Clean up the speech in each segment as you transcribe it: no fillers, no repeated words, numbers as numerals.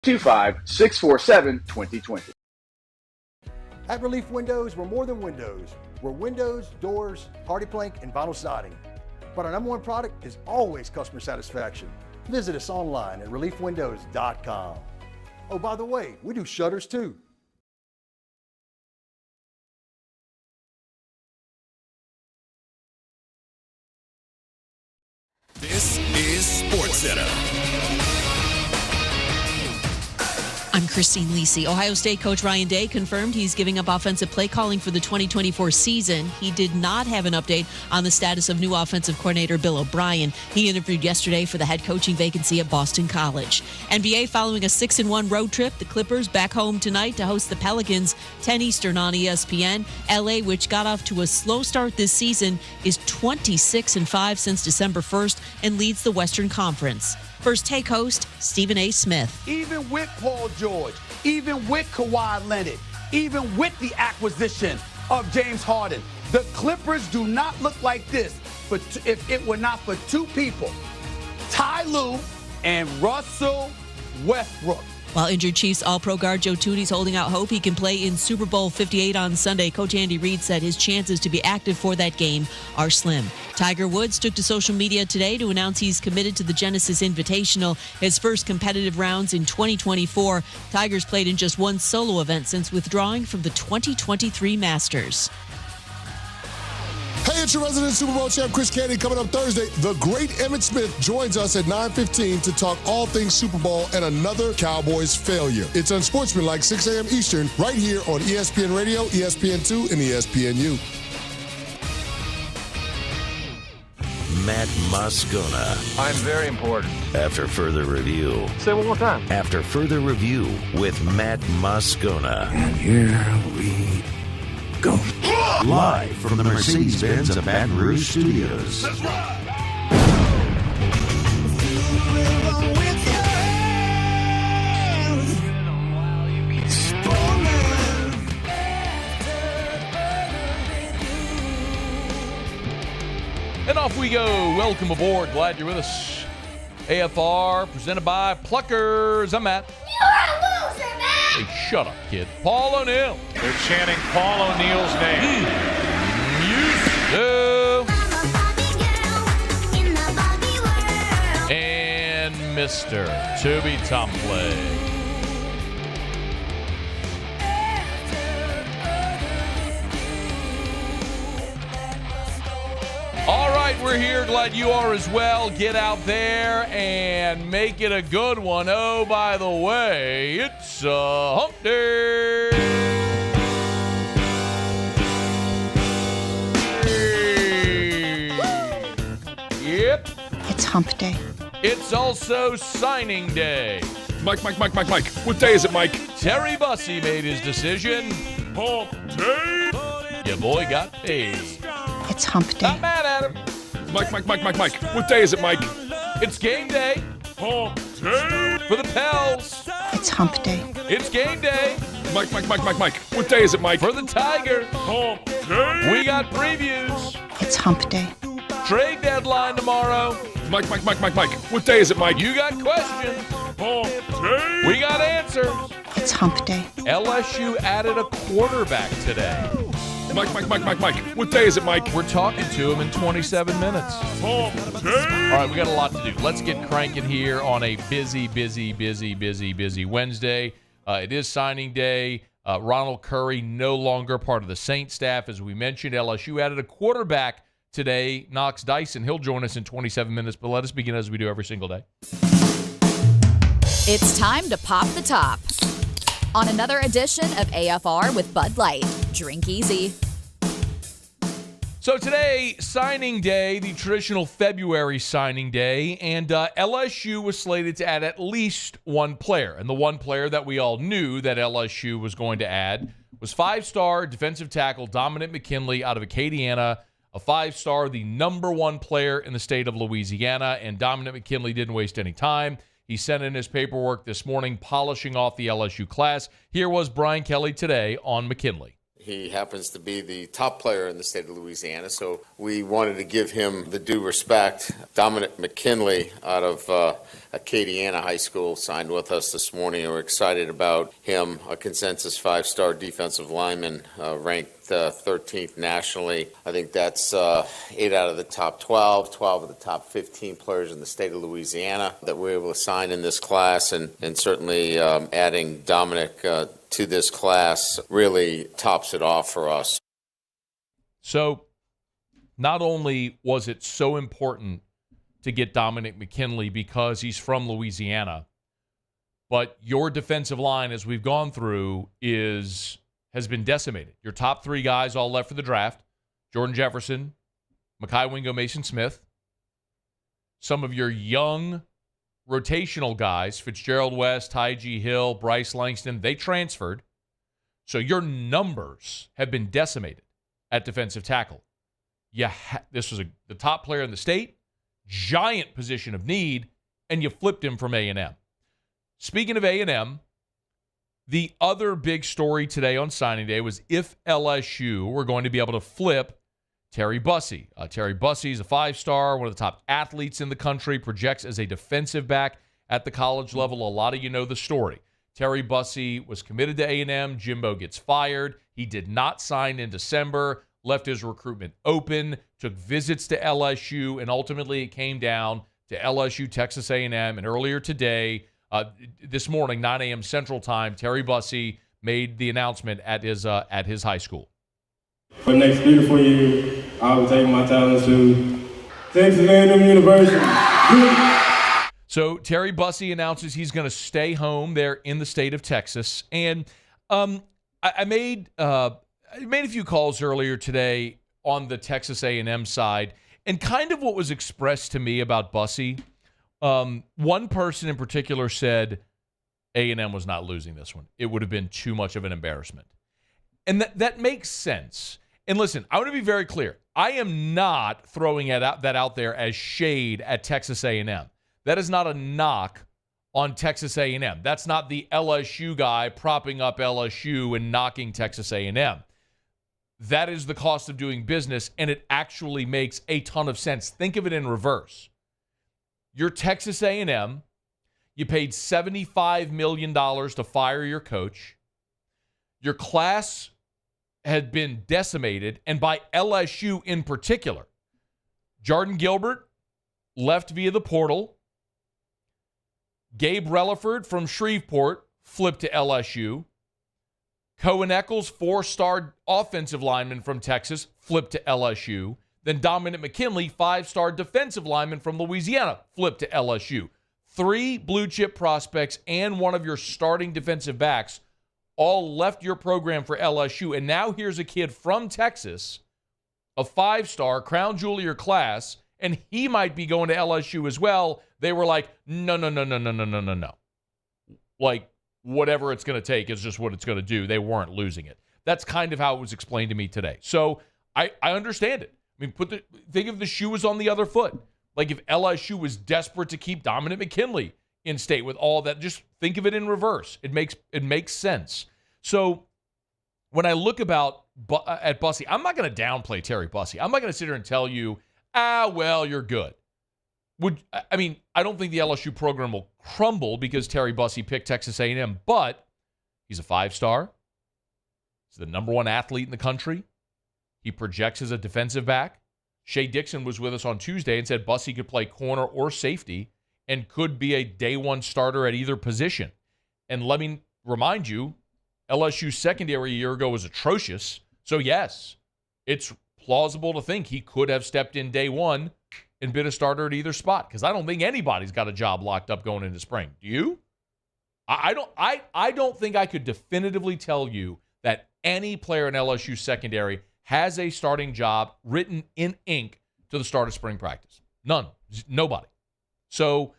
825-647-2020. At Relief Windows, we're more than windows. We're windows, doors, party plank, and vinyl siding. But our number one product is always customer satisfaction. Visit us online at reliefwindows.com. Oh, by the way, we do shutters too. This is SportsCenter. I'm Christine Lisi. Ohio State coach Ryan Day confirmed he's giving up offensive play calling for the 2024 season. He did not have an update on the status of new offensive coordinator Bill O'Brien. He interviewed yesterday for the head coaching vacancy at Boston College. NBA following a 6-1 road trip. The Clippers back home tonight to host the Pelicans, 10 Eastern on ESPN. LA, which got off to a slow start this season, is 26-5 since December 1st and leads the Western Conference. First Take host, Stephen A. Smith. Even with Paul George, even with Kawhi Leonard, even with the acquisition of James Harden, the Clippers do not look like this. But if it were not for two people, Ty Lue and Russell Westbrook. While injured Chiefs All-Pro guard Joe Tooney's holding out hope he can play in Super Bowl 58 on Sunday, Coach Andy Reid said his chances to be active for that game are slim. Tiger Woods took to social media today to announce he's committed to the Genesis Invitational, his first competitive rounds in 2024. Tiger's played in just one solo event since withdrawing from the 2023 Masters. Hey, it's your resident Super Bowl champ, Chris Candy. Coming up Thursday, the great Emmitt Smith joins us at 9:15 to talk all things Super Bowl and another Cowboys failure. It's Unsportsmanlike, 6 a.m. Eastern, right here on ESPN Radio, ESPN2, and ESPNU. Matt Moscona. I'm very important. After further review. Say it one more time. After further review with Matt Moscona. And here we go. Live from the Mercedes-Benz of Baton Rouge Studios. Let's ride. And off we go. Welcome aboard. Glad you're with us. AFR presented by Pluckers. I'm Matt. You're a loser, Matt. Hey, shut up, kid. Paul O'Neill. They're chanting Paul O'Neill's name. And Mr. Toby Tomplay. All right, we're here. Glad you are as well. Get out there and make it a good one. Oh, by the way, it's hump day. Yep. It's hump day. It's also signing day. Mike. What day is it, Mike? Terry Bussey made his decision. Hump day. Your boy got paid. It's hump day. Not mad at him. Mike. What day is it, Mike? It's game day. Hump day. For the Pels. It's hump day. It's game day. Mike. What day is it, Mike? For the Tiger. Hump day. We got previews. It's hump day. Trade deadline tomorrow. Mike. What day is it, Mike? You got questions. Hump day. We got answers. It's hump day. LSU added a quarterback today. Mike. What day is it, Mike? We're talking to him in 27 minutes. All right, we got a lot to do. Let's get cranking here on a busy Wednesday. It is signing day. Ronald Curry no longer part of the Saints staff. As we mentioned, LSU added a quarterback today, Knox Dyson. He'll join us in 27 minutes, but let us begin as we do every single day. It's time to pop the top on another edition of AFR with Bud Light. Drink easy. So today, signing day, the traditional February signing day, and LSU was slated to add at least one player. And the one player that we all knew that LSU was going to add was five-star defensive tackle Dominic McKinley out of Acadiana, a five-star, the number one player in the state of Louisiana, and Dominic McKinley didn't waste any time. He sent in his paperwork this morning, polishing off the LSU class. Here was Brian Kelly today on McKinley. He happens to be the top player in the state of Louisiana, so we wanted to give him the due respect. Dominic McKinley out of Acadiana High School signed with us this morning, and we're excited about him, a consensus 5-star defensive lineman, ranked 13th nationally. I think that's 8 out of the top 12 of the top 15 players in the state of Louisiana that we're able to sign in this class, and certainly adding Dominic to this class really tops it off for us. So not only was it so important to get Dominic McKinley because he's from Louisiana, but your defensive line, as we've gone through, has been decimated. Your top 3 guys all left for the draft: Jordan Jefferson, Mekhi Wingo, Mason Smith. Some of your young rotational guys, Fitzgerald West, Ty G. Hill, Bryce Langston, they transferred. So your numbers have been decimated at defensive tackle. This was the top player in the state, giant position of need, and you flipped him from A&M. Speaking of A&M, the other big story today on signing day was if LSU were going to be able to flip Terry Bussey. Terry Bussey is a 5-star, one of the top athletes in the country, projects as a defensive back at the college level. A lot of you know the story. Terry Bussey was committed to A&M. Jimbo gets fired. He did not sign in December, left his recruitment open, took visits to LSU, and ultimately it came down to LSU, Texas A&M. And earlier today, this morning, 9 a.m. Central Time, Terry Bussey made the announcement at his high school. For the next 3 to 4 years, I will take my talents to Texas A&M University. So Terry Bussey announces he's going to stay home there in the state of Texas. And I made a few calls earlier today on the Texas A&M side, and kind of what was expressed to me about Bussey. One person in particular said A&M was not losing this one. It would have been too much of an embarrassment. And that makes sense. And listen, I want to be very clear. I am not throwing that out there as shade at Texas A&M. That is not a knock on Texas A&M. That's not the LSU guy propping up LSU and knocking Texas A&M. That is the cost of doing business, and it actually makes a ton of sense. Think of it in reverse. You're Texas A&M. You paid $75 million to fire your coach. Your class had been decimated, and by LSU in particular. Jordan Gilbert left via the portal. Gabe Relaford from Shreveport flipped to LSU. Cohen Eccles, 4-star offensive lineman from Texas, flipped to LSU. Then Dominic McKinley, 5-star defensive lineman from Louisiana, flipped to LSU. 3 blue-chip prospects and one of your starting defensive backs all left your program for LSU. And now here's a kid from Texas, a 5-star, crown jewel of your class, and he might be going to LSU as well. They were like, no. Like, whatever it's going to take is just what it's going to do. They weren't losing it. That's kind of how it was explained to me today. So I understand it. I mean, think if the shoe was on the other foot. Like if LSU was desperate to keep Dominic McKinley in state with all that, just think of it in reverse. It makes sense. So when I look at Bussey, I'm not going to downplay Terry Bussey. I'm not going to sit here and tell you, well, you're good. I don't think the LSU program will crumble because Terry Bussey picked Texas A&M, but he's a 5-star. He's the number 1 athlete in the country. He projects as a defensive back. Shea Dixon was with us on Tuesday and said Bussey could play corner or safety and could be a day 1 starter at either position. And let me remind you, LSU's secondary a year ago was atrocious. So yes, it's plausible to think he could have stepped in day 1 and been a starter at either spot, because I don't think anybody's got a job locked up going into spring. Do you? I don't think I could definitively tell you that any player in LSU secondary has a starting job written in ink to the start of spring practice. None. Nobody. So,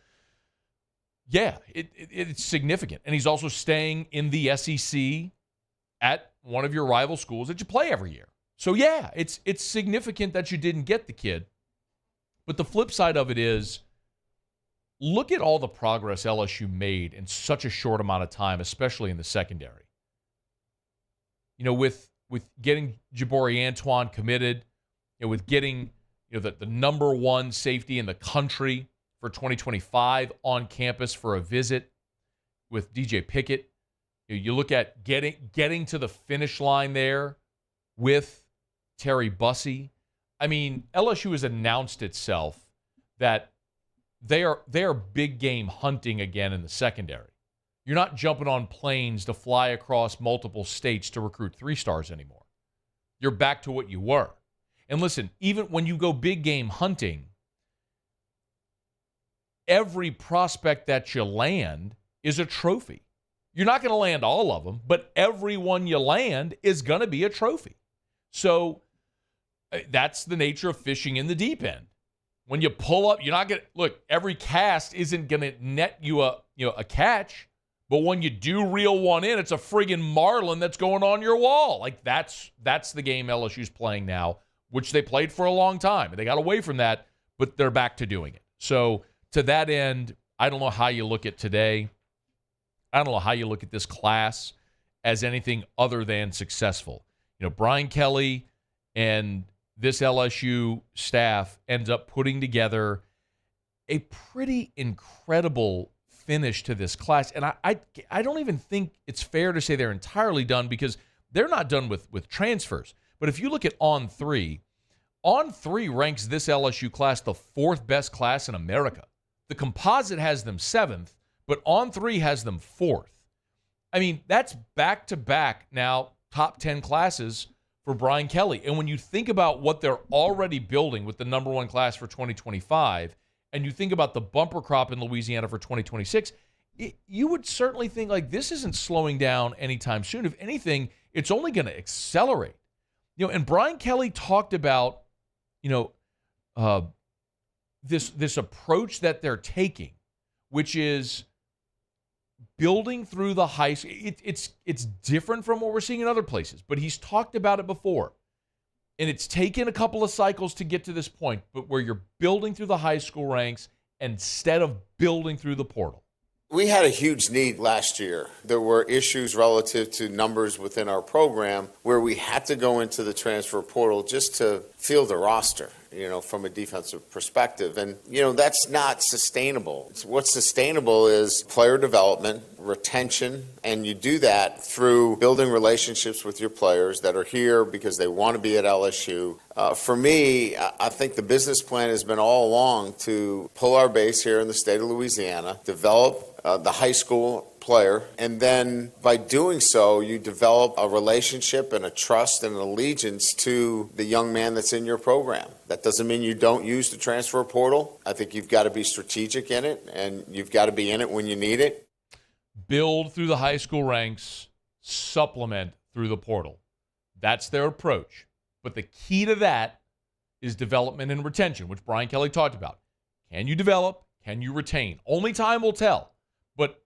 yeah, it's significant. And he's also staying in the SEC at one of your rival schools that you play every year. So, yeah, it's significant that you didn't get the kid. But the flip side of it is, look at all the progress LSU made in such a short amount of time, especially in the secondary. You know, with with getting Jabari Antoine committed, with getting the number one safety in the country for 2025 on campus for a visit with DJ Pickett. You look at getting to the finish line there with Terry Bussey. I mean, LSU has announced itself that they are big game hunting again in the secondary. You're not jumping on planes to fly across multiple states to recruit 3-stars anymore. You're back to what you were. And listen, even when you go big game hunting, every prospect that you land is a trophy. You're not going to land all of them, but every one you land is going to be a trophy. So that's the nature of fishing in the deep end. When you pull up, you're not going to look. Every cast isn't going to net you a catch, but when you do reel one in, it's a friggin' marlin that's going on your wall. Like that's the game LSU's playing now, which they played for a long time. They got away from that, but they're back to doing it. So to that end, I don't know how you look at today. I don't know how you look at this class as anything other than successful. Brian Kelly and this LSU staff ends up putting together a pretty incredible finish to this class. And I don't even think it's fair to say they're entirely done because they're not done with transfers. But if you look at On3 ranks this LSU class the 4th best class in America. The composite has them 7th, but On3 has them 4th. I mean, that's back-to-back now top 10 classes for Brian Kelly. And when you think about what they're already building with the number 1 class for 2025, and you think about the bumper crop in Louisiana for 2026, you would certainly think like this isn't slowing down anytime soon. If anything, it's only going to accelerate. And Brian Kelly talked about, this approach that they're taking, which is building through the high school. It's different from what we're seeing in other places, but he's talked about it before. And it's taken a couple of cycles to get to this point, but where you're building through the high school ranks instead of building through the portal. We had a huge need last year. There were issues relative to numbers within our program where we had to go into the transfer portal just to field the roster, from a defensive perspective. And, that's not sustainable. What's sustainable is player development, retention, and you do that through building relationships with your players that are here because they want to be at LSU. For me, I think the business plan has been all along to pull our base here in the state of Louisiana, develop the high school player, and then by doing so, you develop a relationship and a trust and an allegiance to the young man that's in your program. That doesn't mean you don't use the transfer portal. I think you've got to be strategic in it, and you've got to be in it when you need it. Build through the high school ranks, supplement through the portal. That's their approach. But the key to that is development and retention, which Brian Kelly talked about. Can you develop? Can you retain? Only time will tell. But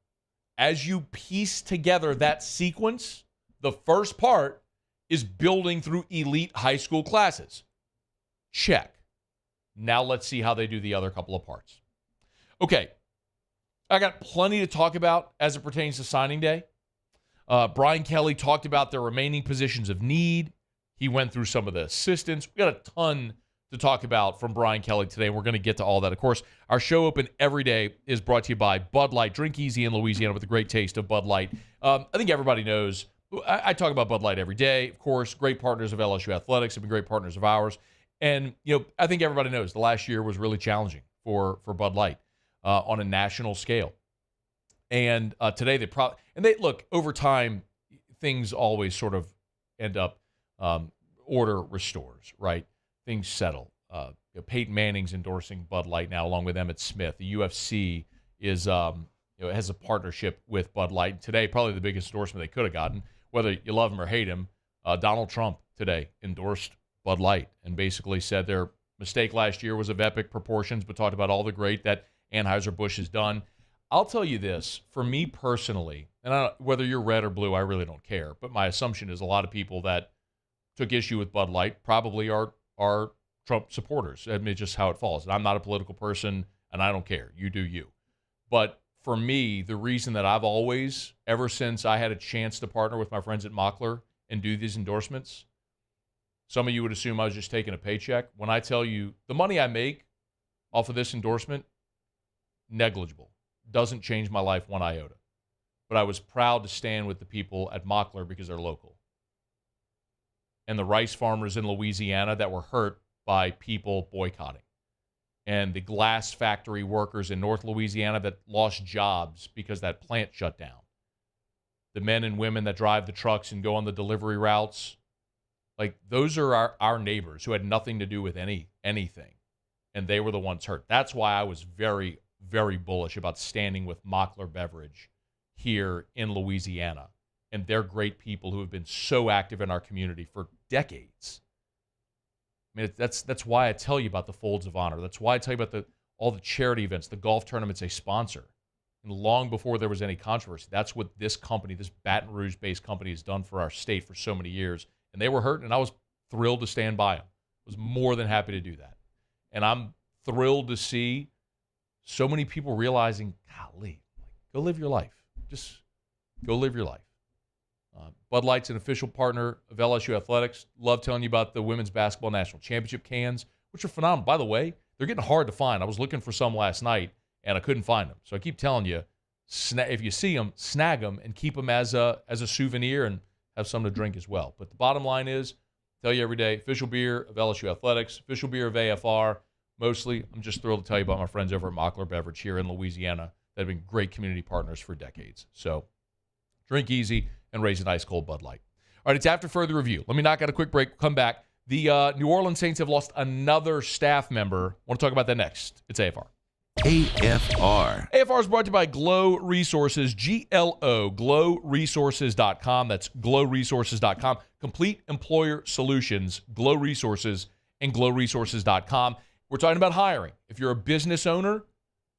as you piece together that sequence, the first part is building through elite high school classes. Check. Now let's see how they do the other couple of parts. Okay. I got plenty to talk about as it pertains to signing day. Brian Kelly talked about the remaining positions of need. He went through some of the assistants. We got a ton to talk about from Brian Kelly today. We're going to get to all that. Of course, our show open every day is brought to you by Bud Light. Drink easy in Louisiana with a great taste of Bud Light. I think everybody knows. I talk about Bud Light every day. Of course, great partners of LSU Athletics have been great partners of ours. And, I think everybody knows the last year was really challenging for Bud Light on a national scale. And today they look, over time, things always sort of end up order restores, right? Things settle. Peyton Manning's endorsing Bud Light now, along with Emmitt Smith. The UFC is has a partnership with Bud Light. Today, probably the biggest endorsement they could have gotten, whether you love him or hate him. Donald Trump today endorsed Bud Light and basically said their mistake last year was of epic proportions, but talked about all the great that Anheuser-Busch has done. I'll tell you this, for me personally, and whether you're red or blue, I really don't care, but my assumption is a lot of people that took issue with Bud Light probably are Trump supporters. I mean, it's just how it falls. And I'm not a political person, and I don't care. You do you. But for me, the reason that I've always, ever since I had a chance to partner with my friends at Mockler and do these endorsements, some of you would assume I was just taking a paycheck. When I tell you the money I make off of this endorsement, negligible. Doesn't change my life one iota. But I was proud to stand with the people at Mockler because they're local. And the rice farmers in Louisiana that were hurt by people boycotting. And the glass factory workers in North Louisiana that lost jobs because that plant shut down. The men and women that drive the trucks and go on the delivery routes. Like, those are our neighbors who had nothing to do with anything. And they were the ones hurt. That's why I was very, very bullish about standing with Mockler Beverage here in Louisiana. And they're great people who have been so active in our community for decades. I mean, that's why I tell you about the Folds of Honor. That's why I tell you about all the charity events, the golf tournaments they sponsor. And long before there was any controversy, that's what this company, this Baton Rouge-based company, has done for our state for so many years. And they were hurt, and I was thrilled to stand by them. I was more than happy to do that. And I'm thrilled to see so many people realizing, golly, go live your life. Just go live your life. Bud Light's an official partner of LSU Athletics. Love telling you about the Women's Basketball National Championship cans, which are phenomenal. By the way, they're getting hard to find. I was looking for some last night, and I couldn't find them. So I keep telling you, if you see them, snag them and keep them as a souvenir and have some to drink as well. But the bottom line is, tell you every day, official beer of LSU Athletics, official beer of AFR. Mostly, I'm just thrilled to tell you about my friends over at Mockler Beverage here in Louisiana that have been great community partners for decades. So drink easy and raise an ice cold Bud Light. All right, it's after further review. Let me knock out a quick break. Come back. The New Orleans Saints have lost another staff member. I want to talk about that next. It's AFR. AFR. AFR is brought to you by Glow Resources, GLO, glowresources.com. That's glowresources.com. Complete employer solutions, Glow Resources, and glowresources.com. We're talking about hiring. If you're a business owner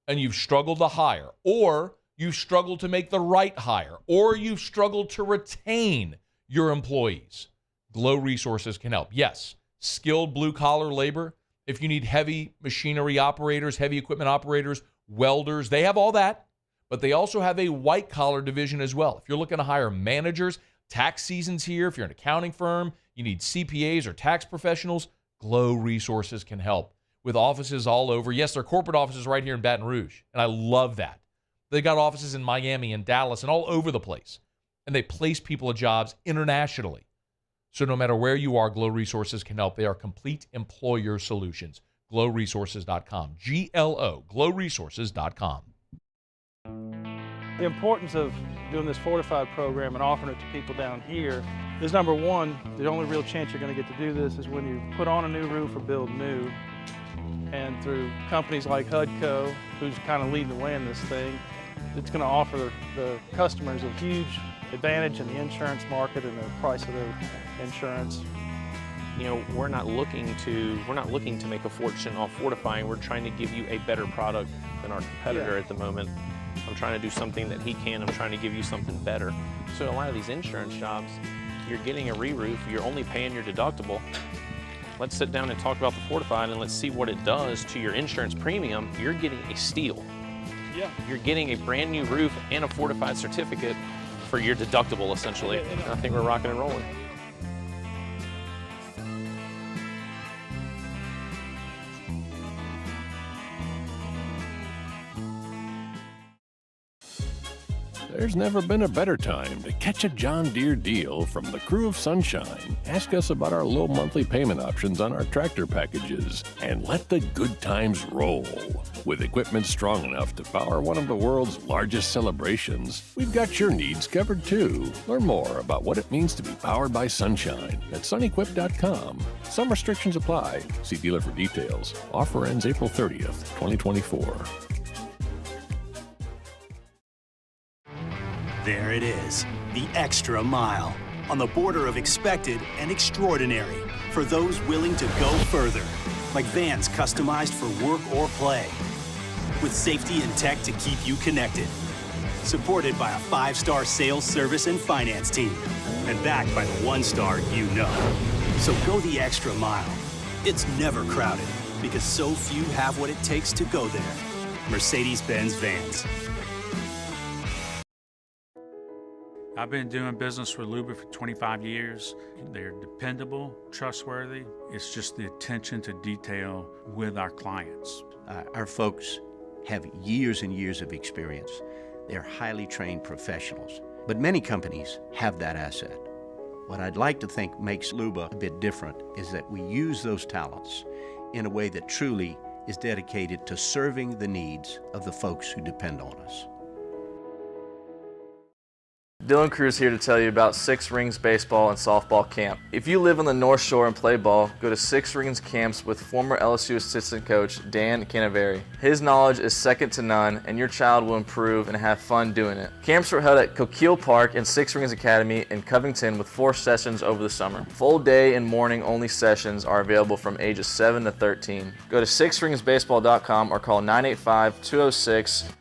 and you've struggled to hire, or you've struggled to make the right hire, or you've struggled to retain your employees, Glow Resources can help. Yes, skilled blue-collar labor. If you need heavy machinery operators, heavy equipment operators, welders, they have all that. But they also have a white-collar division as well. If you're looking to hire managers, tax season's here. If you're an accounting firm, you need CPAs or tax professionals, Glow Resources can help. With offices all over. Yes, their corporate offices right here in Baton Rouge, and I love that. They got offices in Miami and Dallas and all over the place. And they place people at jobs internationally. So no matter where you are, Glow Resources can help. They are complete employer solutions. glowresources.com. GLO, glowresources.com. The importance of doing this fortified program and offering it to people down here is, number one, the only real chance you're going to get to do this is when you put on a new roof or build new. And through companies like HUDCO, who's kind of leading the way in this thing, it's going to offer the customers a huge advantage in the insurance market and the price of their insurance. You know, we're not looking to make a fortune off fortifying. We're trying to give you a better product than our competitor at the moment. I'm trying to do something that he can. I'm trying to give you something better. So a lot of these insurance jobs, you're getting a re-roof, you're only paying your deductible. Let's sit down and talk about the fortified and let's see what it does to your insurance premium. You're getting a steal. Yeah. You're getting a brand new roof and a fortified certificate for your deductible, essentially. And I think we're rocking and rolling. There's never been a better time to catch a John Deere deal from the crew of Sunshine. Ask us about our low monthly payment options on our tractor packages and let the good times roll. With equipment strong enough to power one of the world's largest celebrations, we've got your needs covered too. Learn more about what it means to be powered by Sunshine at sunequip.com. Some restrictions apply. See dealer for details. Offer ends April 30th, 2024. There it is, the extra mile, on the border of expected and extraordinary for those willing to go further, like vans customized for work or play, with safety and tech to keep you connected, supported by a 5-star sales, service, and finance team, and backed by the 1-star you know. So go the extra mile. It's never crowded, because so few have what it takes to go there. Mercedes-Benz Vans. I've been doing business with Luba for 25 years. They're dependable, trustworthy. It's just the attention to detail with our clients. Our folks have years and years of experience. They're highly trained professionals. But many companies have that asset. What I'd like to think makes Luba a bit different is that we use those talents in a way that truly is dedicated to serving the needs of the folks who depend on us. Dylan Cruz here to tell you about Six Rings Baseball and Softball Camp. If you live on the North Shore and play ball, go to Six Rings Camps with former LSU assistant coach Dan Canaveri. His knowledge is second to none, and your child will improve and have fun doing it. Camps were held at Coquille Park and Six Rings Academy in Covington with 4 sessions over the summer. Full day and morning only sessions are available from ages 7 to 13. Go to sixringsbaseball.com or call 985-206.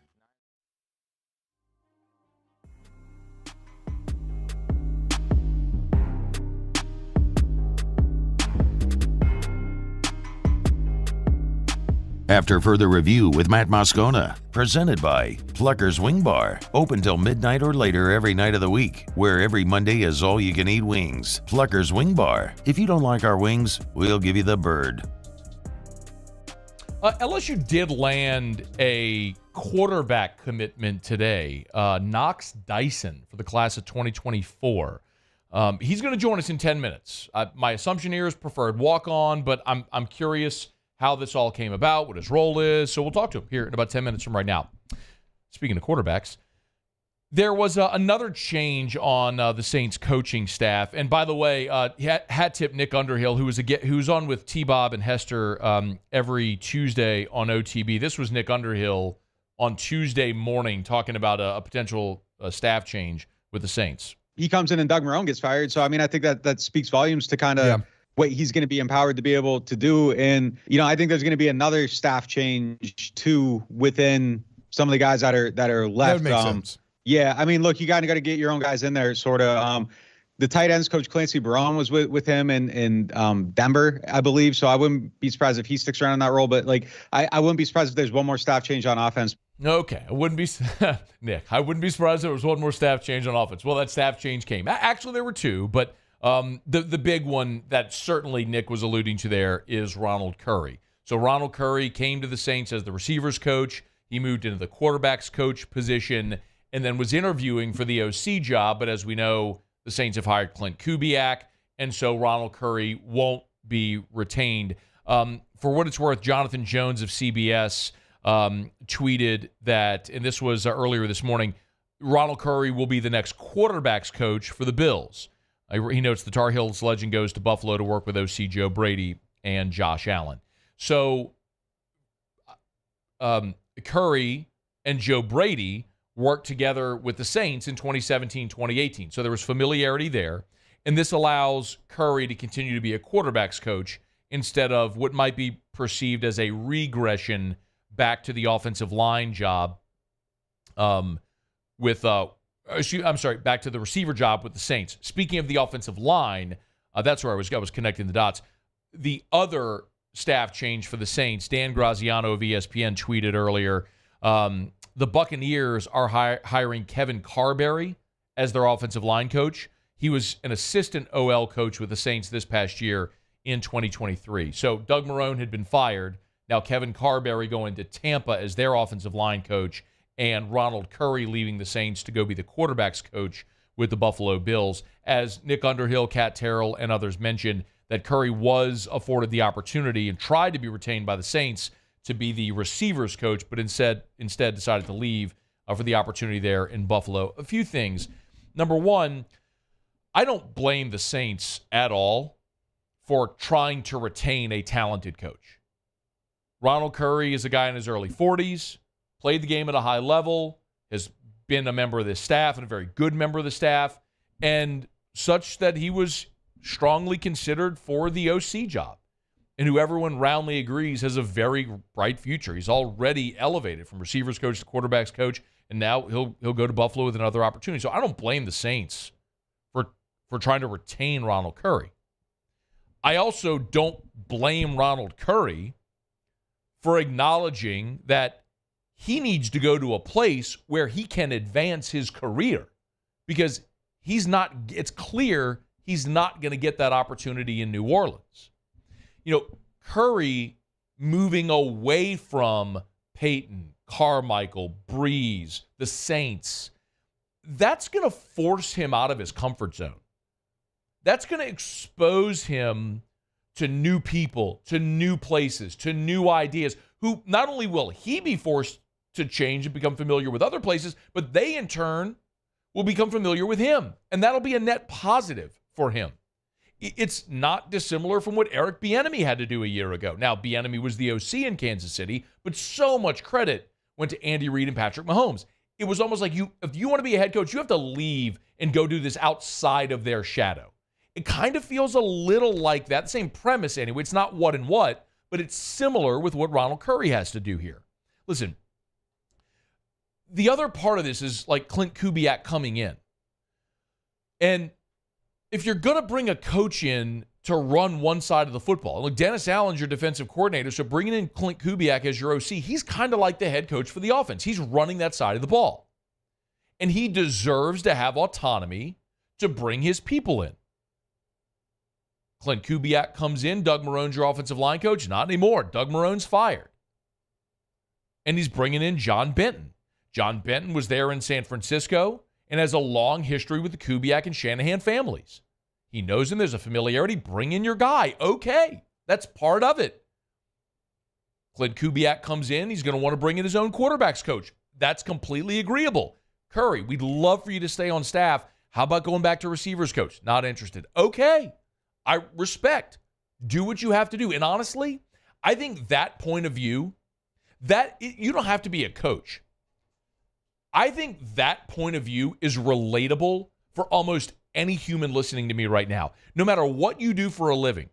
After further review with Matt Moscona, presented by Pluckers Wing Bar, open till midnight or later every night of the week, where every Monday is all-you-can-eat wings. Pluckers Wing Bar. If you don't like our wings, we'll give you the bird. LSU did land a quarterback commitment today, Knox Dyson, for the class of 2024. He's going to join us in 10 minutes. My assumption here is preferred walk-on, but I'm curious how this all came about, what his role is. So we'll talk to him here in about 10 minutes from right now. Speaking of quarterbacks, there was another change on the Saints coaching staff. And by the way, hat tip Nick Underhill, who's on with T-Bob and Hester every Tuesday on OTB. This was Nick Underhill on Tuesday morning talking about a potential staff change with the Saints. He comes in and Doug Marrone gets fired. So, I mean, I think that speaks volumes to kind of what he's going to be empowered to be able to do. And, you know, I think there's going to be another staff change too within some of the guys that are left. That makes sense. Yeah, I mean, look, you got to get your own guys in there, sort of. The tight ends coach Clancy Barone was with him in Denver, I believe. So I wouldn't be surprised if he sticks around in that role. But like, I wouldn't be surprised if there's one more staff change on offense. Okay, I wouldn't be Nick. I wouldn't be surprised if there was one more staff change on offense. Well, that staff change came. Actually, there were 2, but the big one that certainly Nick was alluding to there is Ronald Curry. So Ronald Curry came to the Saints as the receivers coach. He moved into the quarterbacks coach position and then was interviewing for the OC job. But as we know, the Saints have hired Clint Kubiak, and so Ronald Curry won't be retained. For what it's worth, Jonathan Jones of CBS tweeted that, and this was earlier this morning, Ronald Curry will be the next quarterbacks coach for the Bills. He notes the Tar Heels legend goes to Buffalo to work with OC Joe Brady and Josh Allen. So Curry and Joe Brady worked together with the Saints in 2017, 2018. So there was familiarity there. And this allows Curry to continue to be a quarterbacks coach instead of what might be perceived as a regression back to the offensive line job back to the receiver job with the Saints. Speaking of the offensive line, that's where I was connecting the dots. The other staff change for the Saints, Dan Graziano of ESPN tweeted earlier, the Buccaneers are hiring Kevin Carberry as their offensive line coach. He was an assistant OL coach with the Saints this past year in 2023. So Doug Marrone had been fired. Now Kevin Carberry going to Tampa as their offensive line coach, and Ronald Curry leaving the Saints to go be the quarterbacks coach with the Buffalo Bills. As Nick Underhill, Kat Terrell, and others mentioned, that Curry was afforded the opportunity and tried to be retained by the Saints to be the receivers coach, but instead decided to leave for the opportunity there in Buffalo. A few things. Number one, I don't blame the Saints at all for trying to retain a talented coach. Ronald Curry is a guy in his early 40s, played the game at a high level, has been a member of the staff and a very good member of the staff, and such that he was strongly considered for the OC job, and who everyone roundly agrees has a very bright future. He's already elevated from receivers coach to quarterbacks coach, and now he'll go to Buffalo with another opportunity. So I don't blame the Saints for trying to retain Ronald Curry. I also don't blame Ronald Curry for acknowledging that he needs to go to a place where he can advance his career, because it's clear he's not going to get that opportunity in New Orleans. Curry moving away from Peyton, Carmichael, Breeze, the Saints, that's going to force him out of his comfort zone. That's going to expose him to new people, to new places, to new ideas, who not only will he be forced to change and become familiar with other places, but they in turn will become familiar with him. And that'll be a net positive for him. It's not dissimilar from what Eric Bieniemy had to do a year ago. Now, Bieniemy was the OC in Kansas City, but so much credit went to Andy Reid and Patrick Mahomes. It was almost like if you want to be a head coach, you have to leave and go do this outside of their shadow. It kind of feels a little like that. Same premise anyway. It's not what and what, but it's similar with what Ronald Curry has to do here. Listen, the other part of this is like Clint Kubiak coming in. And if you're going to bring a coach in to run one side of the football, look, Dennis Allen's your defensive coordinator, so bringing in Clint Kubiak as your OC, he's kind of like the head coach for the offense. He's running that side of the ball. And he deserves to have autonomy to bring his people in. Clint Kubiak comes in, Doug Marrone's your offensive line coach. Not anymore. Doug Marrone's fired. And he's bringing in John Benton. John Benton was there in San Francisco and has a long history with the Kubiak and Shanahan families. He knows him. There's a familiarity. Bring in your guy. Okay. That's part of it. Clint Kubiak comes in. He's going to want to bring in his own quarterbacks coach. That's completely agreeable. Curry, we'd love for you to stay on staff. How about going back to receivers coach? Not interested. Okay. I respect. Do what you have to do. And honestly, I think that point of view, you don't have to be a coach. I think that point of view is relatable for almost any human listening to me right now. No matter what you do for a living,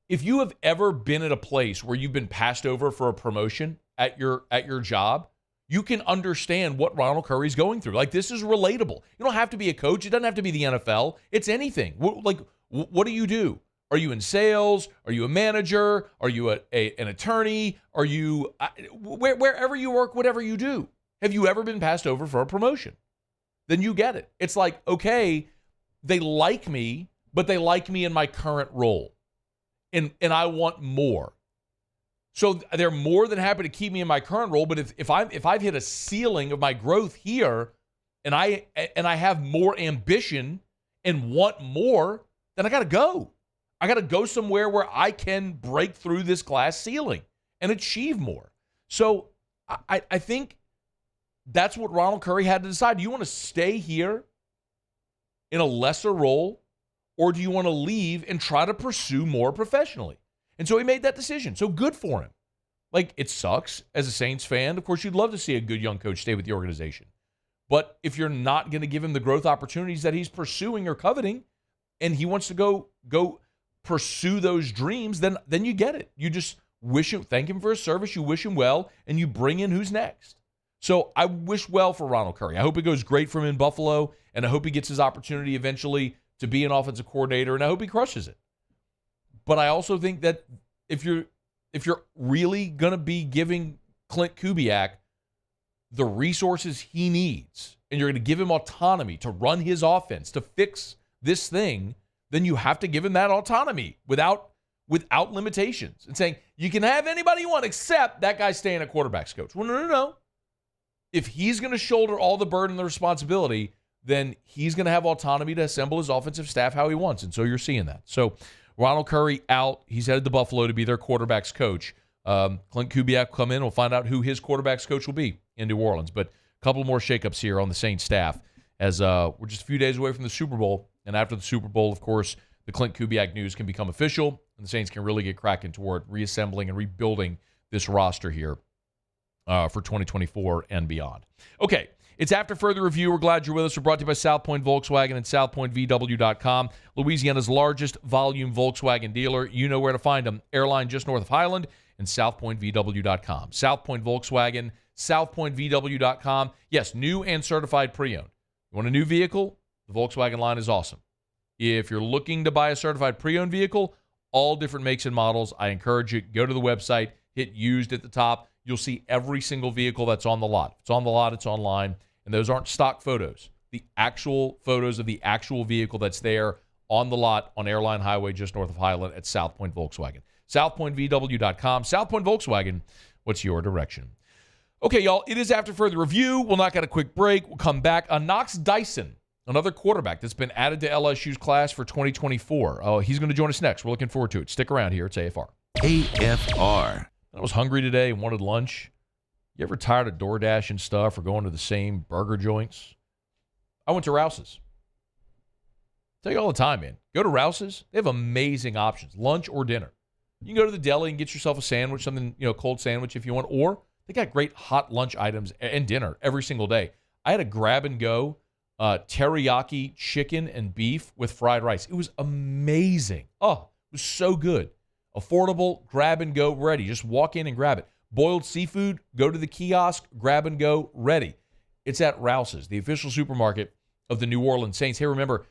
if you have ever been at a place where you've been passed over for a promotion at your job, you can understand what Ronald Curry's going through. Like, this is relatable. You don't have to be a coach. It doesn't have to be the NFL. It's anything. What do you do? Are you in sales? Are you a manager? Are you an attorney? Are you wherever you work, whatever you do? Have you ever been passed over for a promotion? Then you get it. It's like, okay, they like me, but they like me in my current role. And I want more. So they're more than happy to keep me in my current role, but if I've hit a ceiling of my growth here and I have more ambition and want more, then I got to go. I got to go somewhere where I can break through this glass ceiling and achieve more. So I think that's what Ronald Curry had to decide. Do you want to stay here in a lesser role, or do you want to leave and try to pursue more professionally? And so he made that decision. So good for him. Like, it sucks as a Saints fan. Of course, you'd love to see a good young coach stay with the organization. But if you're not going to give him the growth opportunities that he's pursuing or coveting, and he wants to go pursue those dreams, then you get it. You just thank him for his service, you wish him well, and you bring in who's next. So I wish well for Ronald Curry. I hope it goes great for him in Buffalo, and I hope he gets his opportunity eventually to be an offensive coordinator, and I hope he crushes it. But I also think that if you're really going to be giving Clint Kubiak the resources he needs, and you're going to give him autonomy to run his offense, to fix this thing, then you have to give him that autonomy without limitations and saying, you can have anybody you want except that guy staying a quarterback's coach. Well, no. If he's going to shoulder all the burden and the responsibility, then he's going to have autonomy to assemble his offensive staff how he wants. And so you're seeing that. So Ronald Curry out. He's headed to Buffalo to be their quarterback's coach. Clint Kubiak come in. We'll find out who his quarterback's coach will be in New Orleans. But a couple more shakeups here on the Saints staff as we're just a few days away from the Super Bowl. And after the Super Bowl, of course, the Clint Kubiak news can become official, and the Saints can really get cracking toward reassembling and rebuilding this roster here for 2024 and beyond. Okay, it's After Further Review. We're glad you're with us. We're brought to you by South Point Volkswagen and SouthPointVW.com, Louisiana's largest volume Volkswagen dealer. You know where to find them. Airline just north of Highland and SouthPointVW.com. South Point Volkswagen, SouthPointVW.com. Yes, new and certified pre-owned. You want a new vehicle? The Volkswagen line is awesome. If you're looking to buy a certified pre-owned vehicle, all different makes and models, I encourage you, go to the website, hit used at the top. You'll see every single vehicle that's on the lot. If it's on the lot, it's online. And those aren't stock photos. the actual photos of the actual vehicle that's there on the lot on Airline Highway just north of Highland at South Point Volkswagen. SouthPointVW.com. South Point Volkswagen, what's your direction? Okay, y'all, it is after further review. We'll knock out a quick break. We'll come back. Knox Dyson, another quarterback that's been added to LSU's class for 2024. He's going to join us next. We're looking forward to it. Stick around here. It's AFR. AFR. I was hungry today and wanted lunch. You ever tired of DoorDash and stuff or going to the same burger joints? I went to Rouse's. I tell you all the time, man. Go to Rouse's. They have amazing options, lunch or dinner. You can go to the deli and get yourself a sandwich, something, cold sandwich if you want, or they got great hot lunch items and dinner every single day. I had a grab-and-go teriyaki chicken and beef with fried rice. It was amazing. Oh, it was so good. Affordable, grab-and-go, ready. Just walk in and grab it. Boiled seafood, go to the kiosk, grab-and-go, ready. It's at Rouse's, the official supermarket of the New Orleans Saints. Hey, remember,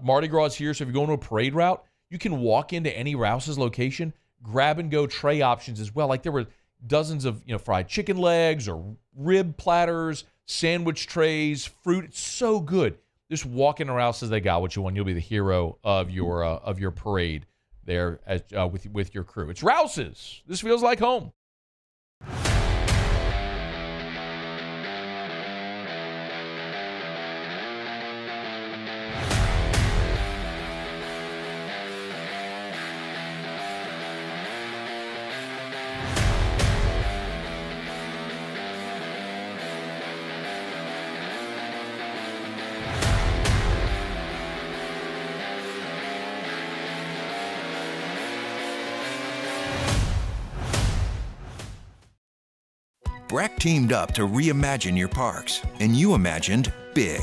Mardi Gras is here, so if you're going to a parade route, you can walk into any Rouse's location, grab-and-go tray options as well. Like there were dozens of fried chicken legs or rib platters, sandwich trays, fruit. It's so good. Just walk into Rouse's, they got what you want. You'll be the hero of your parade there with your crew. It's Rouse's. This feels like home. BRAC teamed up to reimagine your parks, and you imagined big.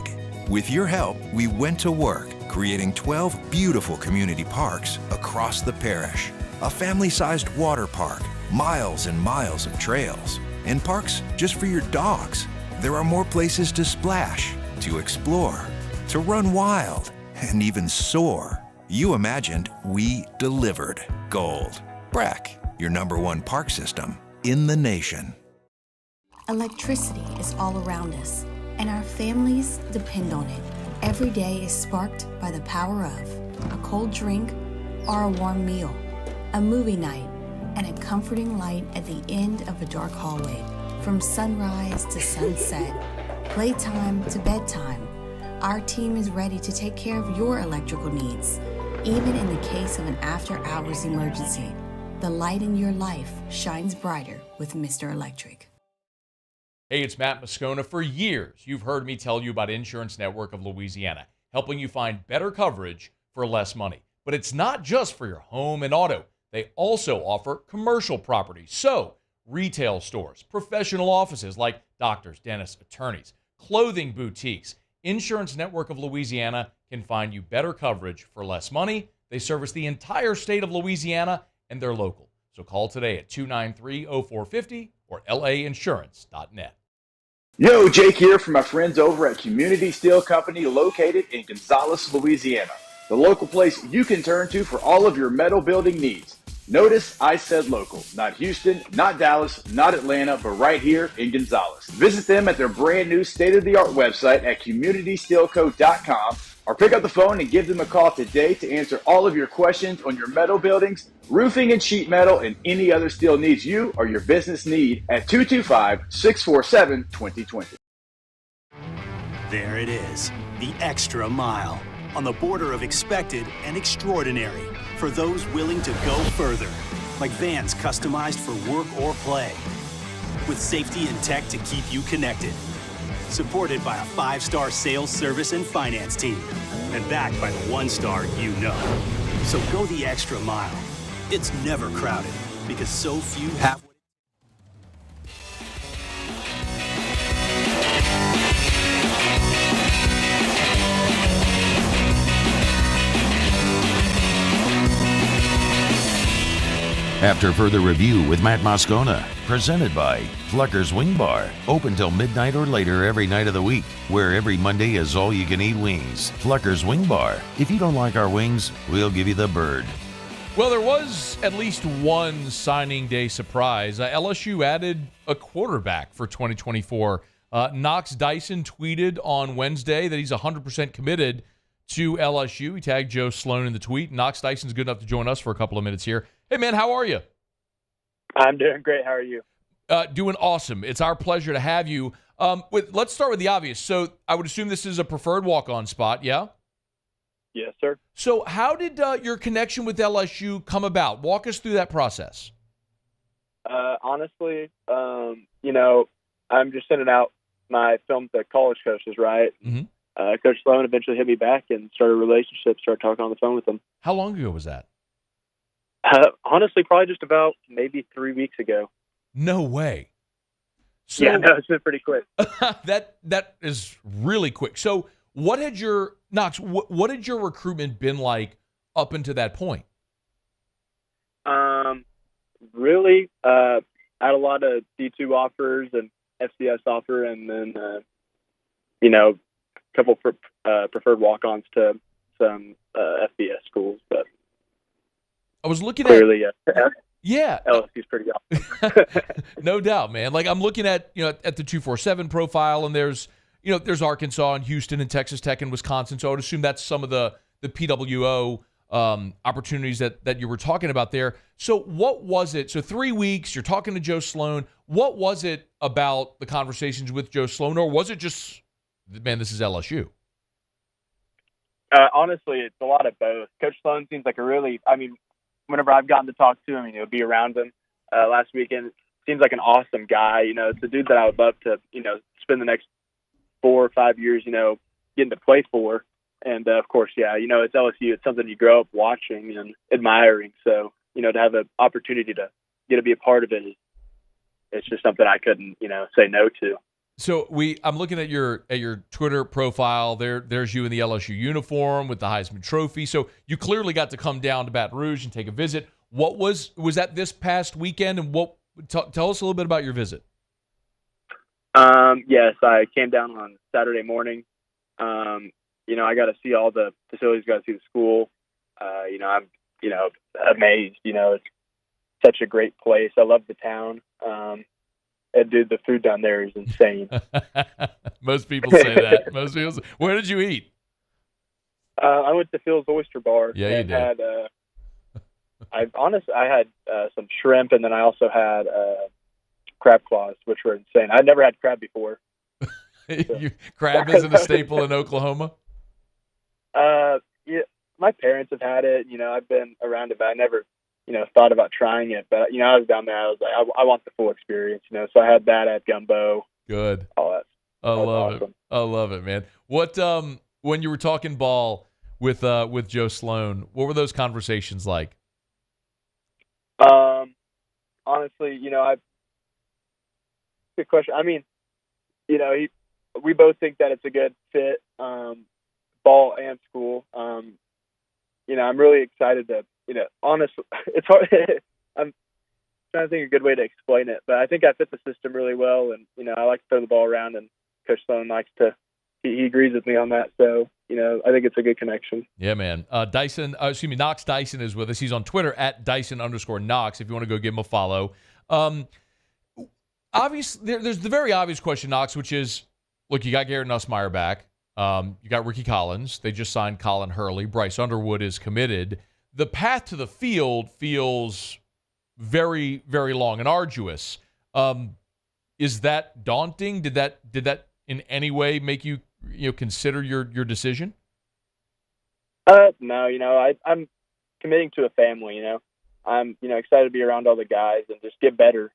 With your help, we went to work, creating 12 beautiful community parks across the parish. A family-sized water park, miles and miles of trails, and parks just for your dogs. There are more places to splash, to explore, to run wild, and even soar. You imagined, we delivered. Gold. BRAC, your #1 park system in the nation. Electricity is all around us, and our families depend on it. Every day is sparked by the power of a cold drink or a warm meal, a movie night, and a comforting light at the end of a dark hallway. From sunrise to sunset, playtime to bedtime, our team is ready to take care of your electrical needs. Even in the case of an after-hours emergency, the light in your life shines brighter with Mr. Electric. Hey, it's Matt Moscona. For years, you've heard me tell you about Insurance Network of Louisiana, helping you find better coverage for less money. But it's not just for your home and auto. They also offer commercial property. So, retail stores, professional offices like doctors, dentists, attorneys, clothing boutiques. Insurance Network of Louisiana can find you better coverage for less money. They service the entire state of Louisiana, and they're local. So call today at 293-0450 or lainsurance.net. Yo, Jake here from my friends over at Community Steel Company located in Gonzales, Louisiana. The local place you can turn to for all of your metal building needs. Notice I said local, not Houston, not Dallas, not Atlanta, but right here in Gonzales. Visit them at their brand new state-of-the-art website at communitysteelco.com or pick up the phone and give them a call today to answer all of your questions on your metal buildings, roofing and sheet metal, and any other steel needs you or your business need at 225-647-2020. There it is, the extra mile, on the border of expected and extraordinary, for those willing to go further, like vans customized for work or play, with safety and tech to keep you connected. Supported by a 5-star sales, service, and finance team, and backed by the 1-star you know. So go the extra mile. It's never crowded, because so few have. After further review with Matt Moscona, presented by Pluckers Wing Bar, open till midnight or later every night of the week, where every Monday is all-you-can-eat wings. Pluckers Wing Bar. If you don't like our wings, we'll give you the bird. Well, there was at least one signing day surprise. LSU added a quarterback for 2024. Knox Dyson tweeted on Wednesday that he's 100% committed to LSU. He tagged Joe Sloan in the tweet. Knox Dyson's good enough to join us for a couple of minutes here. Hey, man, how are you? I'm doing great. How are you? Doing awesome. It's our pleasure to have you. Let's start with the obvious. So I would assume this is a preferred walk-on spot, yeah? Yes, sir. So how did your connection with LSU come about? Walk us through that process. Honestly, I'm just sending out my film to college coaches, right? Mm-hmm. Coach Sloan eventually hit me back and started a relationship, started talking on the phone with him. How long ago was that? Honestly, probably just about maybe 3 weeks ago. No way. So, yeah, no, it's been pretty quick. that is really quick. So what had your what had your recruitment been like up until that point? Really, I had a lot of D2 offers and FCS offer, and then a couple preferred walk-ons to some FBS schools. But I was looking clearly, yeah, LSU's pretty awesome. No doubt, man. Like I'm looking at at the 247 profile, and there's Arkansas and Houston and Texas Tech and Wisconsin. So I would assume that's some of the PWO opportunities that you were talking about there. So what was it? So 3 weeks, you're talking to Joe Sloan. What was it about the conversations with Joe Sloan, or was it just, man, this is LSU? Honestly, it's a lot of both. Coach Sloan seems like whenever I've gotten to talk to him, be around him last weekend, seems like an awesome guy. It's a dude that I would love to, spend the next 4 or 5 years, getting to play for. And, of course, it's LSU. It's something you grow up watching and admiring. So, to have an opportunity to get to be a part of it, it's just something I couldn't, say no to. So I'm looking at your Twitter profile. There's you in the LSU uniform with the Heisman Trophy. So you clearly got to come down to Baton Rouge and take a visit. What was that this past weekend? And tell us a little bit about your visit. Yes, I came down on Saturday morning. I got to see all the facilities, got to see the school. I'm, amazed. It's such a great place. I love the town. And dude, the food down there is insane. Most people say that. Most people say, where did you eat? I went to Phil's Oyster Bar. Yeah, you did. I had some shrimp, and then I also had crab claws, which were insane. I'd never had crab before. Crab isn't a staple in Oklahoma? Yeah, my parents have had it. I've been around it, but I never, thought about trying it. But, I was down there. I was like, I want the full experience, So I had that at gumbo. Good. All that. I love it. I love it, man. What, when you were talking ball with Joe Sloan, what were those conversations like? Honestly, good question. We both think that it's a good fit, ball and school. I'm really excited to, honestly, it's hard. I'm trying to think of a good way to explain it, but I think I fit the system really well. And, I like to throw the ball around, and Coach Sloan likes to, he agrees with me on that. So, I think it's a good connection. Yeah, man. Knox Dyson is with us. He's on Twitter at Dyson_Knox if you want to go give him a follow. Obviously, there's the very obvious question, Knox, which is, look, you got Garrett Nussmeier back. You got Ricky Collins. They just signed Colin Hurley. Bryce Underwood is committed. The path to the field feels very, very long and arduous. Is that daunting? Did that in any way make you consider your decision? No, I'm committing to a family. I'm excited to be around all the guys and just get better.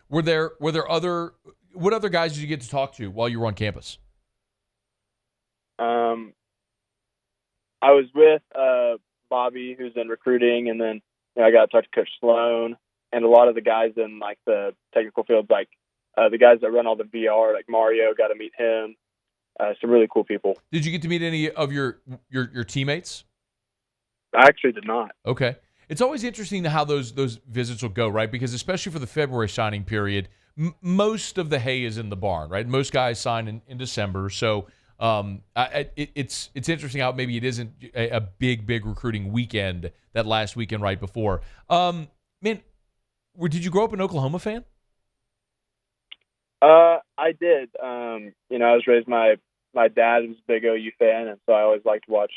Were there what other guys did you get to talk to while you were on campus? I was with Bobby, who's in recruiting, and then I got to talk to Coach Sloan and a lot of the guys in like the technical fields, like the guys that run all the VR, like Mario. Got to meet him. Some really cool people. Did you get to meet any of your teammates? I actually did not. Okay. It's always interesting how those visits will go, right? Because especially for the February signing period, most of the hay is in the barn, right? Most guys sign in December. So it's interesting how maybe it isn't a big recruiting weekend that last weekend right before. Man, did you grow up an Oklahoma fan? I did. I was raised, my dad was a big OU fan, and so I always liked to watch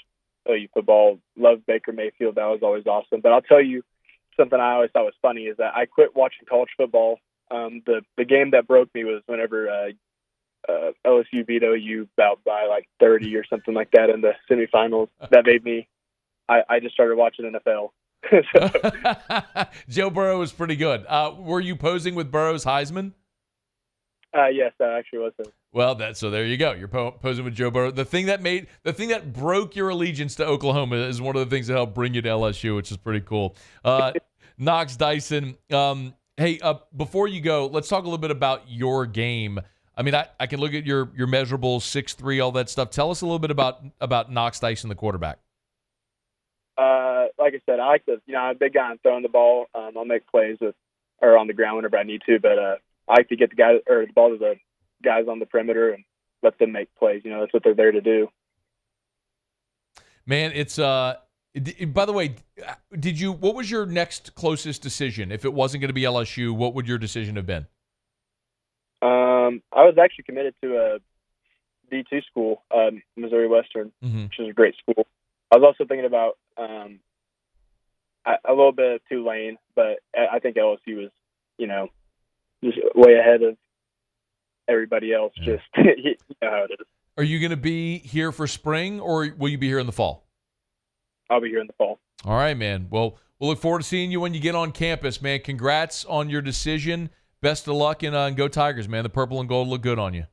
OU football. Loved Baker Mayfield. That was always awesome. But I'll tell you something I always thought was funny is that I quit watching college football. The game that broke me was whenever LSU beat OU by like 30 or something like that in the semifinals. That made me. I just started watching NFL. Joe Burrow was pretty good. Were you posing with Burrow's Heisman? Yes, that actually was him. Well, so there you go. You're posing with Joe Burrow. The thing that broke your allegiance to Oklahoma is one of the things that helped bring you to LSU, which is pretty cool. Knox Dyson. Hey, before you go, let's talk a little bit about your game. I mean, I can look at your measurables, 6'3", all that stuff. Tell us a little bit about Knox Dyson, the quarterback. Like I said, I like to, I'm a big guy on throwing the ball. I'll make plays or on the ground whenever I need to, but I like to get the ball to the guys on the perimeter and let them make plays. That's what they're there to do. Man, it's by the way, what was your next closest decision? If it wasn't going to be LSU, what would your decision have been? I was actually committed to a D2 school, Missouri Western, which is a great school. I was also thinking about a little bit of Tulane, but I think LSU was, just way ahead of everybody else. Yeah. Just you know how it is. Are you going to be here for spring, or will you be here in the fall? I'll be here in the fall. All right, man. Well, we'll look forward to seeing you when you get on campus, man. Congrats on your decision. Best of luck, and go Tigers, man. The purple and gold look good on you.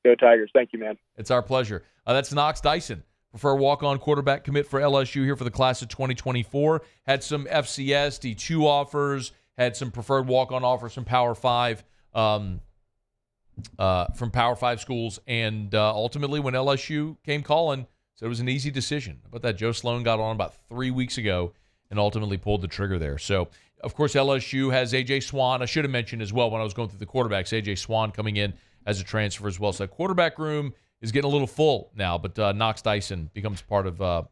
Go Tigers. Thank you, man. It's our pleasure. That's Knox Dyson, preferred walk-on quarterback commit for LSU here for the class of 2024. Had some FCS, D2 offers, had some preferred walk-on offers from Power 5 schools, and ultimately when LSU came calling, so it was an easy decision. How about that? Joe Sloan got on about 3 weeks ago and ultimately pulled the trigger there. So, of course, LSU has A.J. Swan. I should have mentioned as well when I was going through the quarterbacks, A.J. Swan coming in as a transfer as well. So that quarterback room is getting a little full now, but Knox Dyson becomes part of the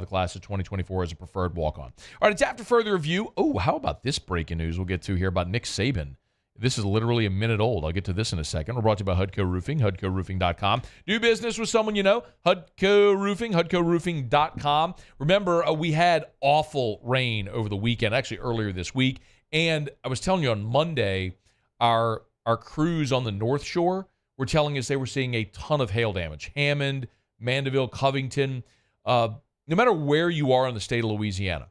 class of 2024 as a preferred walk-on. All right, it's after further review. Oh, how about this breaking news we'll get to here about Nick Saban? This is literally a minute old. I'll get to this in a second. We're brought to you by Hudco Roofing, HudcoRoofing.com. Do business with someone you know, Hudco Roofing, HudcoRoofing.com. Remember, we had awful rain over the weekend, actually earlier this week, and I was telling you on Monday, our crews on the North Shore were telling us they were seeing a ton of hail damage. Hammond, Mandeville, Covington, no matter where you are in the state of Louisiana.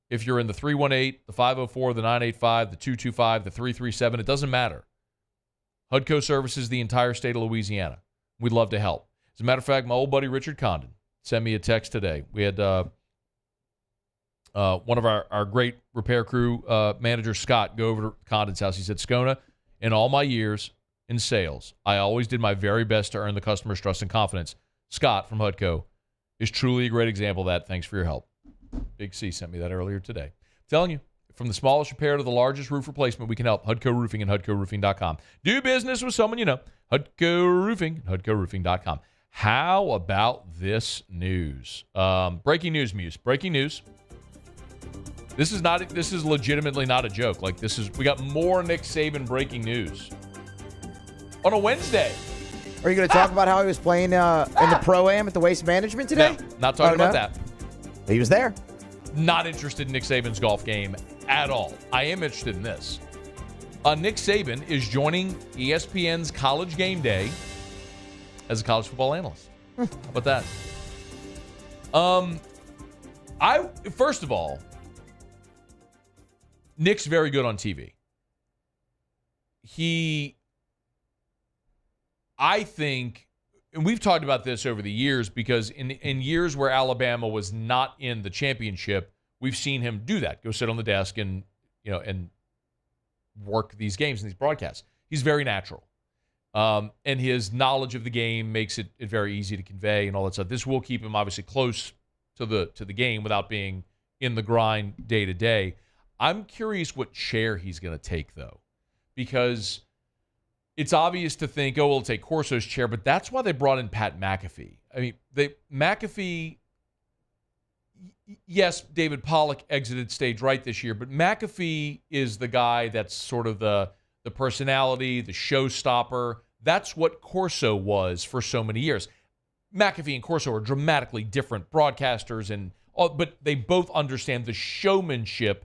If you're in the 318, the 504, the 985, the 225, the 337, it doesn't matter. HUDCO services the entire state of Louisiana. We'd love to help. As a matter of fact, my old buddy Richard Condon sent me a text today. We had one of our great repair crew manager, Scott, go over to Condon's house. He said, Moscona, in all my years in sales, I always did my very best to earn the customer's trust and confidence. Scott from HUDCO is truly a great example of that. Thanks for your help. Big C sent me that earlier today. I'm telling you, from the smallest repair to the largest roof replacement, we can help. HUDCO Roofing and HUDCORoofing.com. Do business with someone you know. HUDCO Roofing and HUDCORoofing.com. How about this news? Breaking news, Muse. Breaking news. This is legitimately not a joke. We got more Nick Saban breaking news on a Wednesday. Are you going to talk about how he was playing in the Pro-Am at the Waste Management today? No, not talking about that. He was there. Not interested in Nick Saban's golf game at all. I am interested in this. Nick Saban is joining ESPN's College Game Day as a college football analyst. How about that? First of all, Nick's very good on TV. I think, and we've talked about this over the years, because in years where Alabama was not in the championship, we've seen him do that. Go sit on the desk and work these games and these broadcasts. He's very natural. And his knowledge of the game makes it very easy to convey and all that stuff. This will keep him obviously close to the game without being in the grind day to day. I'm curious what chair he's going to take, though, because it's obvious to think, we'll take Corso's chair, but that's why they brought in Pat McAfee. I mean, McAfee, yes, David Pollock exited stage right this year, but McAfee is the guy that's sort of the the personality, the showstopper. That's what Corso was for so many years. McAfee and Corso are dramatically different broadcasters, but they both understand the showmanship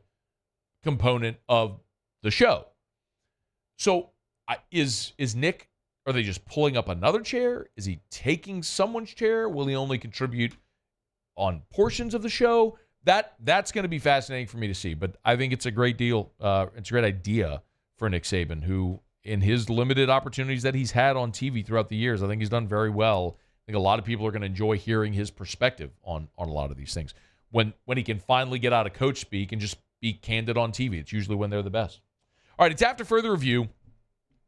component of the show. So is Nick, are they just pulling up another chair? Is he taking someone's chair? Will he only contribute on portions of the show? That's going to be fascinating for me to see. But I think it's a great deal. It's a great idea for Nick Saban, who in his limited opportunities that he's had on TV throughout the years, I think he's done very well. I think a lot of people are going to enjoy hearing his perspective on a lot of these things. When he can finally get out of coach speak and just be candid on TV, it's usually when they're the best. All right, it's After Further Review.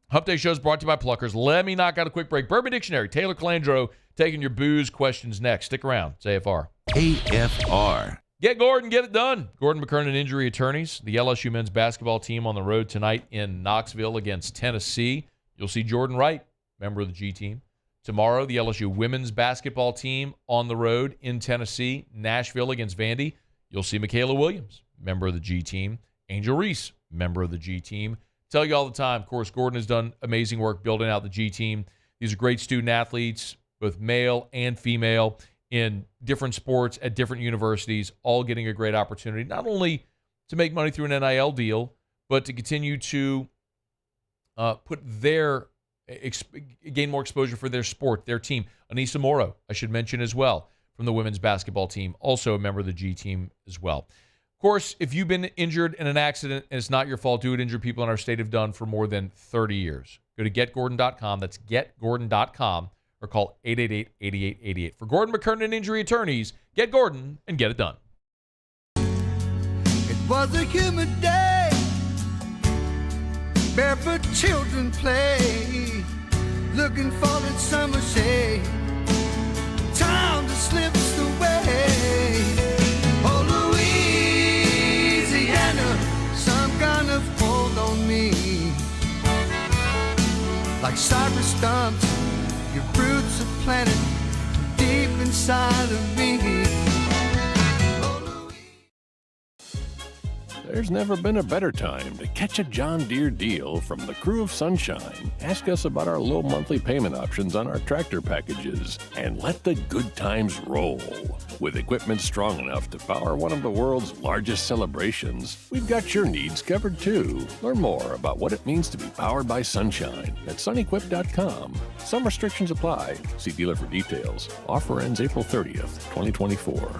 Hump Day Show is brought to you by Pluckers. Let me knock out a quick break. Bourbon Dictionary, Taylor Calandro taking your booze questions next. Stick around. It's AFR. AFR. Get Gordon, get it done. Gordon McKernan Injury Attorneys. The LSU men's basketball team on the road tonight in Knoxville against Tennessee. You'll see Jordan Wright, member of the G team. Tomorrow, the LSU women's basketball team on the road in Tennessee, Nashville against Vandy. You'll see Michaela Williams, member of the G team. Angel Reese, member of the G team. Tell you all the time, of course, Gordon has done amazing work building out the G team. These are great student athletes, both male and female, in different sports at different universities, all getting a great opportunity, not only to make money through an NIL deal, but to continue to gain more exposure for their sport, their team. Anissa Morrow, I should mention as well, from the women's basketball team, also a member of the G team as well. Of course, if you've been injured in an accident and it's not your fault, do what injured people in our state have done for more than 30 years. Go to getgordon.com. That's getgordon.com. Or call 888-8888. For Gordon McKernan Injury Attorneys, get Gordon and get it done. It was a humid day. Barefoot children play, looking for that summer shade. Time just slips away. Oh, Louisiana, some kind of hold on me. Like cypress stumps, your roots are planted deep inside of me. There's never been a better time to catch a John Deere deal from the crew of Sunshine. Ask us about our low monthly payment options on our tractor packages and let the good times roll. With equipment strong enough to power one of the world's largest celebrations, we've got your needs covered too. Learn more about what it means to be powered by Sunshine at sunequip.com. Some restrictions apply. See dealer for details. Offer ends April 30th, 2024.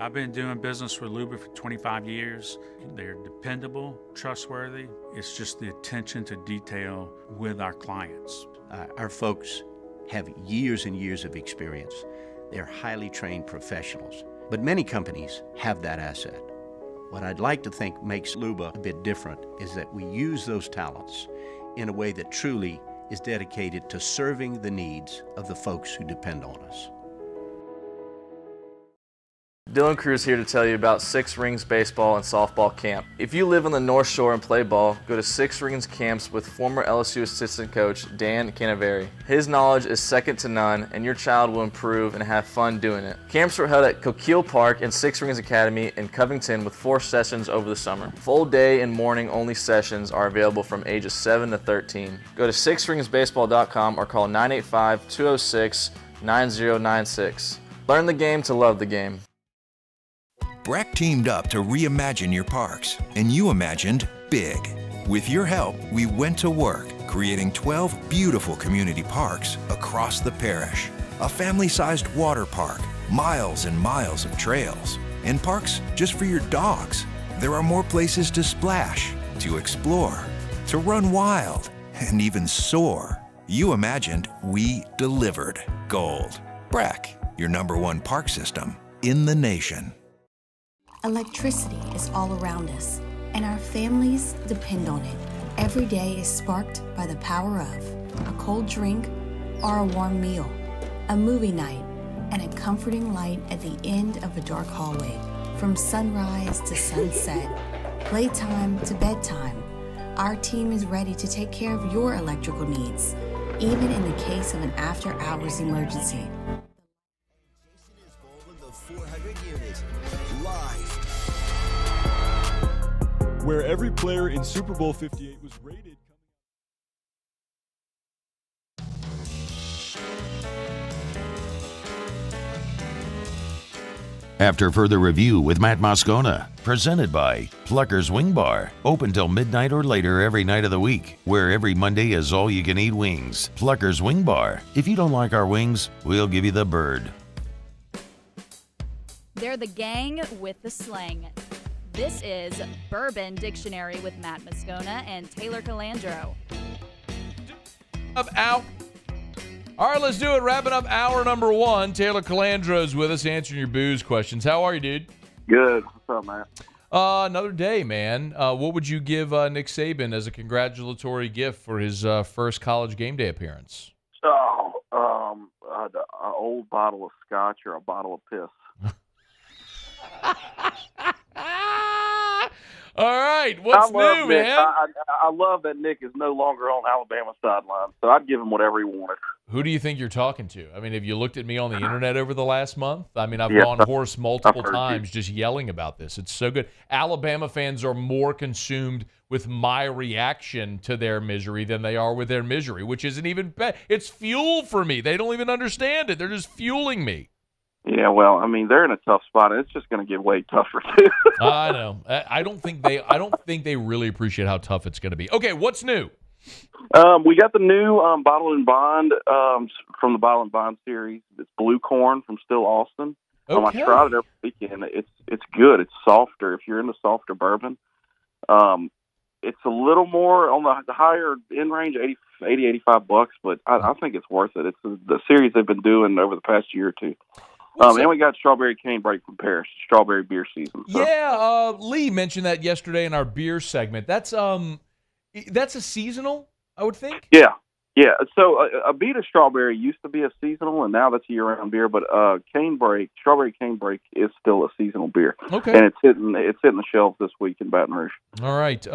I've been doing business with Luba for 25 years. They're dependable, trustworthy. It's just the attention to detail with our clients. Our folks have years and years of experience. They're highly trained professionals, but many companies have that asset. What I'd like to think makes Luba a bit different is that we use those talents in a way that truly is dedicated to serving the needs of the folks who depend on us. Dylan Cruz here to tell you about Six Rings Baseball and Softball Camp. If you live on the North Shore and play ball, go to Six Rings Camps with former LSU assistant coach Dan Canaveri. His knowledge is second to none, and your child will improve and have fun doing it. Camps were held at Coquille Park and Six Rings Academy in Covington with 4 sessions over the summer. Full day and morning only sessions are available from ages 7 to 13. Go to sixringsbaseball.com or call 985-206-9096. Learn the game to love the game. Breck teamed up to reimagine your parks, and you imagined big. With your help, we went to work, creating 12 beautiful community parks across the parish. A family-sized water park, miles and miles of trails, and parks just for your dogs. There are more places to splash, to explore, to run wild, and even soar. You imagined, we delivered. Gold. Breck, your #1 park system in the nation. Electricity is all around us, and our families depend on it. Every day is sparked by the power of a cold drink or a warm meal, a movie night, and a comforting light at the end of a dark hallway. From sunrise to sunset, playtime to bedtime, our team is ready to take care of your electrical needs, even in the case of an after-hours emergency. 400 units live. where every player in Super Bowl 58 was rated. After further review with Matt Moscona, presented by Pluckers Wing Bar, open till midnight or later every night of the week, where every Monday is all-you-can-eat wings. Pluckers Wing Bar. If you don't like our wings, we'll give you the bird. They're the gang with the slang. This is Bourbon Dictionary with Matt Moscona and Taylor Calandro. Out. All right, let's do it. Wrapping up hour number 1. Taylor Calandro's with us answering your booze questions. How are you, dude? Good. What's up, man? Another day, man. What would you give Nick Saban as a congratulatory gift for his first college game day appearance? An old bottle of scotch or a bottle of piss. All right, what's new, Nick. man? I love that Nick is no longer on Alabama's sideline, so I'd give him whatever he wanted. Who do you think you're talking to? I mean, have you looked at me on the internet over the last month? I mean, I've Yeah, gone hoarse multiple I've heard times just yelling about this. It's so good. Alabama fans are more consumed with my reaction to their misery than they are with their misery, which isn't even bad. It's fuel for me. They don't even understand it. They're just fueling me. Yeah, well, I mean, they're in a tough spot, and it's just going to get way tougher too. I know. I don't think they really appreciate how tough it's going to be. Okay, what's new? We got the new Bottle and Bond from the Bottle and Bond series. It's Blue Corn from Still Austin. Okay. I tried it every weekend. It's good. It's softer. If you're into softer bourbon, it's a little more on the higher end range, $85, but I think it's worth it. It's the series they've been doing over the past year or two. And we got Strawberry Cane Break from Paris, strawberry beer season. So. Yeah, Lee mentioned that yesterday in our beer segment. That's a seasonal, I would think. Yeah. So a beat of strawberry used to be a seasonal, and now that's a year-round beer. But Strawberry Cane Break is still a seasonal beer. Okay. And it's hitting the shelves this week in Baton Rouge. All right.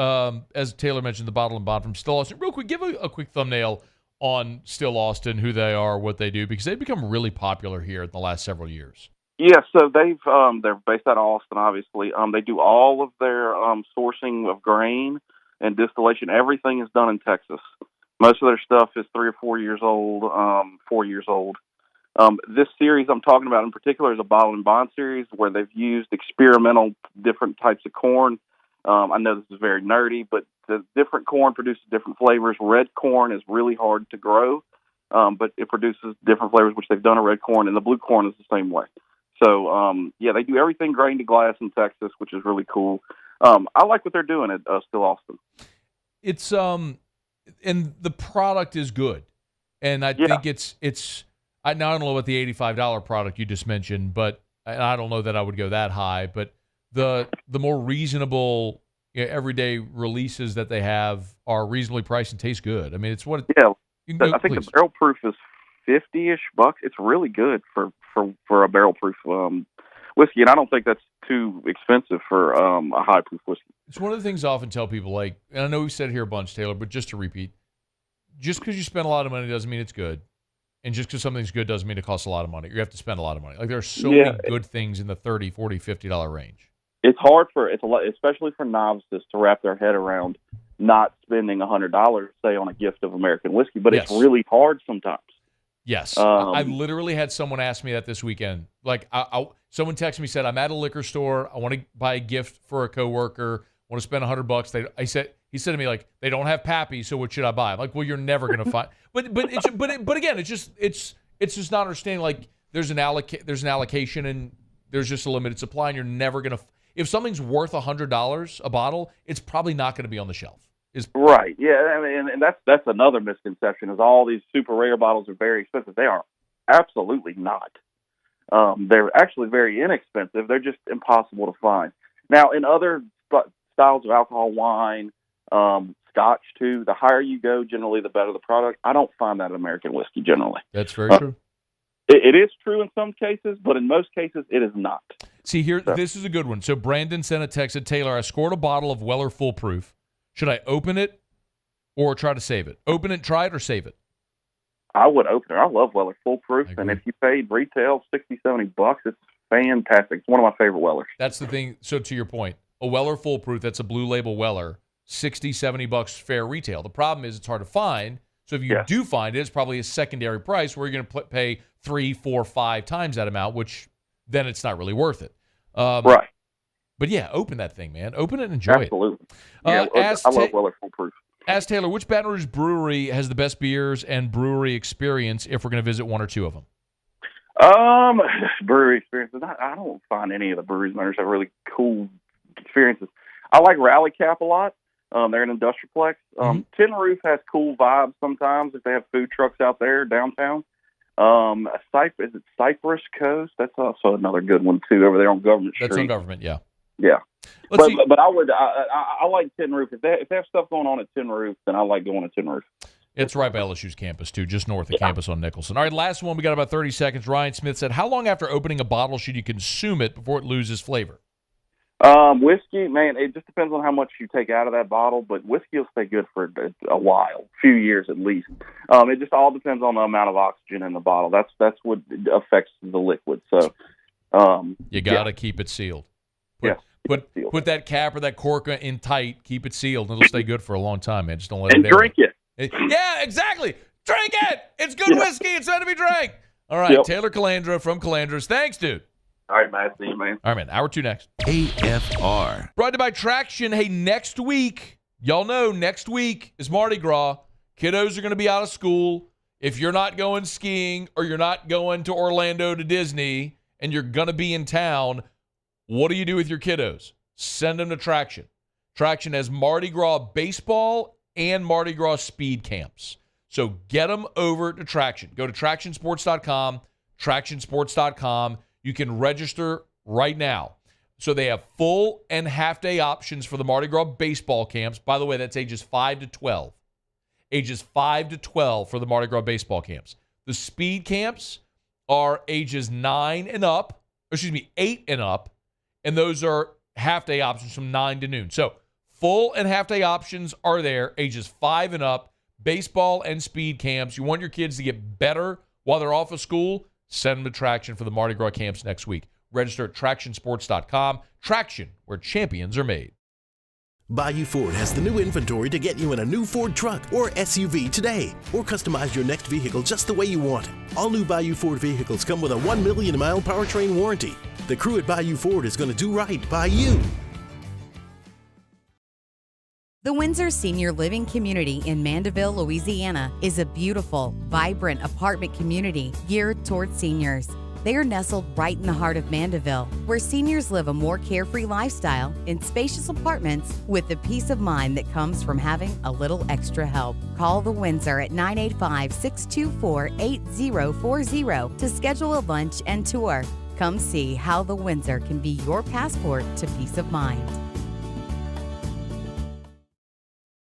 As Taylor mentioned, the Bottle and Bond from Still Austin. Real quick, give a quick thumbnail on Still Austin, who they are, what they do, because they've become really popular here in the last several years. Yeah, so they're based out of Austin, obviously. They do all of their sourcing of grain and distillation. Everything is done in Texas. Most of their stuff is 3 or 4 years old, 4 years old. This series I'm talking about in particular is a Bottle and Bond series where they've used experimental different types of corn. I know this is very nerdy, but the different corn produces different flavors. Red corn is really hard to grow, but it produces different flavors, which they've done in red corn, and the blue corn is the same way. So, they do everything grain to glass in Texas, which is really cool. I like what they're doing at Still Austin. It's and the product is good, and I think it's. I don't know about the $85 product you just mentioned, but I don't know that I would go that high. But the more reasonable everyday releases that they have are reasonably priced and taste good. I mean, it's what. Yeah, I think the barrel proof is $50-ish. It's really good for a barrel proof whiskey, and I don't think that's too expensive for a high proof whiskey. It's one of the things I often tell people, and I know we've said it here a bunch, Taylor, but just to repeat, just because you spend a lot of money doesn't mean it's good. And just because something's good doesn't mean it costs a lot of money. You have to spend a lot of money. Like, there are so many good things in the $30, $40, $50 range. It's hard especially for novices to wrap their head around not spending $100, say, on a gift of American whiskey. But it's really hard sometimes. Yes. I literally had someone ask me that this weekend. Like, someone texted me, said, I'm at a liquor store. I want to buy a gift for a coworker. I want to spend $100. He said to me, like, they don't have Pappy, so what should I buy? I'm like, well, you're never going to find. But again, it's just not understanding. Like, there's an allocation and there's just a limited supply, and you're never going to. If something's worth $100 a bottle, it's probably not going to be on the shelf. Right. Yeah, I mean, and that's another misconception is all these super rare bottles are very expensive. They are absolutely not. They're actually very inexpensive. They're just impossible to find. Now, in other styles of alcohol, wine, Scotch too, the higher you go, generally the better the product. I don't find that in American whiskey generally. That's very true. It is true in some cases, but in most cases it is not. See here, this is a good one. So Brandon sent a text at Taylor. I scored a bottle of Weller Full Proof. Should I open it or try to save it? Open it, try it, or save it? I would open it. I love Weller Full Proof, and if you paid retail $60, $70, it's fantastic. It's one of my favorite Wellers. That's the thing. So to your point, a Weller Full Proof that's a Blue Label Weller, $60, $70 fair retail. The problem is it's hard to find. So if you do find it, it's probably a secondary price where you're going to pay 3, 4, 5 times that amount, which then it's not really worth it. Right. But yeah, open that thing, man. Open it and enjoy Absolutely. it. Yeah, I love Weller Full Proof. Ask Taylor, which Baton Rouge brewery has the best beers and brewery experience if we're going to visit one or two of them? Brewery experiences. I don't find any of the breweries in there have really cool experiences. I like Rally Cap a lot. They're an Industrialplex. Tin Roof has cool vibes sometimes if they have food trucks out there downtown. Is it Cypress Coast? That's also another good one too over there on Government Street. That's on Government, yeah. Yeah. But I like Tin Roof. If they have stuff going on at Tin Roof, then I like going to Tin Roof. It's right by LSU's campus, too, just north of campus on Nicholson. All right, last one. We got about 30 seconds. Ryan Smith said, how long after opening a bottle should you consume it before it loses flavor? Whiskey, man, it just depends on how much you take out of that bottle, but whiskey will stay good for a while, a few years at least. It just all depends on the amount of oxygen in the bottle. That's what affects the liquid. So you got to keep it sealed. Put that cap or that cork in tight, keep it sealed, and it'll stay good for a long time, man. Just don't let it drink it. Yeah, exactly. Drink it. It's good whiskey. It's meant to be drank. All right, Taylor Calandro from Calandro's. Thanks, dude. All right, man. See you, man. All right, man. Hour 2 next. AFR. Brought to you by Traction. Hey, next week, y'all know next week is Mardi Gras. Kiddos are going to be out of school. If you're not going skiing or you're not going to Orlando to Disney and you're going to be in town, what do you do with your kiddos? Send them to Traction. Traction has Mardi Gras baseball and Mardi Gras speed camps. So get them over to Traction. Go to TractionSports.com, TractionSports.com. You can register right now. So they have full and half-day options for the Mardi Gras baseball camps. By the way, that's ages 5 to 12. Ages 5 to 12 for the Mardi Gras baseball camps. The speed camps are ages 8 and up, and those are half-day options from 9 to noon. So full and half-day options are there, ages 5 and up, baseball and speed camps. You want your kids to get better while they're off of school? Send them to Traction for the Mardi Gras camps next week. Register at TractionSports.com. Traction, where champions are made. Bayou Ford has the new inventory to get you in a new Ford truck or SUV today, or customize your next vehicle just the way you want it. All new Bayou Ford vehicles come with a 1 million mile powertrain warranty. The crew at Bayou Ford is going to do right by you. The Windsor Senior Living Community in Mandeville, Louisiana is a beautiful, vibrant apartment community geared toward seniors. They are nestled right in the heart of Mandeville, where seniors live a more carefree lifestyle in spacious apartments with the peace of mind that comes from having a little extra help. Call the Windsor at 985-624-8040 to schedule a lunch and tour. Come see how the Windsor can be your passport to peace of mind.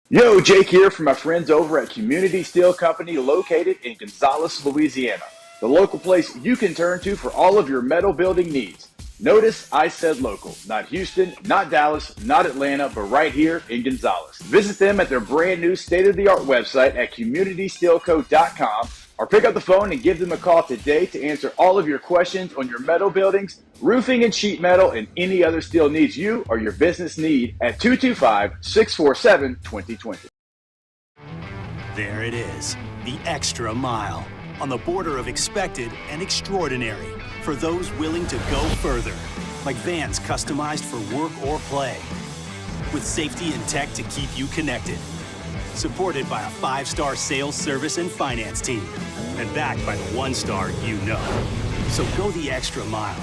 Yo, Jake here from my friends over at Community Steel Company located in Gonzales, Louisiana. The local place you can turn to for all of your metal building needs. Notice I said local, not Houston, not Dallas, not Atlanta, but right here in Gonzales. Visit them at their brand new state-of-the-art website at communitysteelco.com or pick up the phone and give them a call today to answer all of your questions on your metal buildings, roofing and sheet metal, and any other steel needs you or your business need at 225-647-2020. There it is, the extra mile. On the border of expected and extraordinary for those willing to go further, like vans customized for work or play, with safety and tech to keep you connected, supported by a 5-star sales, service, and finance team, and backed by the 1-star you know. So go the extra mile.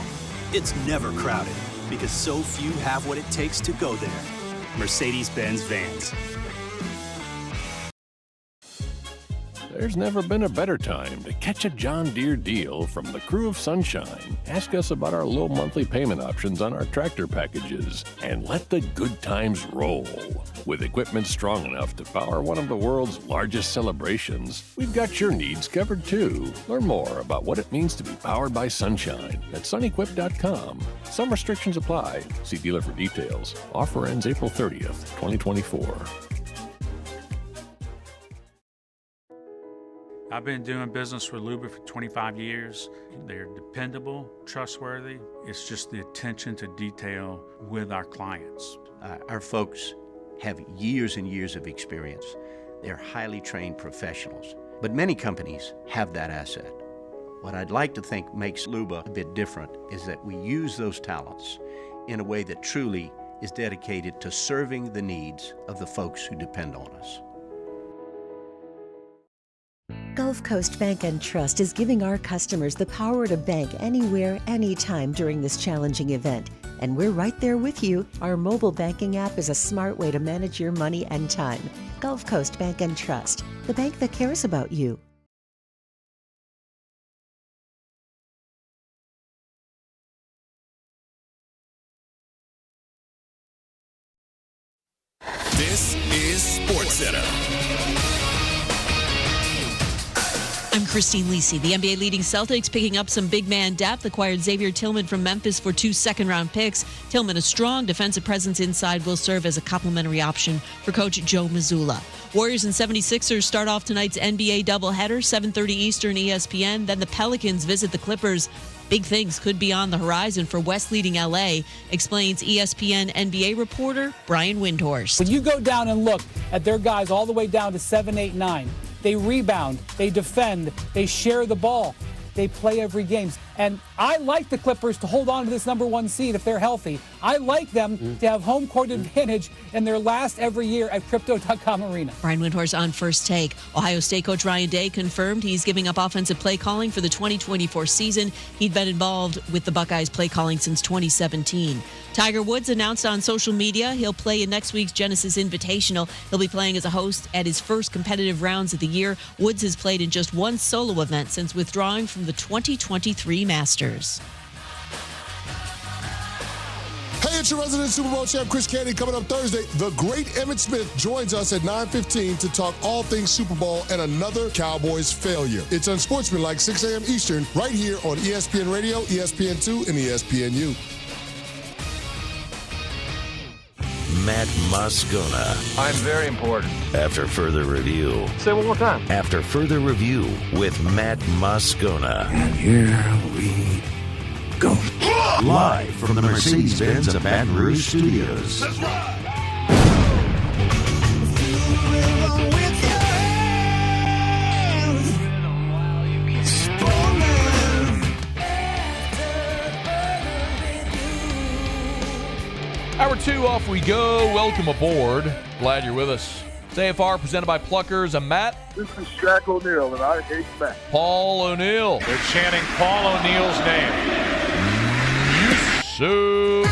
It's never crowded because so few have what it takes to go there. Mercedes-Benz Vans. There's never been a better time to catch a John Deere deal from the crew of Sunshine. Ask us about our low monthly payment options on our tractor packages and let the good times roll. With equipment strong enough to power one of the world's largest celebrations, we've got your needs covered too. Learn more about what it means to be powered by Sunshine at sunequip.com. Some restrictions apply. See dealer for details. Offer ends April 30th, 2024. I've been doing business with Luba for 25 years. They're dependable, trustworthy. It's just the attention to detail with our clients. Our folks have years and years of experience. They're highly trained professionals, but many companies have that asset. What I'd like to think makes Luba a bit different is that we use those talents in a way that truly is dedicated to serving the needs of the folks who depend on us. Gulf Coast Bank and Trust is giving our customers the power to bank anywhere, anytime during this challenging event. And we're right there with you. Our mobile banking app is a smart way to manage your money and time. Gulf Coast Bank and Trust, the bank that cares about you. This is SportsCenter. I'm Christine Lisi. The NBA leading Celtics picking up some big man depth, acquired Xavier Tillman from Memphis for 2 second-round picks. Tillman, a strong defensive presence inside, will serve as a complementary option for coach Joe Mazzulla. Warriors and 76ers start off tonight's NBA doubleheader, 7:30 Eastern, ESPN. Then the Pelicans visit the Clippers. Big things could be on the horizon for West leading LA, explains ESPN NBA reporter Brian Windhorst. When you go down and look at their guys all the way down to 7, 8, 9, they rebound, they defend, they share the ball, they play every game. And I like the Clippers to hold on to this number 1 seed if they're healthy. I like them to have home court advantage in their last every year at Crypto.com Arena. Brian Windhorst on First Take. Ohio State coach Ryan Day confirmed he's giving up offensive play calling for the 2024 season. He'd been involved with the Buckeyes play calling since 2017. Tiger Woods announced on social media he'll play in next week's Genesis Invitational. He'll be playing as a host at his first competitive rounds of the year. Woods has played in just one solo event since withdrawing from the 2023 Masters. Hey, it's your resident Super Bowl champ, Chris Candy. Coming up Thursday, the great Emmitt Smith joins us at 9:15 to talk all things Super Bowl and another Cowboys failure. It's Unsportsmanlike, 6 a.m. Eastern, right here on ESPN Radio, ESPN2, and ESPNU. Matt Moscona. I'm very important. After further review. Say it one more time. After further review with Matt Moscona. And here we go. Live from the Mercedes-Benz of Baton Rouge Studios. Let's ride. Hour 2, off we go. Welcome aboard. Glad you're with us. It's AFR presented by Pluckers. I'm Matt. This is Shaq O'Neal, and I hate Matt. Paul O'Neal. They're chanting Paul O'Neal's name. Soup.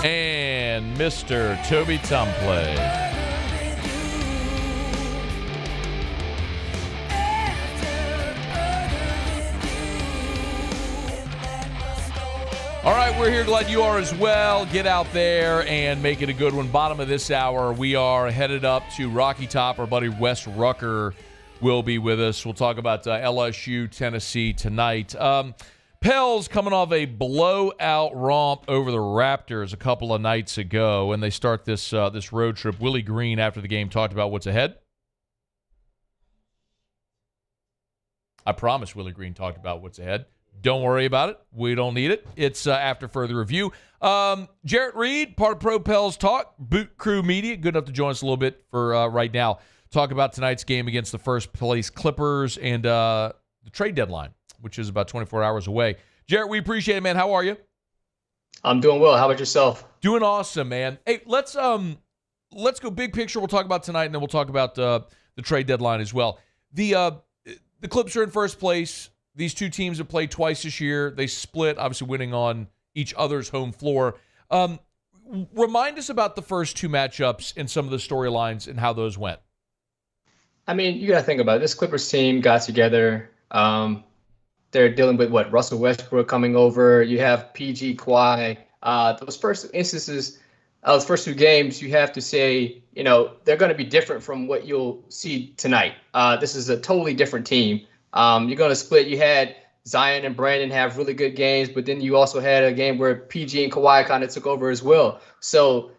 And Mr. Toby Tumplay. All right, we're here. Glad you are as well. Get out there and make it a good one. Bottom of this hour, we are headed up to Rocky Top. Our buddy Wes Rucker will be with us. We'll talk about LSU, Tennessee tonight. Pels coming off a blowout romp over the Raptors a couple of nights ago, and they start this road trip. Willie Green, after the game, talked about what's ahead. I promise Willie Green talked about what's ahead. Don't worry about it. We don't need it. It's after further review. Jarrett Reed, part of Pro Pels Talk, Boot Crew Media, good enough to join us a little bit for right now. Talk about tonight's game against the first place Clippers and the trade deadline, which is about 24 hours away. Jarrett, we appreciate it, man. How are you? I'm doing well. How about yourself? Doing awesome, man. Hey, let's go big picture. We'll talk about tonight, and then we'll talk about the trade deadline as well. The Clips are in first place. These two teams have played twice this year. They split, obviously winning on each other's home floor. Remind us about the first two matchups and some of the storylines and how those went. I mean, you got to think about it. This Clippers team got together. They're dealing with Russell Westbrook coming over. You have PG Kawhi. Those first instances, those first two games, you have to say, they're going to be different from what you'll see tonight. This is a totally different team. You're going to split. You had Zion and Brandon have really good games, but then you also had a game where PG and Kawhi kind of took over as well. So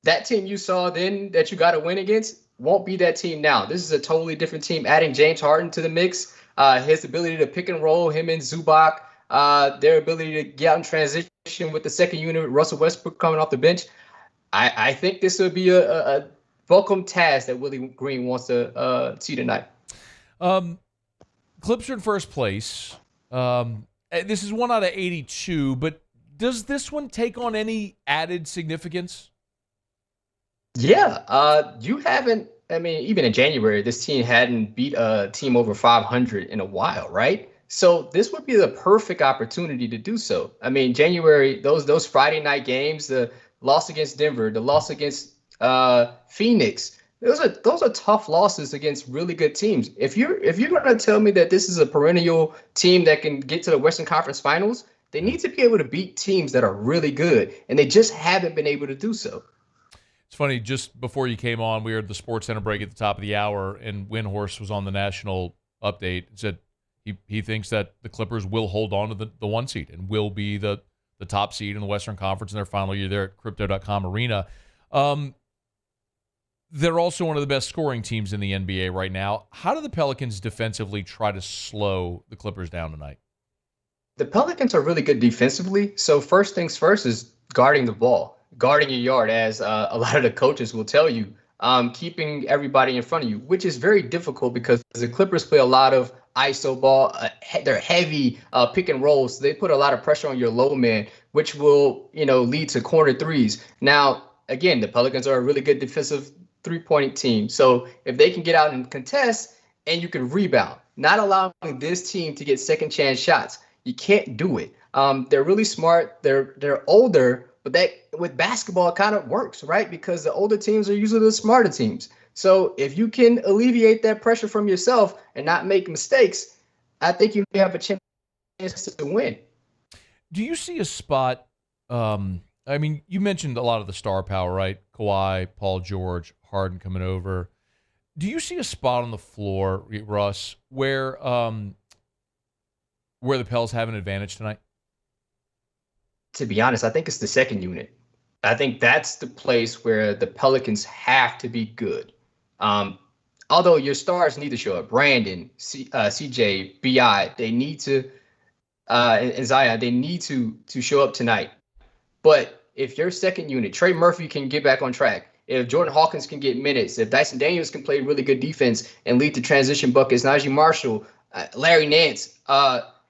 that team you saw then that you got to win against won't be that team now. This is a totally different team. Adding James Harden to the mix, his ability to pick and roll, him and Zubac, their ability to get out in transition with the second unit, Russell Westbrook coming off the bench, I think this would be a welcome task that Willie Green wants to see tonight. Clips are in first place. This is 1 out of 82, but does this one take on any added significance? Yeah, you haven't. I mean, even in January, this team hadn't beat a team over 500 in a while, right? So this would be the perfect opportunity to do so. I mean, January, those Friday night games, the loss against Denver, the loss against Phoenix, those are tough losses against really good teams. If you're going to tell me that this is a perennial team that can get to the Western Conference Finals, they need to be able to beat teams that are really good, and they just haven't been able to do so. It's funny, just before you came on, we were at the Sports Center break at the top of the hour, and Windhorst was on the national update and said he thinks that the Clippers will hold on to the 1 seed and will be the top seed in the Western Conference in their final year there at Crypto.com Arena. They're also one of the best scoring teams in the NBA right now. How do the Pelicans defensively try to slow the Clippers down tonight? The Pelicans are really good defensively. So first things first is guarding the ball, guarding your yard, as a lot of the coaches will tell you, keeping everybody in front of you, which is very difficult because the Clippers play a lot of ISO ball. They're heavy pick and rolls. So they put a lot of pressure on your low man, which will, lead to corner threes. Now, again, the Pelicans are a really good defensive three-point team. So if they can get out and contest and you can rebound, not allowing this team to get second chance shots, you can't do it. They're really smart. They're older, but that with basketball it kind of works, right? Because the older teams are usually the smarter teams. So if you can alleviate that pressure from yourself and not make mistakes, I think you have a chance to win. Do you see a spot? I mean, you mentioned a lot of the star power, right? Kawhi, Paul George, Harden coming over. Do you see a spot on the floor, Russ, where the Pels have an advantage tonight? To be honest, I think it's the second unit. I think that's the place where the Pelicans have to be good. Although your stars need to show up, Brandon, CJ, BI, they need to, and Zion, they need to show up tonight. But if your second unit, Trey Murphy, can get back on track, if Jordan Hawkins can get minutes, if Dyson Daniels can play really good defense and lead to transition buckets, Najee Marshall, Larry Nance,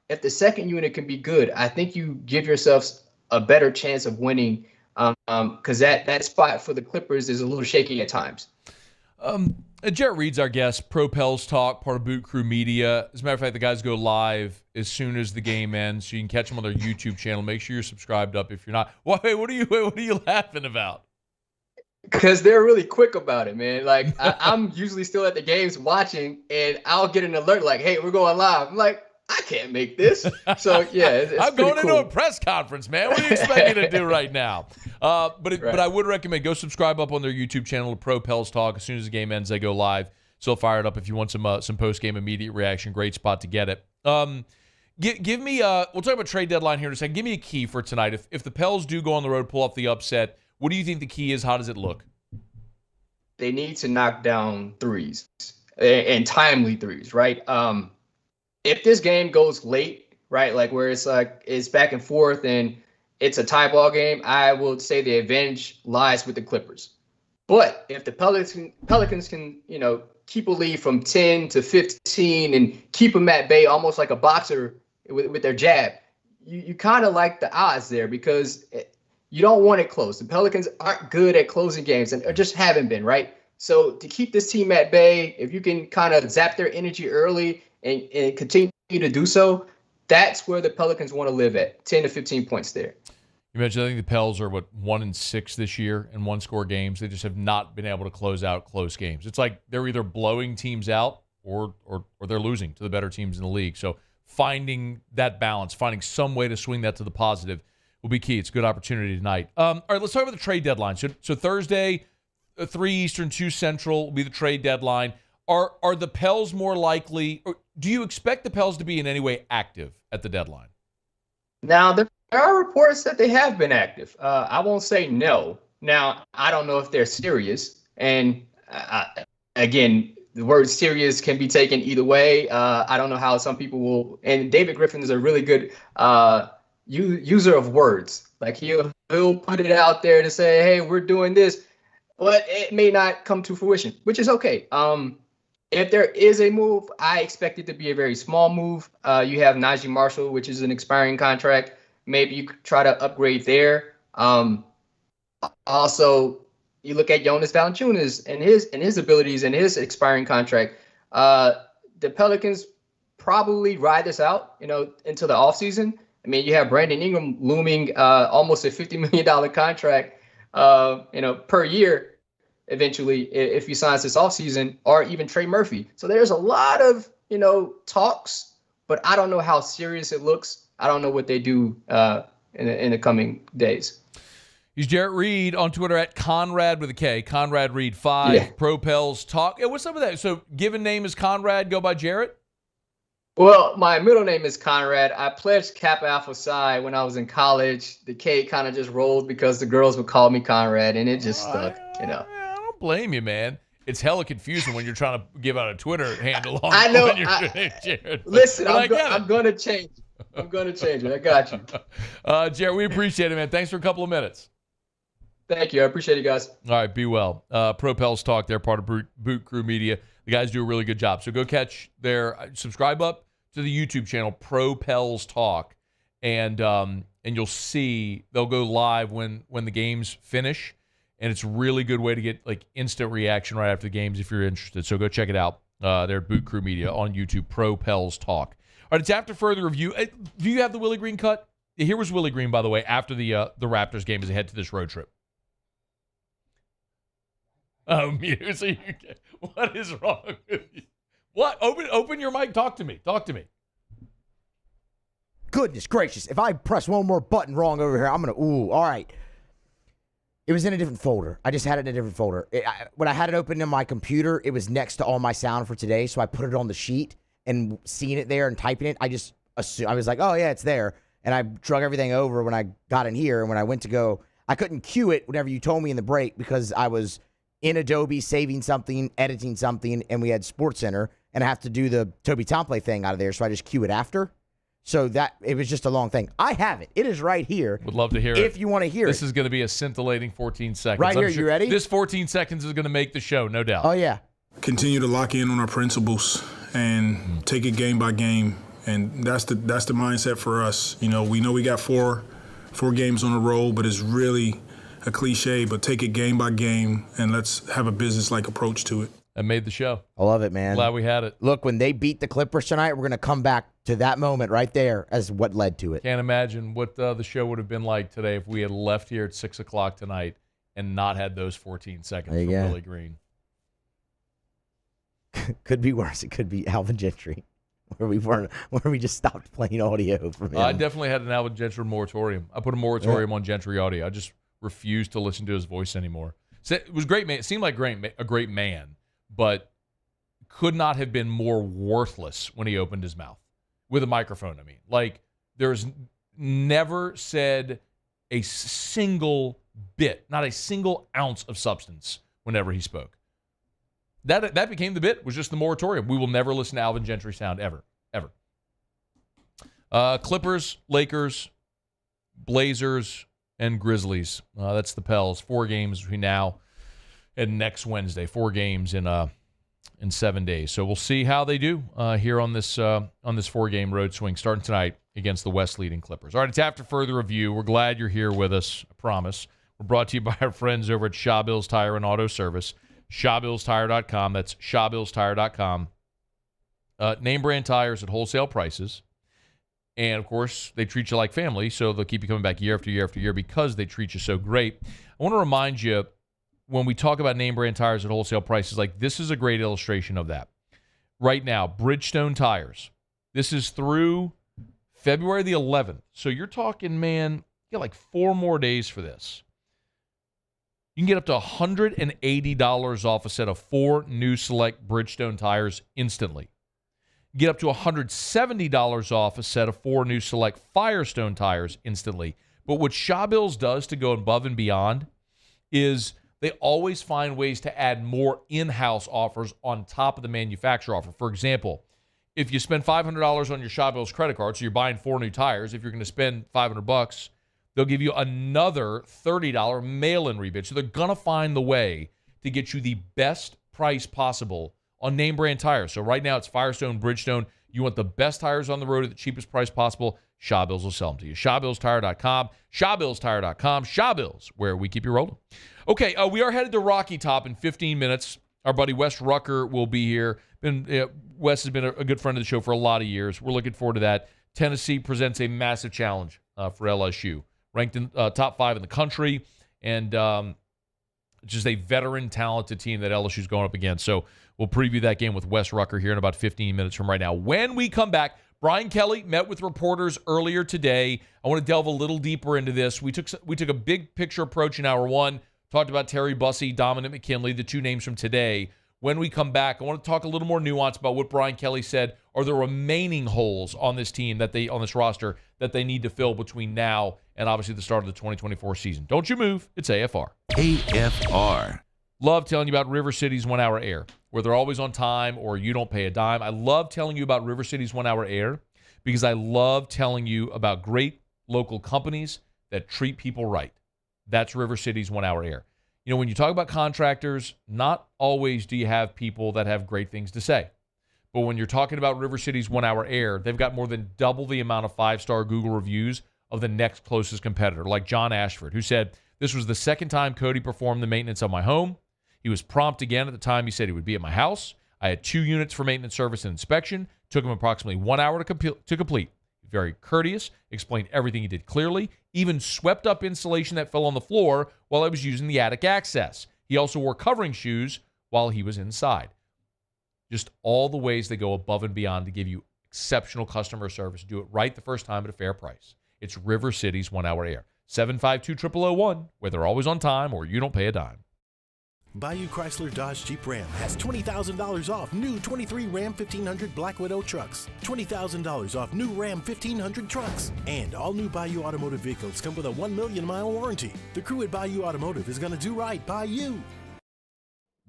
if the second unit can be good, I think you give yourselves a better chance of winning, because that spot for the Clippers is a little shaky at times. Jarrett Reed's our guest, Pro Pels Talk, part of Boot Crew Media. As a matter of fact, the guys go live as soon as the game ends, so you can catch them on their YouTube channel. Make sure you're subscribed up if you're not. Wait, what are you laughing about? Because they're really quick about it, man. Like, I'm usually still at the games watching, and I'll get an alert like, hey, we're going live. I'm like, I can't make this. So, yeah, it's I'm going cool. into a press conference, man. What do you expect me to do right now? But I would recommend go subscribe up on their YouTube channel, Pro Pels Talk. As soon as the game ends, they go live. So fire it up if you want some post-game immediate reaction. Great spot to get it. Give me we'll talk about trade deadline here in a second. Give me a key for tonight. If the Pels do go on the road, pull off the upset, what do you think the key is? How does it look? They need to knock down threes and timely threes, right? If this game goes late, right, like where it's back and forth and it's a tie ball game, I will say the advantage lies with the Clippers. But if the Pelicans can, keep a lead from 10 to 15 and keep them at bay almost like a boxer with their jab, you kind of like the odds there because you don't want it close. The Pelicans aren't good at closing games and just haven't been, right? So to keep this team at bay, if you can kind of zap their energy early and continue to do so, that's where the Pelicans want to live at, 10 to 15 points there. You mentioned, I think the Pels are, 1-6 this year in one-score games. They just have not been able to close out close games. It's like they're either blowing teams out or they're losing to the better teams in the league. So finding that balance, finding some way to swing that to the positive will be key. It's a good opportunity tonight. All right, let's talk about the trade deadline. So Thursday, 3 Eastern, 2 Central will be the trade deadline. Are the Pels more likely, or do you expect the Pels to be in any way active at the deadline? Now, there are reports that they have been active. I won't say no. Now, I don't know if they're serious. And again, the word serious can be taken either way. I don't know how some people will. And David Griffin is a really good user of words. Like he'll put it out there to say, hey, we're doing this, but it may not come to fruition, which is okay. If there is a move, I expect it to be a very small move. You have Najee Marshall, which is an expiring contract. Maybe you could try to upgrade there. Also, you look at Jonas Valanciunas and his abilities and his expiring contract. The Pelicans probably ride this out, until the offseason. I mean, you have Brandon Ingram looming almost a $50 million contract, per year eventually if he signs this offseason, or even Trey Murphy. So there's a lot of, talks, but I don't know how serious it looks. I don't know what they do in the coming days. He's Jarrett Reed on Twitter at Conrad with a K. Conrad Reed 5. Yeah. Propels Talk. What's up with that? So given name is Conrad, go by Jarrett? Well, my middle name is Conrad. I pledged Kappa Alpha Psi when I was in college. The K kind of just rolled because the girls would call me Conrad, and it just stuck, I don't blame you, man. It's hella confusing when you're trying to give out a Twitter handle on I know. Jarrett. Listen, I'm going to change it. I'm going to change it. I got you. Jarrett, we appreciate it, man. Thanks for a couple of minutes. Thank you. I appreciate it, guys. All right, be well. Propels Talk, they're part of Boot Crew Media. The guys do a really good job. So go catch subscribe up to the YouTube channel, Propels Talk, and you'll see they'll go live when the games finish, and it's a really good way to get like instant reaction right after the games if you're interested. So go check it out. They're at Boot Crew Media on YouTube, Propels Talk. All right, it's after further review. Do you have the Willie Green cut? Here was Willie Green, by the way, after the Raptors game as they head to this road trip. Oh, music. What is wrong with you? What? Open your mic. Talk to me. Goodness gracious. If I press one more button wrong over here, I'm going to, all right. It was in a different folder. I just had it in a different folder. When I had it open in my computer, it was next to all my sound for today, so I put it on the sheet, and seeing it there and typing it, I just assumed, I was like, oh, yeah, it's there. And I drug everything over when I got in here, and when I went to go, I couldn't cue it whenever you told me in the break because I was in Adobe saving something, editing something, and we had SportsCenter, and I have to do the Toby Tomplay thing out of there, so I just cue it after. So that it was just a long thing. I have it. It is right here. Would love to hear it. If you want to hear this is going to be a scintillating 14 seconds. Right here, you ready? This 14 seconds is going to make the show, no doubt. Oh, yeah. Continue to lock in on our principles and take it game by game. And that's the mindset for us. We know we got four games on the road, but it's really a cliche, but take it game by game and let's have a business-like approach to it. That made the show. I love it, man. Glad we had it. Look, when they beat the Clippers tonight, we're going to come back to that moment right there as what led to it. Can't imagine what the show would have been like today if we had left here at 6 o'clock tonight and not had those 14 seconds from Willie Green. Could be worse. It could be Alvin Gentry, where we just stopped playing audio from him. I definitely had an Alvin Gentry moratorium. I put a moratorium on Gentry audio. I just refused to listen to his voice anymore. So it was great, man. It seemed like a great man, but could not have been more worthless when he opened his mouth with a microphone. I mean, like there's never said a single bit, not a single ounce of substance whenever he spoke. That became the bit, was just the moratorium. We will never listen to Alvin Gentry sound ever. Clippers, Lakers, Blazers, and Grizzlies. That's the Pels. 4 games between now and next Wednesday. 4 games in 7 days. So we'll see how they do here on this 4-game road swing starting tonight against the West leading Clippers. All right, it's after further review. We're glad you're here with us, I promise. We're brought to you by our friends over at Shaw Bills Tire and Auto Service. ShawBillsTire.com. That's ShawBillsTire.com. Name brand tires at wholesale prices. And, of course, they treat you like family, so they'll keep you coming back year after year after year because they treat you so great. I want to remind you, when we talk about name brand tires at wholesale prices, like this is a great illustration of that. Right now, Bridgestone tires. This is through February the 11th. So you're talking, man, you got like 4 more days for this. You can get up to $180 off a set of 4 new select Bridgestone tires instantly. Get up to $170 off a set of 4 new select Firestone tires instantly. But what Shaw Bills does to go above and beyond is they always find ways to add more in-house offers on top of the manufacturer offer. For example, if you spend $500 on your Shawbills credit card, so you're buying 4 new tires, if you're going to spend $500, they'll give you another $30 mail-in rebate. So they're going to find the way to get you the best price possible on name brand tires. So right now it's Firestone, Bridgestone. You want the best tires on the road at the cheapest price possible, Shawbills will sell them to you. ShawbillsTire.com, ShawbillsTire.com, Shawbills, where we keep you rolling. Okay, we are headed to Rocky Top in 15 minutes. Our buddy Wes Rucker will be here. Wes has been a good friend of the show for a lot of years. We're looking forward to that. Tennessee presents a massive challenge for LSU. Ranked in top 5 in the country, and just a veteran, talented team that LSU's going up against. So we'll preview that game with Wes Rucker here in about 15 minutes from right now. When we come back, Brian Kelly met with reporters earlier today. I want to delve a little deeper into this. We took a big picture approach in hour 1, talked about Terry Bussey, Dominic McKinley, the 2 names from today. When we come back, I want to talk a little more nuance about what Brian Kelly said are the remaining holes on this team on this roster that they need to fill between now and obviously the start of the 2024 season. Don't you move. It's AFR. AFR. Love telling you about River City's 1 Hour Air, where they're always on time or you don't pay a dime. I love telling you about River City's 1 Hour Air because I love telling you about great local companies that treat people right. That's River City's 1 Hour Air. You know, when you talk about contractors, not always do you have people that have great things to say. But when you're talking about River City's 1 Hour Air, they've got more than double the amount of 5-star Google reviews of the next closest competitor, like John Ashford, who said, "This was the second time Cody performed the maintenance on my home. He was prompt again at the time he said he would be at my house. I had 2 units for maintenance, service, and inspection. Took him approximately 1 hour to complete. Very courteous, explained everything he did clearly, even swept up insulation that fell on the floor while I was using the attic access. He also wore covering shoes while he was inside." Just all the ways they go above and beyond to give you exceptional customer service. Do it right the first time at a fair price. It's River City's 1 Hour Air. 752-0001, where they're always on time or you don't pay a dime. Bayou Chrysler Dodge Jeep Ram has $20,000 off new 23 Ram 1500 Black Widow trucks, $20,000 off new Ram 1500 trucks, and all new Bayou Automotive vehicles come with a 1 million mile warranty. The crew at Bayou Automotive is going to do right by you.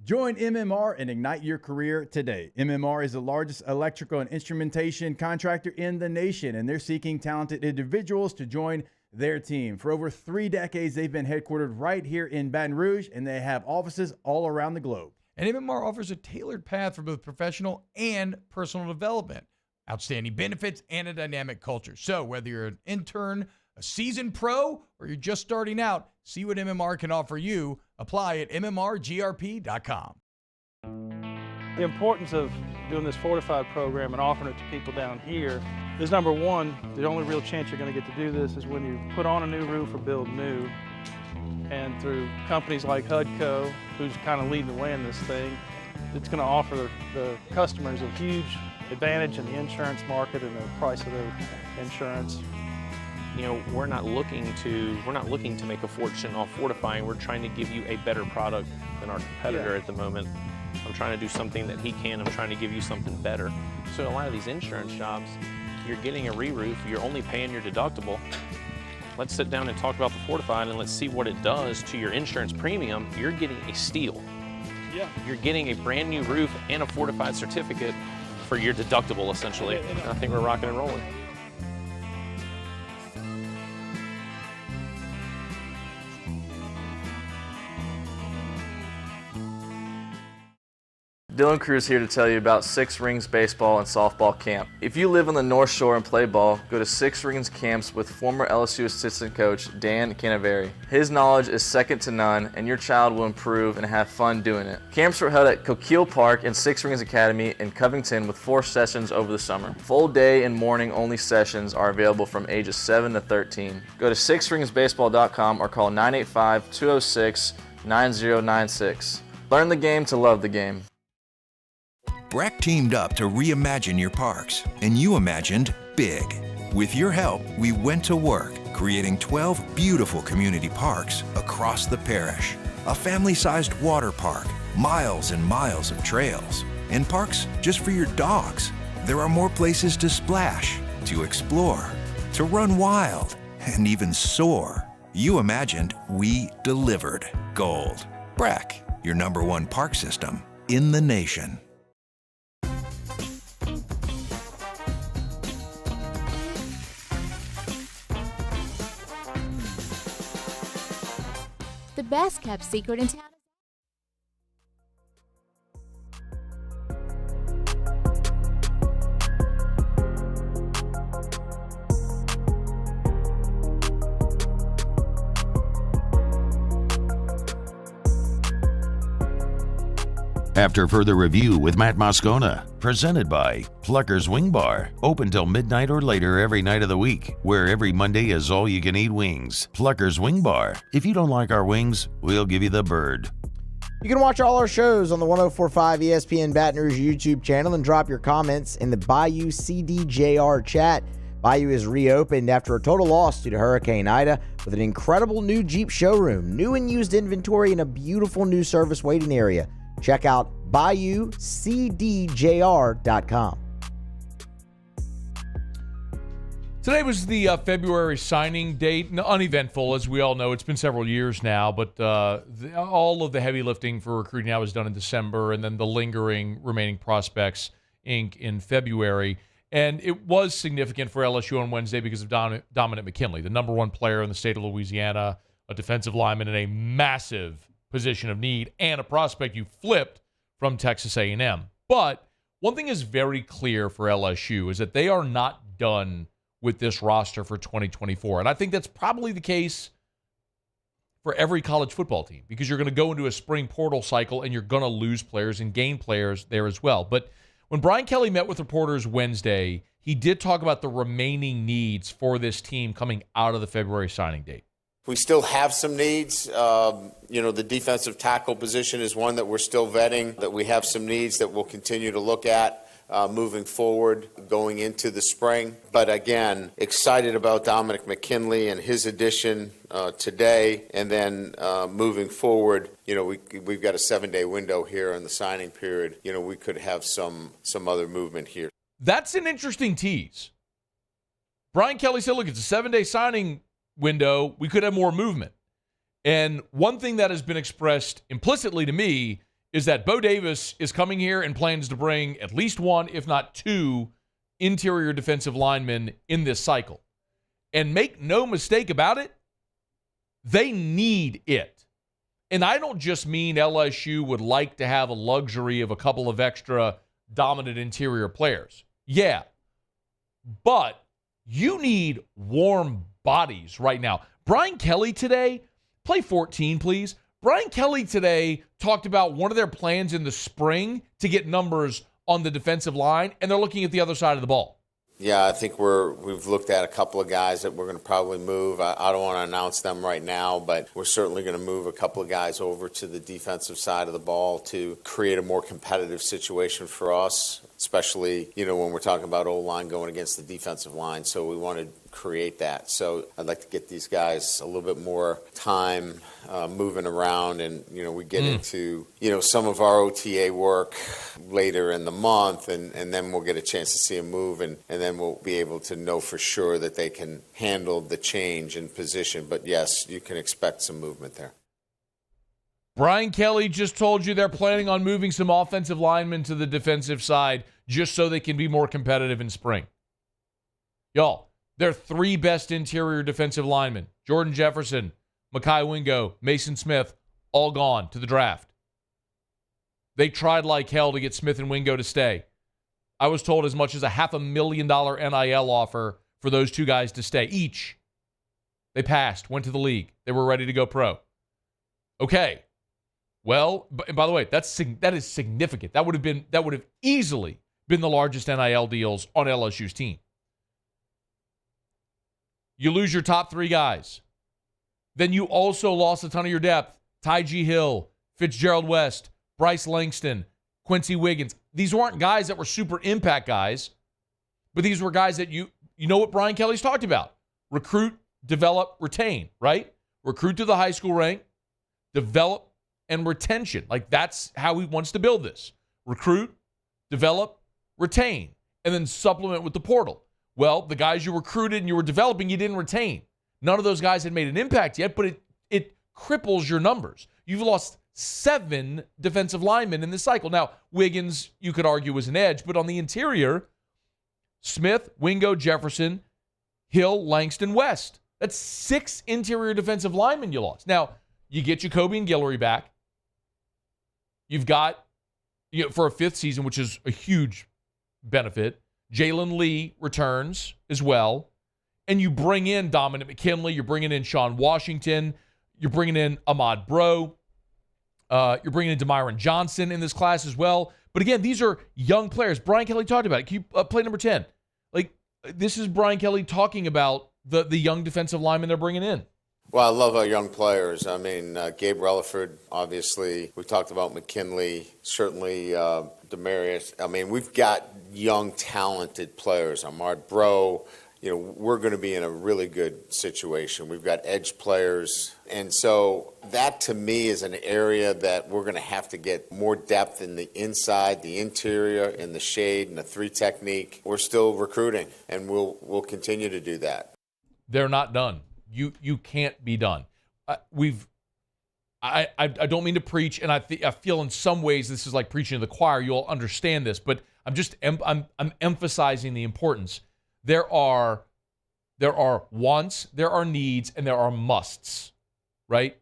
Join MMR and ignite your career today. MMR is the largest electrical and instrumentation contractor in the nation, and they're seeking talented individuals to join their team. For over 3 decades, they've been headquartered right here in Baton Rouge, and they have offices all around the globe. And MMR offers a tailored path for both professional and personal development, outstanding benefits, and a dynamic culture. So whether you're an intern, a seasoned pro, or you're just starting out, see what MMR can offer you. Apply at mmrgrp.com. The importance of doing this Fortified program and offering it to people down here is, number one, the only real chance you're going to get to do this is when you put on a new roof or build new. And through companies like HUDCO, who's kind of leading the way in this thing, it's going to offer the customers a huge advantage in the insurance market and the price of their insurance. You know, we're not looking to make a fortune off fortifying. We're trying to give you a better product than our competitor at the moment. I'm trying to do something that he can. I'm trying to give you something better. So a lot of these insurance jobs, you're getting a re-roof, you're only paying your deductible. Let's sit down and talk about the Fortified and let's see what it does to your insurance premium. You're getting a steal. Yeah. You're getting a brand new roof and a Fortified certificate for your deductible, essentially. And I think we're rocking and rolling. Dylan Cruz here to tell you about Six Rings Baseball and Softball Camp. If you live on the North Shore and play ball, go to Six Rings Camps with former LSU assistant coach Dan Canaveri. His knowledge is second to none, and your child will improve and have fun doing it. Camps are held at Coquille Park and Six Rings Academy in Covington with 4 sessions over the summer. Full day and morning only sessions are available from ages 7 to 13. Go to sixringsbaseball.com or call 985-206-9096. Learn the game to love the game. Breck teamed up to reimagine your parks, and you imagined big. With your help, we went to work, creating 12 beautiful community parks across the parish. A family-sized water park, miles and miles of trails, and parks just for your dogs. There are more places to splash, to explore, to run wild, and even soar. You imagined, we delivered. Gold. Breck, your #1 park system in the nation. The best kept secret in town. After further review with Matt Moscona, presented by Pluckers Wing Bar, open till midnight or later every night of the week, where every Monday is all-you-can-eat wings. Pluckers Wing Bar. If you don't like our wings, we'll give you the bird. You can watch all our shows on the 104.5 ESPN Baton Rouge YouTube channel and drop your comments in the Bayou CDJR chat. Bayou is reopened after a total loss due to Hurricane Ida with an incredible new Jeep showroom, new and used inventory, and a beautiful new service waiting area. Check out BayouCDJR.com. Today was the February signing date. Uneventful, as we all know. It's been several years now, but all of the heavy lifting for recruiting now is done in December, and then the lingering remaining prospects in February. And it was significant for LSU on Wednesday because of Dominic McKinley, the #1 player in the state of Louisiana, a defensive lineman in a massive position of need, and a prospect you flipped from Texas A&M. But one thing is very clear for LSU is that they are not done with this roster for 2024. And I think that's probably the case for every college football team, because you're going to go into a spring portal cycle and you're going to lose players and gain players there as well. But when Brian Kelly met with reporters Wednesday, he did talk about the remaining needs for this team coming out of the February signing date. We still have some needs. The defensive tackle position is one that we're still vetting, that we have some needs that we'll continue to look at moving forward, going into the spring. But again, excited about Dominic McKinley and his addition today. And then moving forward, we've got a 7-day window here in the signing period. We could have some other movement here. That's an interesting tease. Brian Kelly said, look, it's a 7-day signing window, we could have more movement. And one thing that has been expressed implicitly to me is that Bo Davis is coming here and plans to bring at least one, if not two, interior defensive linemen in this cycle. And make no mistake about it, they need it. And I don't just mean LSU would like to have a luxury of a couple of extra dominant interior players. Yeah. But you need warm bodies right now. Brian Kelly today, play 14, please. Brian Kelly today talked about one of their plans in the spring to get numbers on the defensive line, and they're looking at the other side of the ball. Yeah, I think we've looked at a couple of guys that we're going to probably move. I don't want to announce them right now, but we're certainly going to move a couple of guys over to the defensive side of the ball to create a more competitive situation for us, especially, when we're talking about O-line going against the defensive line. So we want to create that. So I'd like to get these guys a little bit more time moving around, and we get into some of our OTA work later in the month, and then we'll get a chance to see them move, and then we'll be able to know for sure that they can handle the change in position. But yes, you can expect some movement there. Brian Kelly just told you they're planning on moving some offensive linemen to the defensive side just so they can be more competitive in spring. Y'all, their three best interior defensive linemen, Jordan Jefferson, Mekhi Wingo, Mason Smith, all gone to the draft. They tried like hell to get Smith and Wingo to stay. I was told as much as a $500,000 NIL offer for those two guys to stay each. They passed, went to the league. They were ready to go pro. Okay. Well, and by the way, that is significant. That would have easily been the largest NIL deals on LSU's team. You lose your top three guys. Then you also lost a ton of your depth. Ty G. Hill, Fitzgerald West, Bryce Langston, Quincy Wiggins. These weren't guys that were super impact guys, but these were guys that you know what Brian Kelly's talked about. Recruit, develop, retain, right? Recruit to the high school rank, develop, and retention. Like, that's how he wants to build this. Recruit, develop, retain, and then supplement with the portal. Well, the guys you recruited and you were developing, you didn't retain. None of those guys had made an impact yet, but it cripples your numbers. You've lost 7 defensive linemen in this cycle. Now, Wiggins, you could argue, was an edge, but on the interior, Smith, Wingo, Jefferson, Hill, Langston, West. That's 6 interior defensive linemen you lost. Now, you get Jacoby and Guillory back. You've got, for a 5th season, which is a huge benefit, Jalen Lee returns as well. And you bring in Dominic McKinley. You're bringing in Sean Washington. You're bringing in Ahmad Bro. You're bringing in DeMyron Johnson in this class as well. But again, these are young players. Brian Kelly talked about it. Can you play number 10? Like, this is Brian Kelly talking about the young defensive linemen they're bringing in. Well, I love our young players. I mean, Gabe Relaford, obviously. We talked about McKinley, certainly Demarius. I mean, we've got young, talented players. Ahmad Bro. We're going to be in a really good situation. We've got edge players. And so that, to me, is an area that we're going to have to get more depth in the inside, the interior, in the shade, and the 3 technique. We're still recruiting, and we'll continue to do that. They're not done. You can't be done. I don't mean to preach, and I feel in some ways this is like preaching to the choir. You'll understand this, but I'm emphasizing the importance. There are wants, there are needs, and there are musts, right?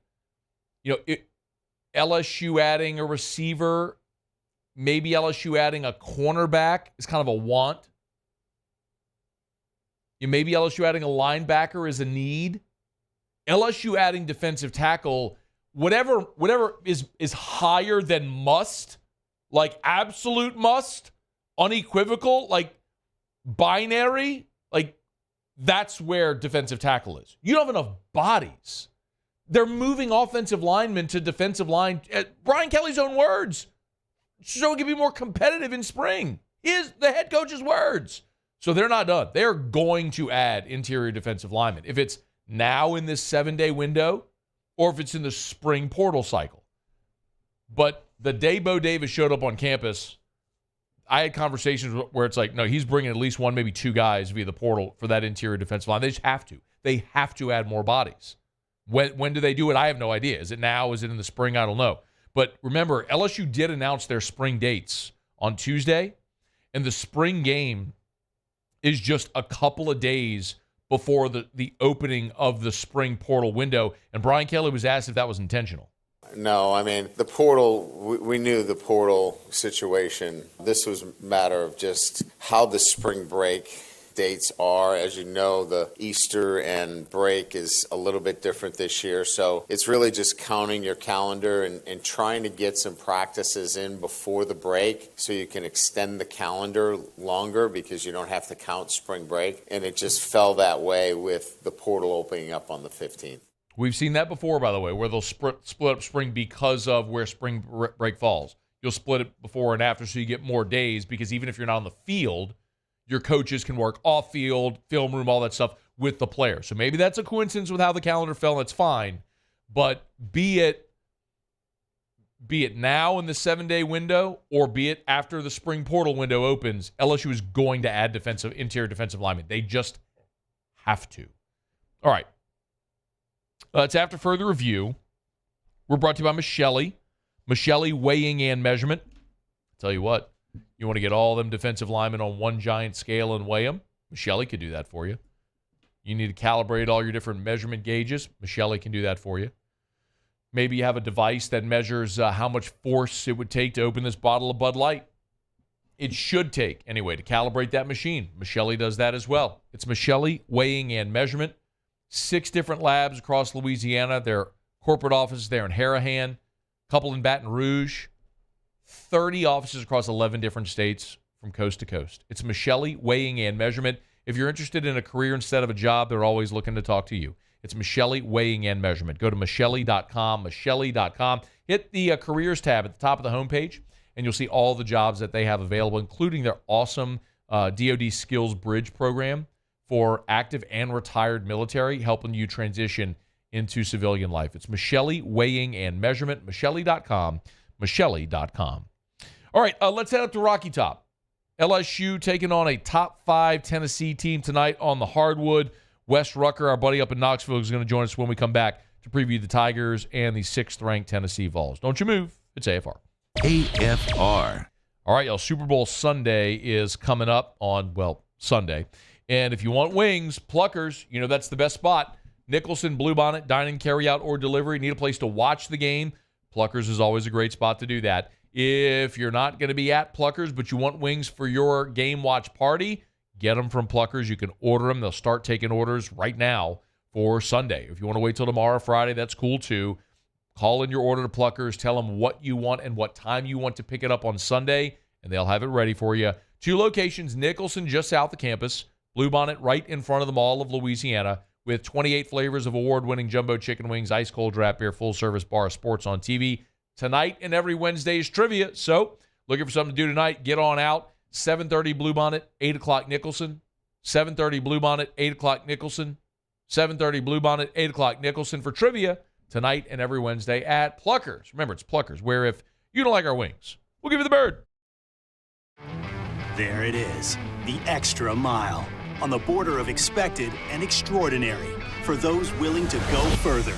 LSU adding a receiver, maybe LSU adding a cornerback is kind of a want. Maybe LSU adding a linebacker is a need. LSU adding defensive tackle, whatever is higher than must, like absolute must, unequivocal, like binary, like that's where defensive tackle is. You don't have enough bodies. They're moving offensive linemen to defensive line. Brian Kelly's own words. So it can be more competitive in spring. Is the head coach's words. So they're not done. They're going to add interior defensive linemen. If it's now in this 7-day window or if it's in the spring portal cycle. But the day Bo Davis showed up on campus, I had conversations where it's like, no, he's bringing at least 1, maybe 2 guys via the portal for that interior defensive line. They just have to. They have to add more bodies. When do they do it? I have no idea. Is it now? Is it in the spring? I don't know. But remember, LSU did announce their spring dates on Tuesday, and the spring game is just a couple of days before the opening of the spring portal window. And Brian Kelly was asked if that was intentional. No, I mean, the portal, we knew the portal situation. This was a matter of just how the spring break dates are. As you know, the Easter and break is a little bit different this year. So it's really just counting your calendar and trying to get some practices in before the break so you can extend the calendar longer because you don't have to count spring break. And it just fell that way with the portal opening up on the 15th. We've seen that before, by the way, where they'll split up spring because of where spring break falls. You'll split it before and after so you get more days because even if you're not on the field, your coaches can work off field, film room, all that stuff with the player. So maybe that's a coincidence with how the calendar fell. That's fine. But be it now in the 7-day window or be it after the spring portal window opens, LSU is going to add interior defensive linemen. They just have to. All right. It's after further review. We're brought to you by Michelli Weighing and Measurement. Tell you what, you want to get all them defensive linemen on one giant scale and weigh them? Michelli could do that for you. You need to calibrate all your different measurement gauges? Michelli can do that for you. Maybe you have a device that measures how much force it would take to open this bottle of Bud Light. It should take, anyway, to calibrate that machine. Michelli does that as well. It's Michelli Weighing and Measurement. 6 different labs across Louisiana. Their corporate offices there in Harahan, a couple in Baton Rouge, 30 offices across 11 different states from coast to coast. It's Michelli Weighing and Measurement. If you're interested in a career instead of a job, they're always looking to talk to you. It's Michelli Weighing and Measurement. Go to Michelli.com, Michelli.com. Hit the careers tab at the top of the homepage, and you'll see all the jobs that they have available, including their awesome DoD Skills Bridge program for active and retired military, helping you transition into civilian life. It's Michelli Weighing and Measurement, Michelli.com, Michelli.com. All right, let's head up to Rocky Top. LSU taking on a top 5 Tennessee team tonight on the hardwood. Wes Rucker, our buddy up in Knoxville, is going to join us when we come back to preview the Tigers and the 6th-ranked Tennessee Vols. Don't you move. It's AFR. AFR. All right, y'all. Super Bowl Sunday is coming up on, Sunday. And if you want wings, Pluckers, that's the best spot. Nicholson, Bluebonnet, dine-in, carry-out, or delivery. Need a place to watch the game? Pluckers is always a great spot to do that. If you're not going to be at Pluckers, but you want wings for your game watch party, get them from Pluckers. You can order them. They'll start taking orders right now for Sunday. If you want to wait till tomorrow, Friday, that's cool too. Call in your order to Pluckers. Tell them what you want and what time you want to pick it up on Sunday, and they'll have it ready for you. 2 locations, Nicholson just south of campus, Bluebonnet right in front of the Mall of Louisiana, with 28 flavors of award-winning jumbo chicken wings, ice-cold draft beer, full-service bar, sports on TV. Tonight and every Wednesday is trivia, so looking for something to do tonight, get on out. 7:30 Bluebonnet, 8 o'clock Nicholson. 7:30 Bluebonnet, 8 o'clock Nicholson. 7:30 Bluebonnet, 8 o'clock Nicholson for trivia tonight and every Wednesday at Pluckers. Remember, it's Pluckers, where if you don't like our wings, we'll give you the bird. There it is, the extra mile, on the border of expected and extraordinary for those willing to go further,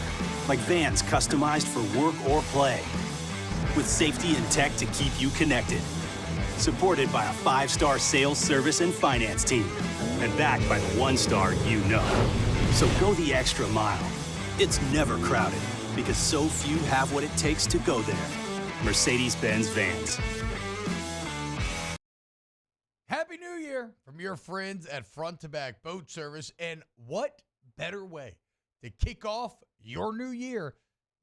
like vans customized for work or play, with safety and tech to keep you connected, supported by a 5-star sales, service, and finance team, and backed by the 1-star you know. So go the extra mile. It's never crowded, because so few have what it takes to go there. Mercedes-Benz Vans. Happy New Year from your friends at Front to Back Boat Service. And what better way to kick off your new year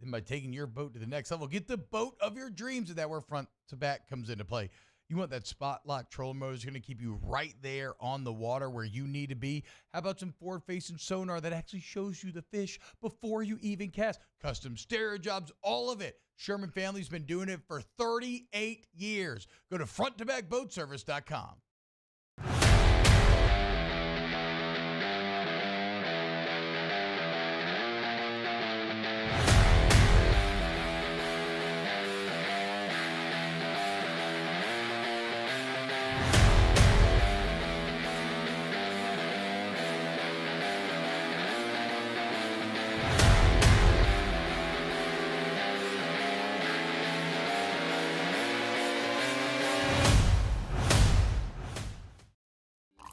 than by taking your boat to the next level? Get the boat of your dreams, and that's where Front to Back comes into play. You want that spot lock trolling motor that's going to keep you right there on the water where you need to be. How about some forward-facing sonar that actually shows you the fish before you even cast? Custom stereo jobs, all of it. Sherman family's been doing it for 38 years. Go to fronttobackboatservice.com.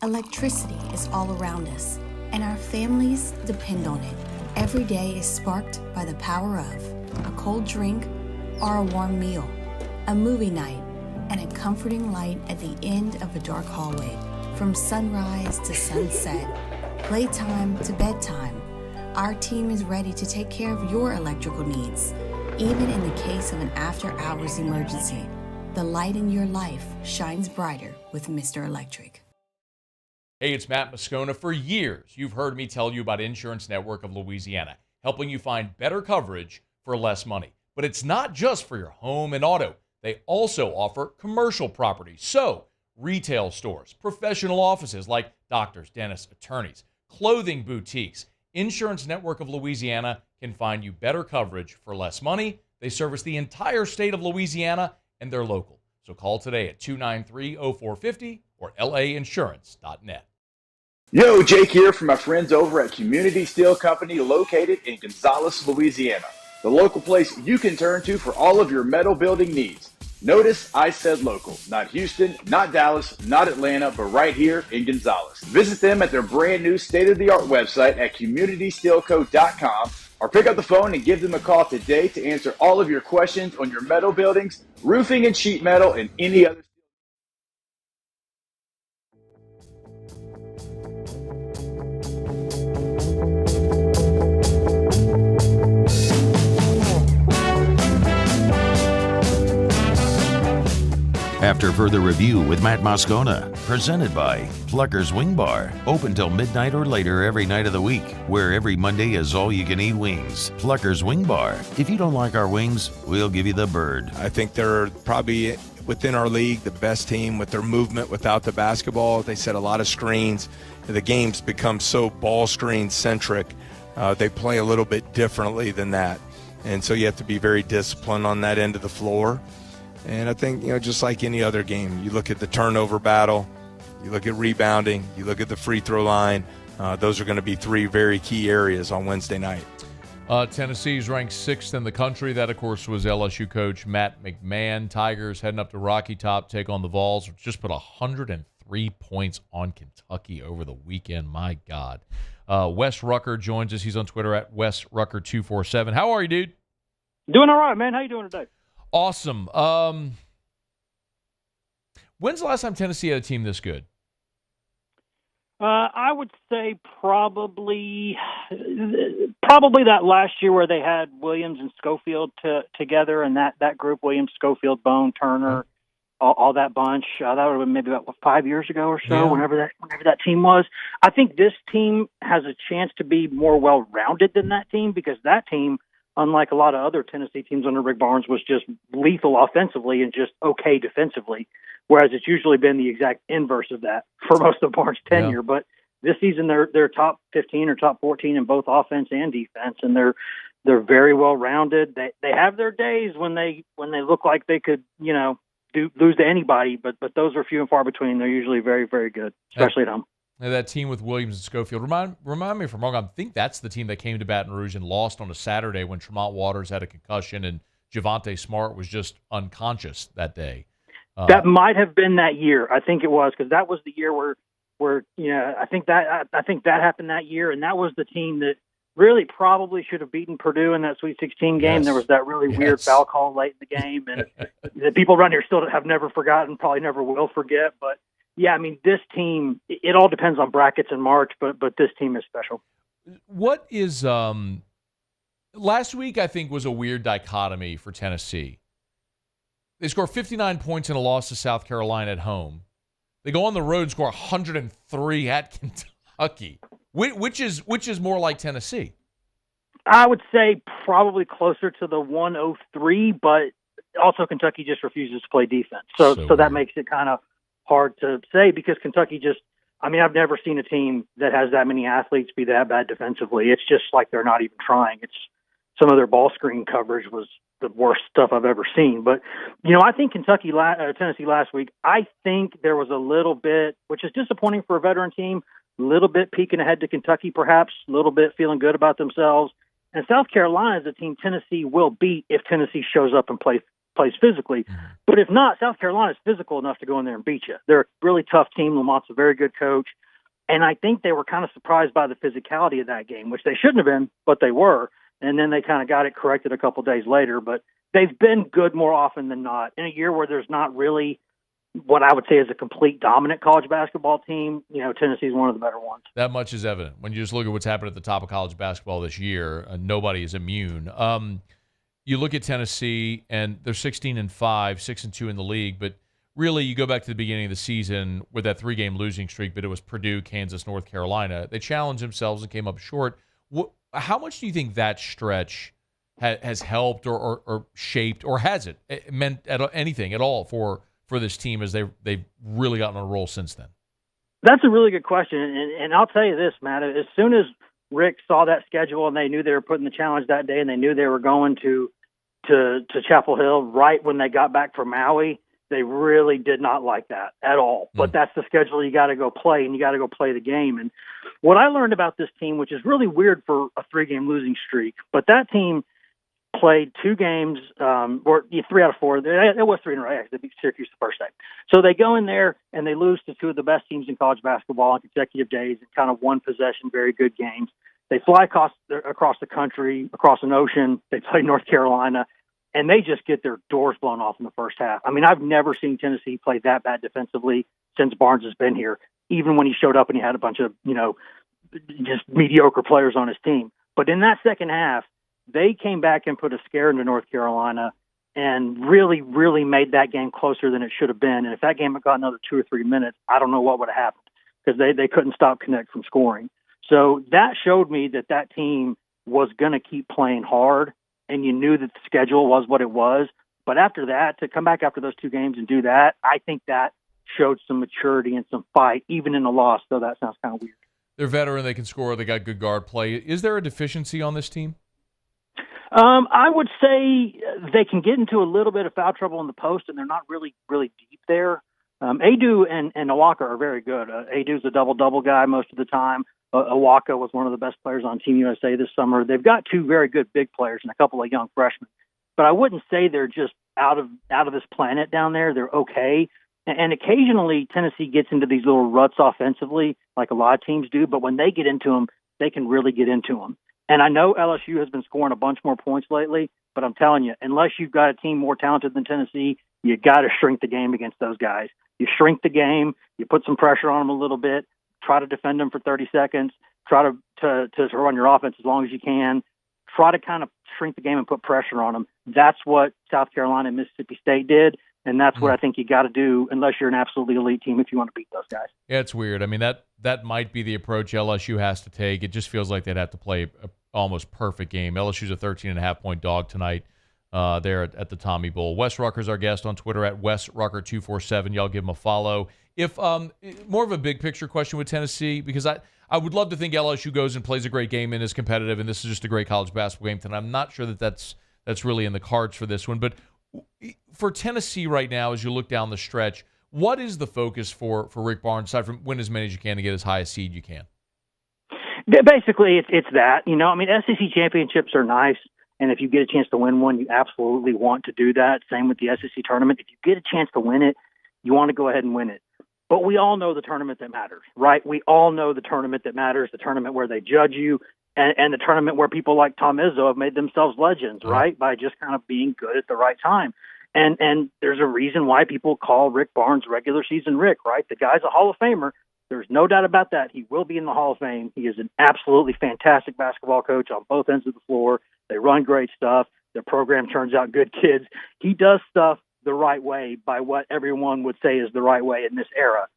Electricity is all around us, and our families depend on it. Every day is sparked by the power of a cold drink or a warm meal, a movie night, and a comforting light at the end of a dark hallway. From sunrise to sunset, playtime to bedtime, our team is ready to take care of your electrical needs. Even in the case of an after-hours emergency, the light in your life shines brighter with Mr. Electric. Hey, it's Matt Moscona. For years, you've heard me tell you about Insurance Network of Louisiana, helping you find better coverage for less money. But it's not just for your home and auto. They also offer commercial property. So, retail stores, professional offices like doctors, dentists, attorneys, clothing boutiques. Insurance Network of Louisiana can find you better coverage for less money. They service the entire state of Louisiana, and they're local. So call today at 293-0450 or lainsurance.net. Yo, Jake here from my friends over at Community Steel Company located in Gonzales, Louisiana. The local place you can turn to for all of your metal building needs. Notice I said local, not Houston, not Dallas, not Atlanta, but right here in Gonzales. Visit them at their brand new state-of-the-art website at communitysteelco.com or pick up the phone and give them a call today to answer all of your questions on your metal buildings, roofing and sheet metal, and any other. After further review with Matt Moscona, presented by Pluckers Wing Bar, open till midnight or later every night of the week, where every Monday is all-you-can-eat wings. Pluckers Wing Bar. If you don't like our wings, we'll give you the bird. I think they're probably within our league the best team with their movement without the basketball. They set a lot of screens. The game's become so ball screen centric. They play a little bit differently than that, and so you have to be very disciplined on that end of the floor. And I think, just like any other game, you look at the turnover battle, you look at rebounding, you look at the free throw line. Those are going to be three very key areas on Wednesday night. Tennessee is ranked 6th in the country. That, of course, was LSU coach Matt McMahon. Tigers heading up to Rocky Top, take on the Vols, which just put 103 points on Kentucky over the weekend. My God. Wes Rucker joins us. He's on Twitter at WesRucker247. How are you, dude? Doing all right, man. How you doing today? Awesome. When's the last time Tennessee had a team this good? I would say probably that last year where they had Williams and Schofield together, and that group, Williams, Schofield, Bone, Turner, all that bunch. That would have been maybe about 5 years ago or so. Yeah. Whenever that team was. I think this team has a chance to be more well-rounded than that team, because that team, unlike a lot of other Tennessee teams under Rick Barnes, was just lethal offensively and just okay defensively, whereas it's usually been the exact inverse of that for most of Barnes' tenure. Yeah. But this season, they're top 15 or top 14 in both offense and defense, and they're very well rounded. They have their days when they look like they could lose to anybody, but those are few and far between. They're usually very, very good, especially at home. And that team with Williams and Schofield, remind me if I'm wrong, I think that's the team that came to Baton Rouge and lost on a Saturday when Tremont Waters had a concussion and Javonte Smart was just unconscious that day. That might have been that year. I think it was, because that was the year where I think that happened that year, and that was the team that really probably should have beaten Purdue in that Sweet 16 game. Yes. There was that really weird foul call late in the game, and the people around here still have never forgotten, probably never will forget. But yeah, I mean, this team, it all depends on brackets in March, but this team is special. What is last week, I think, was a weird dichotomy for Tennessee. They score 59 points in a loss to South Carolina at home. They go on the road and score 103 at Kentucky. Which is more like Tennessee? I would say probably closer to the 103, but also Kentucky just refuses to play defense. So that makes it kind of hard to say, because Kentucky I've never seen a team that has that many athletes be that bad defensively. It's just like they're not even trying. It's some of their ball screen coverage was the worst stuff I've ever seen. But, I think Tennessee last week, I think there was a little bit, which is disappointing for a veteran team, a little bit peeking ahead to Kentucky perhaps, a little bit feeling good about themselves. And South Carolina is a team Tennessee will beat if Tennessee shows up and plays physically. But if not, South Carolina is physical enough to go in there and beat you. They're a really tough team. Lamont's a very good coach. And I think they were kind of surprised by the physicality of that game, which they shouldn't have been, but they were. And then they kind of got it corrected a couple days later. But they've been good more often than not. In a year where there's not really what I would say is a complete dominant college basketball team, Tennessee's one of the better ones. That much is evident. When you just look at what's happened at the top of college basketball this year, nobody is immune. You look at Tennessee, and they're 16-5, 6-2 in the league, but really you go back to the beginning of the season with that 3-game losing streak, but it was Purdue, Kansas, North Carolina. They challenged themselves and came up short. How much do you think that stretch has helped or shaped, or has it meant anything at all for this team as they've really gotten on a roll since then? That's a really good question. And I'll tell you this, Matt, as soon as Rick saw that schedule and they knew they were putting the challenge that day and they knew they were going to Chapel Hill right when they got back from Maui, they really did not like that at all. But that's the schedule you got to go play, and you got to go play the game. And what I learned about this team, which is really weird for a 3-game losing streak, but that team played 2 games, or 3 out of 4. It was 3 in a row. They beat Syracuse the first day. So they go in there and they lose to 2 of the best teams in college basketball on consecutive days in kind of one possession, very good games. They fly across the country, across an ocean. They play North Carolina, and they just get their doors blown off in the first half. I mean, I've never seen Tennessee play that bad defensively since Barnes has been here, even when he showed up and he had a bunch of, just mediocre players on his team. But in that second half, they came back and put a scare into North Carolina and really, really made that game closer than it should have been. And if that game had got another 2 or 3 minutes, I don't know what would have happened, because they couldn't stop Connect from scoring. So that showed me that team was going to keep playing hard, and you knew that the schedule was what it was. But after that, to come back after those 2 games and do that, I think that showed some maturity and some fight, even in a loss, though that sounds kind of weird. They're veteran. They can score. They got good guard play. Is there a deficiency on this team? I would say they can get into a little bit of foul trouble in the post, and they're not really, really deep there. Adu and Walker are very good. Adu's a double-double guy most of the time. Awaka was one of the best players on Team USA this summer. They've got 2 very good big players and a couple of young freshmen. But I wouldn't say they're just out of this planet down there. They're okay. And occasionally Tennessee gets into these little ruts offensively, like a lot of teams do. But when they get into them, they can really get into them. And I know LSU has been scoring a bunch more points lately, but I'm telling you, unless you've got a team more talented than Tennessee, you got to shrink the game against those guys. You shrink the game, you put some pressure on them a little bit, try to defend them for 30 seconds, try to run your offense as long as you can, try to kind of shrink the game and put pressure on them. That's what South Carolina and Mississippi State did. And that's what I think you got to do unless you're an absolutely elite team if you want to beat those guys. Yeah, it's weird. I mean, that might be the approach LSU has to take. It just feels like they'd have to play a almost perfect game. LSU's a 13.5-point dog tonight there at the Tommy Bowl. Wes Rucker's our guest on Twitter at WesRucker247. Y'all give him a follow. If more of a big picture question with Tennessee, because I would love to think LSU goes and plays a great game and is competitive, and this is just a great college basketball game tonight. I'm not sure that's really in the cards for this one, but for Tennessee right now, as you look down the stretch, what is the focus for Rick Barnes, aside from win as many as you can to get as high a seed you can? Basically, it's that. I mean, SEC championships are nice, and if you get a chance to win one, you absolutely want to do that. Same with the SEC tournament. If you get a chance to win it, you want to go ahead and win it. But we all know the tournament that matters, right? We all know the tournament that matters, the tournament where they judge you, and the tournament where people like Tom Izzo have made themselves legends, right? By just kind of being good at the right time. And there's a reason why people call Rick Barnes regular season Rick, right? The guy's a Hall of Famer. There's no doubt about that. He will be in the Hall of Fame. He is an absolutely fantastic basketball coach on both ends of the floor. They run great stuff. Their program turns out good kids. He does stuff the right way by what everyone would say is the right way in this era.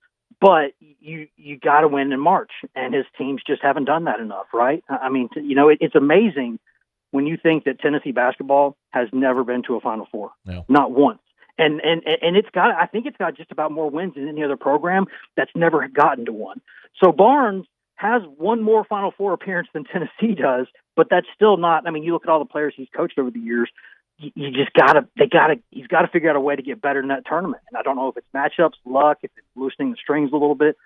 But you got to win in March, and his teams just haven't done that enough, right? I mean, it's amazing when you think that Tennessee basketball has never been to a Final Four, not once. And I think it's got just about more wins than any other program that's never gotten to one. So Barnes has one more Final Four appearance than Tennessee does, but that's still not. I mean, you look at all the players he's coached over the years. He's got to figure out a way to get better in that tournament. And I don't know if it's matchups, luck, if it's loosening the strings a little bit.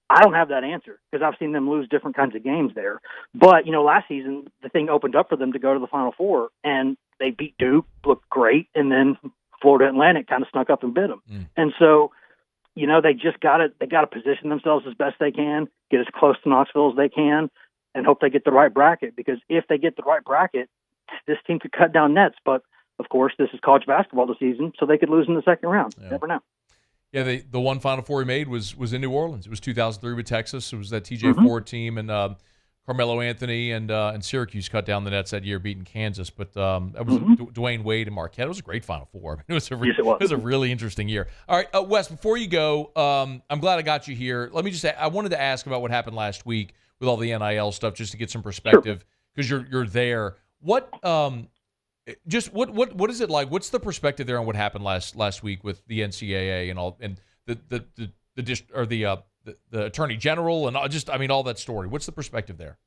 I don't have that answer because I've seen them lose different kinds of games there. But, last season, the thing opened up for them to go to the Final Four, and they beat Duke, looked great, and then Florida Atlantic kind of snuck up and bit them. And so, they just got to position themselves as best they can, get as close to Knoxville as they can, and hope they get the right bracket. Because if they get the right bracket, this team could cut down nets. But, of course, this is college basketball this season, so they could lose in the second round. Yeah. Never know. Yeah, the one Final Four he made was in New Orleans. It was 2003 with Texas. It was that T.J. Ford team, and Carmelo Anthony and Syracuse cut down the nets that year, beating Kansas. But that was Dwayne Wade and Marquette. It was a great Final Four. I mean, it was a really interesting year. All right, Wes, before you go, I'm glad I got you here. Let me just say, I wanted to ask about what happened last week with all the NIL stuff, just to get some perspective, because you're there. What is it like? What's the perspective there on what happened last week with the NCAA and all, and the Attorney General and all that story? What's the perspective there?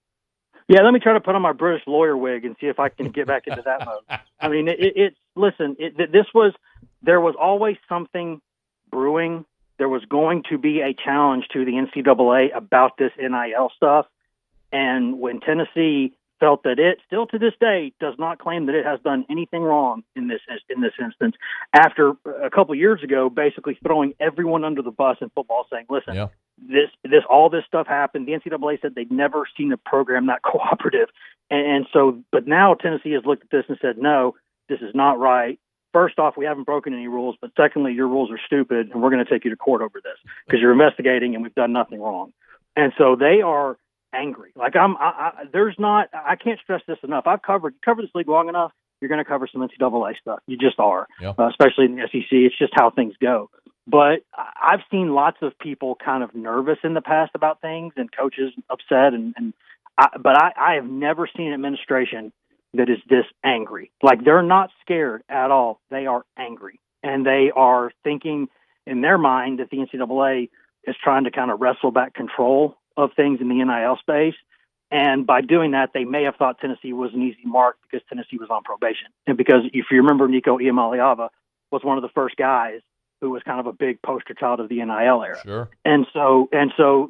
Yeah, let me try to put on my British lawyer wig and see if I can get back into that mode. I mean, there was always something brewing. There was going to be a challenge to the NCAA about this NIL stuff, and when Tennessee felt that it still to this day does not claim that it has done anything wrong in this instance, after a couple years ago basically throwing everyone under the bus in football, saying, listen, all this stuff happened. The NCAA said they'd never seen a program that cooperative. And so, but now Tennessee has looked at this and said, no, this is not right. First off, we haven't broken any rules, but secondly, your rules are stupid, and we're going to take you to court over this because you're investigating and we've done nothing wrong. And so they are angry. Like I can't stress this enough. You cover this league long enough, you're going to cover some NCAA stuff. You just are, especially in the SEC. It's just how things go. But I've seen lots of people kind of nervous in the past about things and coaches upset. But I have never seen an administration that is this angry. Like, they're not scared at all. They are angry. And they are thinking in their mind that the NCAA is trying to kind of wrestle back control of things in the NIL space. And by doing that, they may have thought Tennessee was an easy mark because Tennessee was on probation. And because if you remember, Nico Iamaleava was one of the first guys who was kind of a big poster child of the NIL era. Sure. And so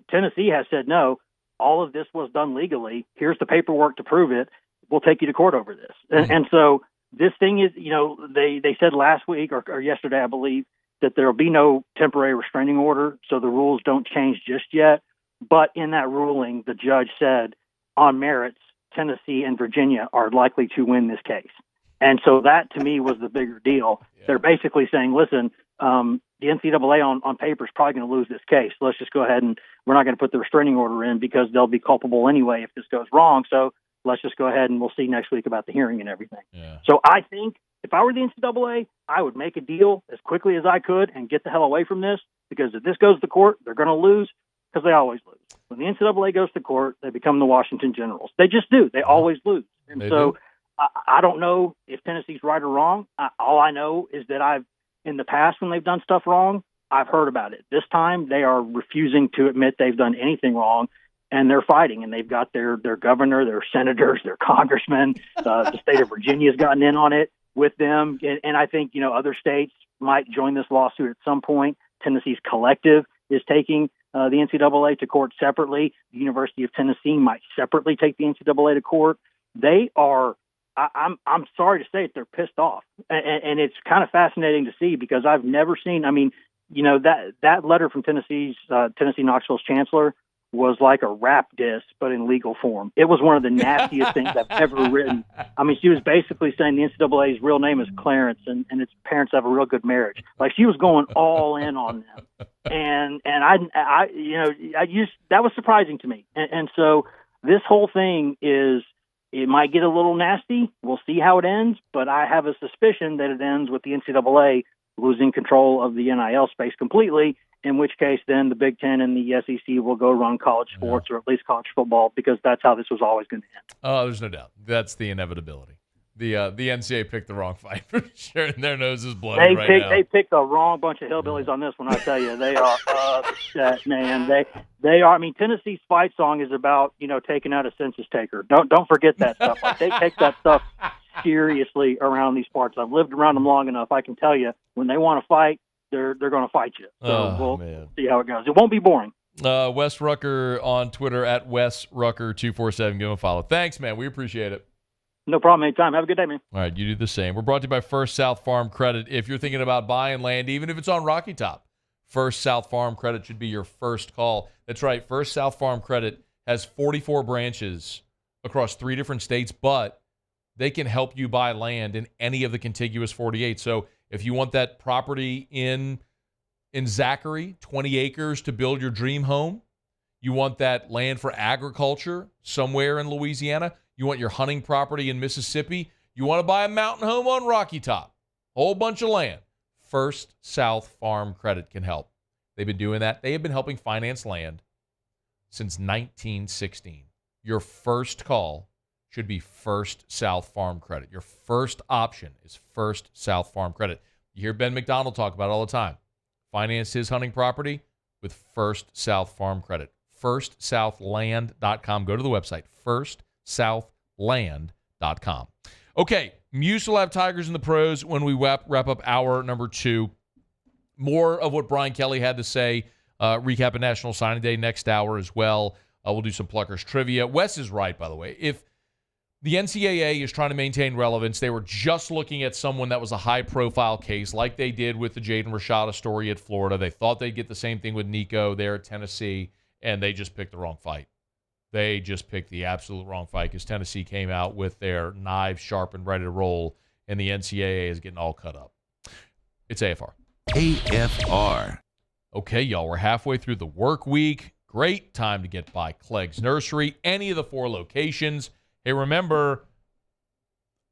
Tennessee has said, no, all of this was done legally. Here's the paperwork to prove it. We'll take you to court over this. And so this thing is, they said last week or yesterday, I believe, that there will be no temporary restraining order, so the rules don't change just yet. But in that ruling, the judge said on merits, Tennessee and Virginia are likely to win this case. And so that, to me, was the bigger deal. Yeah. They're basically saying, listen, the NCAA on paper is probably going to lose this case. So let's just go ahead and we're not going to put the restraining order in because they'll be culpable anyway if this goes wrong. So let's just go ahead and we'll see next week about the hearing and everything. Yeah. So I think if I were the NCAA, I would make a deal as quickly as I could and get the hell away from this, because if this goes to court, they're going to lose, because they always lose. When the NCAA goes to court, they become the Washington Generals. They just do. They always lose. And so I don't know if Tennessee's right or wrong. All I know is that in the past, when they've done stuff wrong, I've heard about it. This time, they are refusing to admit they've done anything wrong, and they're fighting. And they've got their governor, their senators, their congressmen. The state of Virginia's gotten in on it with them. And I think, other states might join this lawsuit at some point. Tennessee's collective is taking the NCAA to court separately. The University of Tennessee might separately take the NCAA to court. They are, I'm sorry to say it, they're pissed off. And it's kind of fascinating to see, because I've never seen, that letter from Tennessee Knoxville's chancellor was like a rap diss, but in legal form. It was one of the nastiest things I've ever written. She was basically saying the NCAA's real name is Clarence, and its parents have a real good marriage. Like, she was going all in on them, and I that was surprising to me. And so this whole thing it might get a little nasty. We'll see how it ends, but I have a suspicion that it ends with the NCAA losing control of the NIL space completely, in which case then the Big Ten and the SEC will go run college sports, or at least college football, because that's how this was always going to end. Oh, there's no doubt. That's the inevitability. The NCAA picked the wrong fight for sure, and their nose is bloody now. They picked the wrong bunch of hillbillies on this one, I tell you. They are upset, man. They are. Tennessee's fight song is about, taking out a census taker. Don't forget that stuff. Like, they take that stuff seriously around these parts. I've lived around them long enough. I can tell you, when they want to fight, they're going to fight you. So we'll see how it goes. It won't be boring. Wes Rucker on Twitter at WesRucker247. Give him a follow. Thanks, man. We appreciate it. No problem. Anytime. Have a good day, man. All right, you do the same. We're brought to you by First South Farm Credit. If you're thinking about buying land, even if it's on Rocky Top, First South Farm Credit should be your first call. That's right. First South Farm Credit has 44 branches across 3 different states, but they can help you buy land in any of the contiguous 48. So if you want that property in Zachary, 20 acres to build your dream home, you want that land for agriculture somewhere in Louisiana, you want your hunting property in Mississippi, you want to buy a mountain home on Rocky Top, whole bunch of land, First South Farm Credit can help. They've been doing that. They have been helping finance land since 1916. Your first call should be First South Farm Credit. Your first option is First South Farm Credit. You hear Ben McDonald talk about it all the time. Finance his hunting property with First South Farm Credit. FirstSouthLand.com. Go to the website, FirstSouthLand.com. Okay, Muse will have Tigers in the pros when we wrap up hour number 2. More of what Brian Kelly had to say. Recap of National Signing Day next hour as well. We'll do some Pluckers trivia. Wes is right, by the way. If the NCAA is trying to maintain relevance, they were just looking at someone that was a high-profile case, like they did with the Jaden Rashada story at Florida. They thought they'd get the same thing with Nico there at Tennessee, and they just picked the wrong fight. They just picked the absolute wrong fight, because Tennessee came out with their knives sharp and ready to roll, and the NCAA is getting all cut up. It's AFR. AFR. Okay, y'all, we're halfway through the work week. Great time to get by Clegg's Nursery, any of the 4 locations. Hey, remember,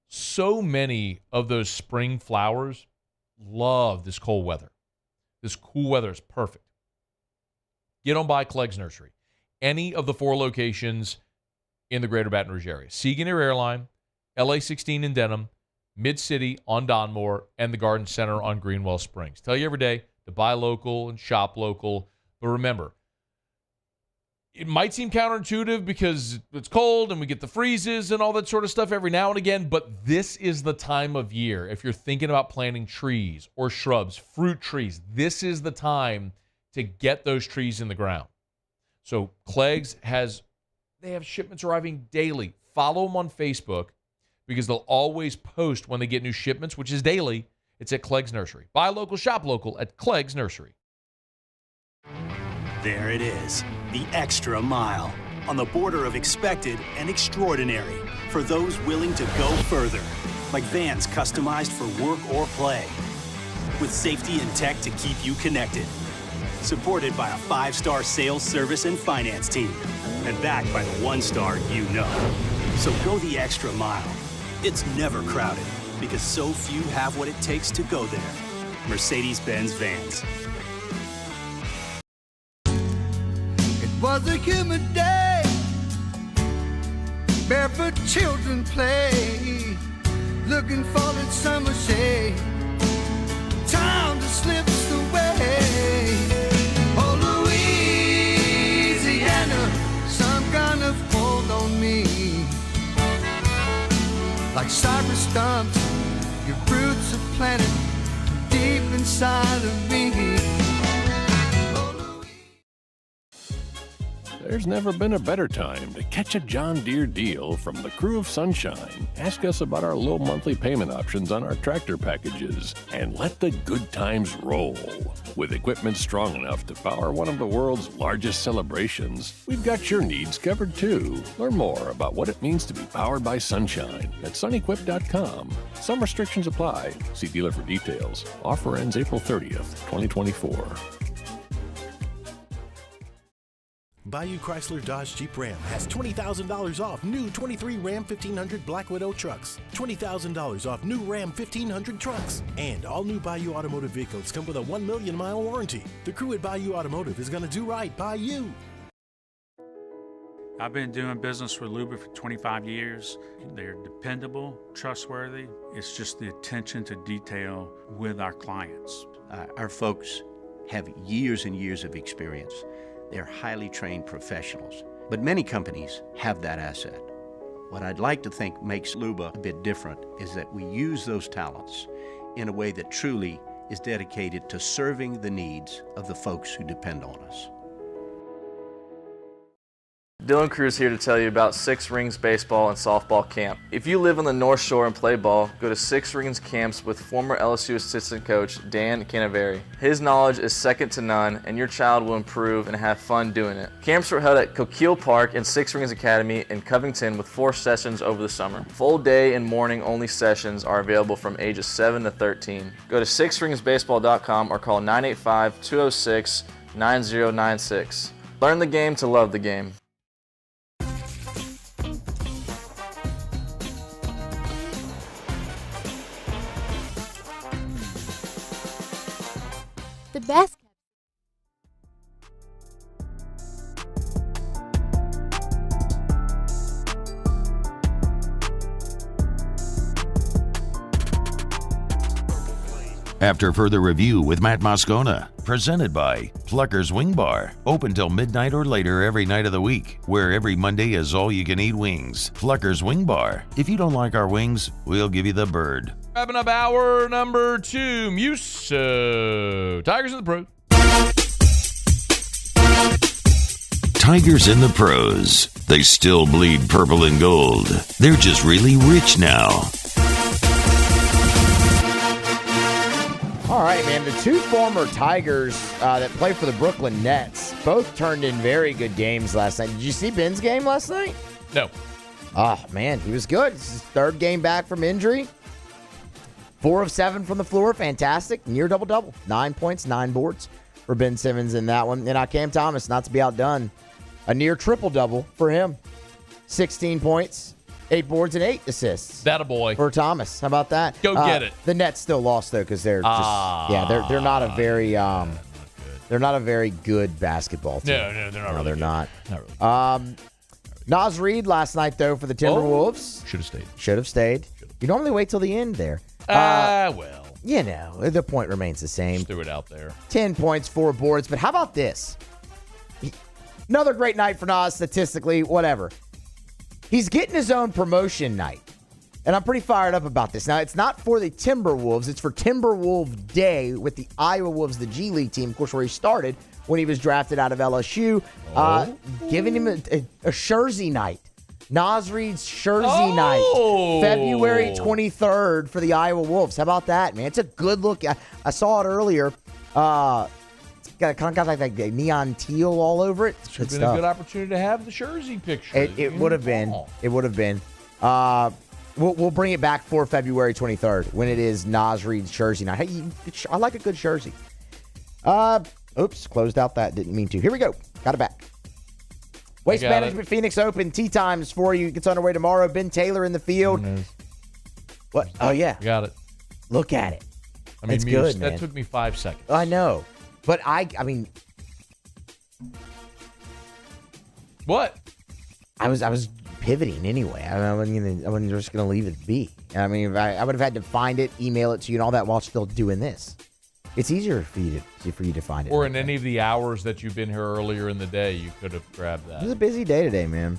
so many of those spring flowers love this cold weather. This cool weather is perfect. Get on by Clegg's Nursery. Any of the 4 locations in the greater Baton Rouge area. Segan Air Airline, LA16 in Denham, Mid-City on Donmore, and the Garden Center on Greenwell Springs. Tell you every day to buy local and shop local. But remember, it might seem counterintuitive because it's cold and we get the freezes and all that sort of stuff every now and again, but this is the time of year. If you're thinking about planting trees or shrubs, fruit trees, this is the time to get those trees in the ground. So Clegg's has They have shipments arriving daily. Follow them on Facebook because they'll always post when they get new shipments, which is daily. It's at Clegg's Nursery. Buy local, shop local at Clegg's Nursery. There it is, the extra mile, on the border of expected and extraordinary for those willing to go further, like vans customized for work or play, with safety and tech to keep you connected, supported by a 5-star sales, service, and finance team, and backed by the 1-star you know. So go the extra mile. It's never crowded because so few have what it takes to go there. Mercedes-Benz Vans. It was a humid day, barefoot children play, looking for that summer shade. Time to slip away. Oh, Louisiana, some kind of hold on me. Like cypress stumps, your roots are planted deep inside of me. There's never been a better time to catch a John Deere deal from the crew of Sunshine. Ask us about our low monthly payment options on our tractor packages and let the good times roll. With equipment strong enough to power one of the world's largest celebrations, we've got your needs covered too. Learn more about what it means to be powered by Sunshine at sunequip.com. Some restrictions apply. See dealer for details. Offer ends April 30th, 2024. Bayou Chrysler Dodge Jeep Ram has $20,000 off new 23 Ram 1500 Black Widow trucks, $20,000 off new Ram 1500 trucks, and all new Bayou Automotive vehicles come with a 1 million mile warranty. The crew at Bayou Automotive is going to do right by you. I've been doing business with Luba for 25 years. They're dependable, trustworthy. It's just the attention to detail with our clients. Our folks have years and years of experience. They're highly trained professionals, but many companies have that asset. What I'd like to think makes Luba a bit different is that we use those talents in a way that truly is dedicated to serving the needs of the folks who depend on us. Dylan Cruz here to tell you about Six Rings Baseball and Softball Camp. If you live on the North Shore and play ball, go to Six Rings Camps with former LSU assistant coach Dan Canaveri. His knowledge is second to none, and your child will improve and have fun doing it. Camps were held at Coquille Park and Six Rings Academy in Covington with 4 sessions over the summer. Full day and morning only sessions are available from ages 7 to 13. Go to sixringsbaseball.com or call 985-206-9096. Learn the game to love the game. The best. After further review with Matt Moscona, presented by Pluckers Wing Bar, open till midnight or later every night of the week, where every Monday is all-you-can-eat wings. Pluckers Wing Bar. If you don't like our wings, we'll give you the bird. Wrapping up hour number 2, Muso. Tigers in the pros. Tigers in the pros. They still bleed purple and gold. They're just really rich now. All right, man. The 2 former Tigers that play for the Brooklyn Nets both turned in very good games last night. Did you see Ben's game last night? No. Oh, man, he was good. This is his 3rd game back from injury. 4 of 7 from the floor. Fantastic. Near double-double. 9 points, 9 boards for Ben Simmons in that one. And Cam Thomas, not to be outdone, a near triple-double for him. 16 points, 8 boards, and 8 assists. That a boy. For Thomas. How about that? Go get it. The Nets still lost, though, because they're just, they're not a very, they're not a very good basketball team. No, they're not really they're good. not. Not really. Nas Reed last night, though, for the Timberwolves. Should have stayed. Should have stayed. You normally wait till the end there. Well. You know, the point remains the same. Just threw it out there. 10 points, 4 boards. But how about this? Another great night for Nas statistically, whatever. He's getting his own promotion night. And I'm pretty fired up about this. Now, it's not for the Timberwolves. It's for Timberwolf Day with the Iowa Wolves, the G League team, of course, where he started when he was drafted out of LSU. Giving him a Jersey night. Nas Reed's Jersey night. February 23rd for the Iowa Wolves. How about that, man? It's a good look. I saw it earlier. It's got like neon teal all over it. Should have been a good opportunity to have the Jersey picture. It would have been. It would have been. We'll bring it back for February 23rd when it is Nas Reed's Jersey night. Hey, I like a good jersey. Oops, closed out that. Didn't mean to. Here we go. Got it back. Waste Management Phoenix Open tee times for you. Gets underway tomorrow. Ben Taylor in the field. What? Oh, yeah. Got it. Look at it. I mean, it's good, man. That took me 5 seconds. I know. But I mean. What? I was pivoting anyway. I wasn't just going to leave it be. I mean, I would have had to find it, email it to you and all that while still doing this. It's easier for you to find it. Or in any of the hours that you've been here earlier in the day, you could have grabbed that. It was a busy day today, man.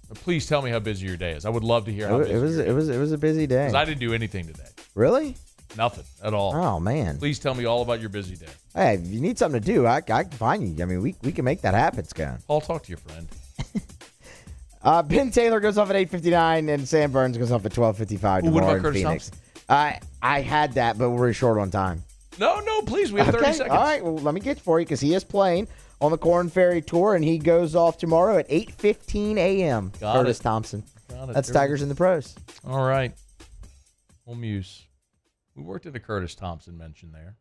But please tell me how busy your day is. I would love to hear how busy it was a busy day. Because I didn't do anything today. Really? Nothing at all. Oh, man. Please tell me all about your busy day. Hey, if you need something to do, I can find you. I mean, we can make that happen, Scott. I'll talk to your friend. Ben Taylor goes off at 8:59, and Sam Burns goes off at 12:55 tomorrow in Phoenix. I had that, but we're short on time. No, please. We have 30 seconds. All right, well, let me get it for you because he is playing on the Corn Ferry Tour, and he goes off tomorrow at 8:15 a.m. Curtis Thompson. That's Tigers in the Pros. All right. Well, Muse. We worked at a Curtis Thompson mention there.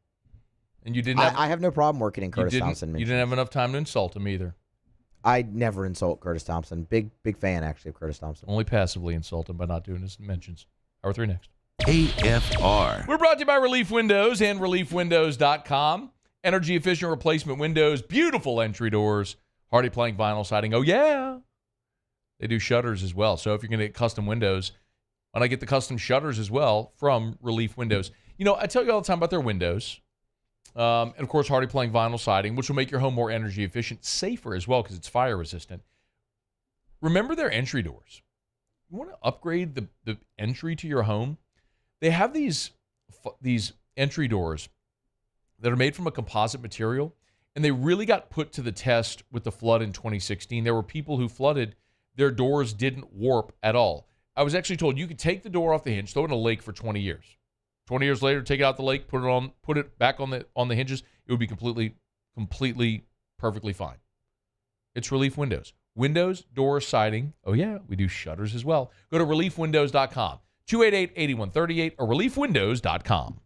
And you didn't have... I have no problem working in Curtis Thompson mention. You didn't have enough time to insult him either. I never insult Curtis Thompson. Big fan, actually, of Curtis Thompson. Only passively insult him by not doing his mentions. Hour 3 next. AFR. We're brought to you by Relief Windows and ReliefWindows.com. Energy efficient replacement windows, beautiful entry doors, Hardy Plank vinyl siding. Oh, yeah. They do shutters as well. So if you're going to get custom windows, why not get the custom shutters as well from Relief Windows? You know, I tell you all the time about their windows. And, of course, Hardy Plank vinyl siding, which will make your home more energy efficient, safer as well because it's fire resistant. Remember their entry doors. You want to upgrade the entry to your home? They have these entry doors that are made from a composite material, and they really got put to the test with the flood in 2016. There were people who flooded, their doors didn't warp at all. I was actually told you could take the door off the hinge, throw it in a lake for 20 years. 20 years later, take it out the lake, put it back on the hinges. It would be completely, perfectly fine. It's Relief Windows. Windows, doors, siding. Oh, yeah, we do shutters as well. Go to ReliefWindows.com. 288-8138 or ReliefWindows.com.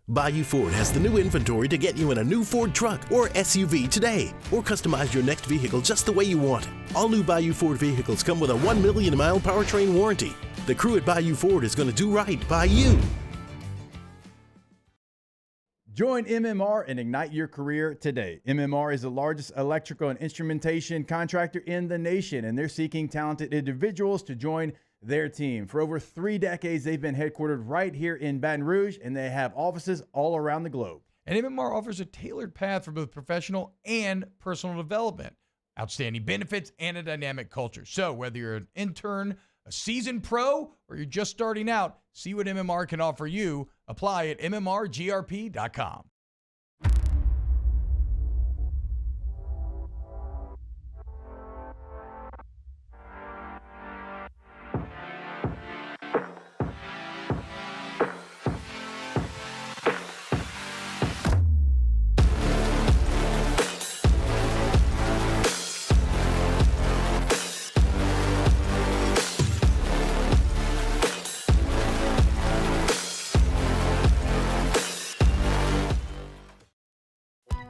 Bayou Ford has the new inventory to get you in a new Ford truck or SUV today, or customize your next vehicle just the way you want it. All new Bayou Ford vehicles come with a 1 million mile powertrain warranty. The crew at Bayou Ford is going to do right by you. Join MMR and ignite your career today. MMR is the largest electrical and instrumentation contractor in the nation, and they're seeking talented individuals to join their team. For over 3 decades, they've been headquartered right here in Baton Rouge, and they have offices all around the globe. And MMR offers a tailored path for both professional and personal development, outstanding benefits, and a dynamic culture. So whether you're an intern, a seasoned pro, or you're just starting out, see what MMR can offer you. Apply at mmrgrp.com.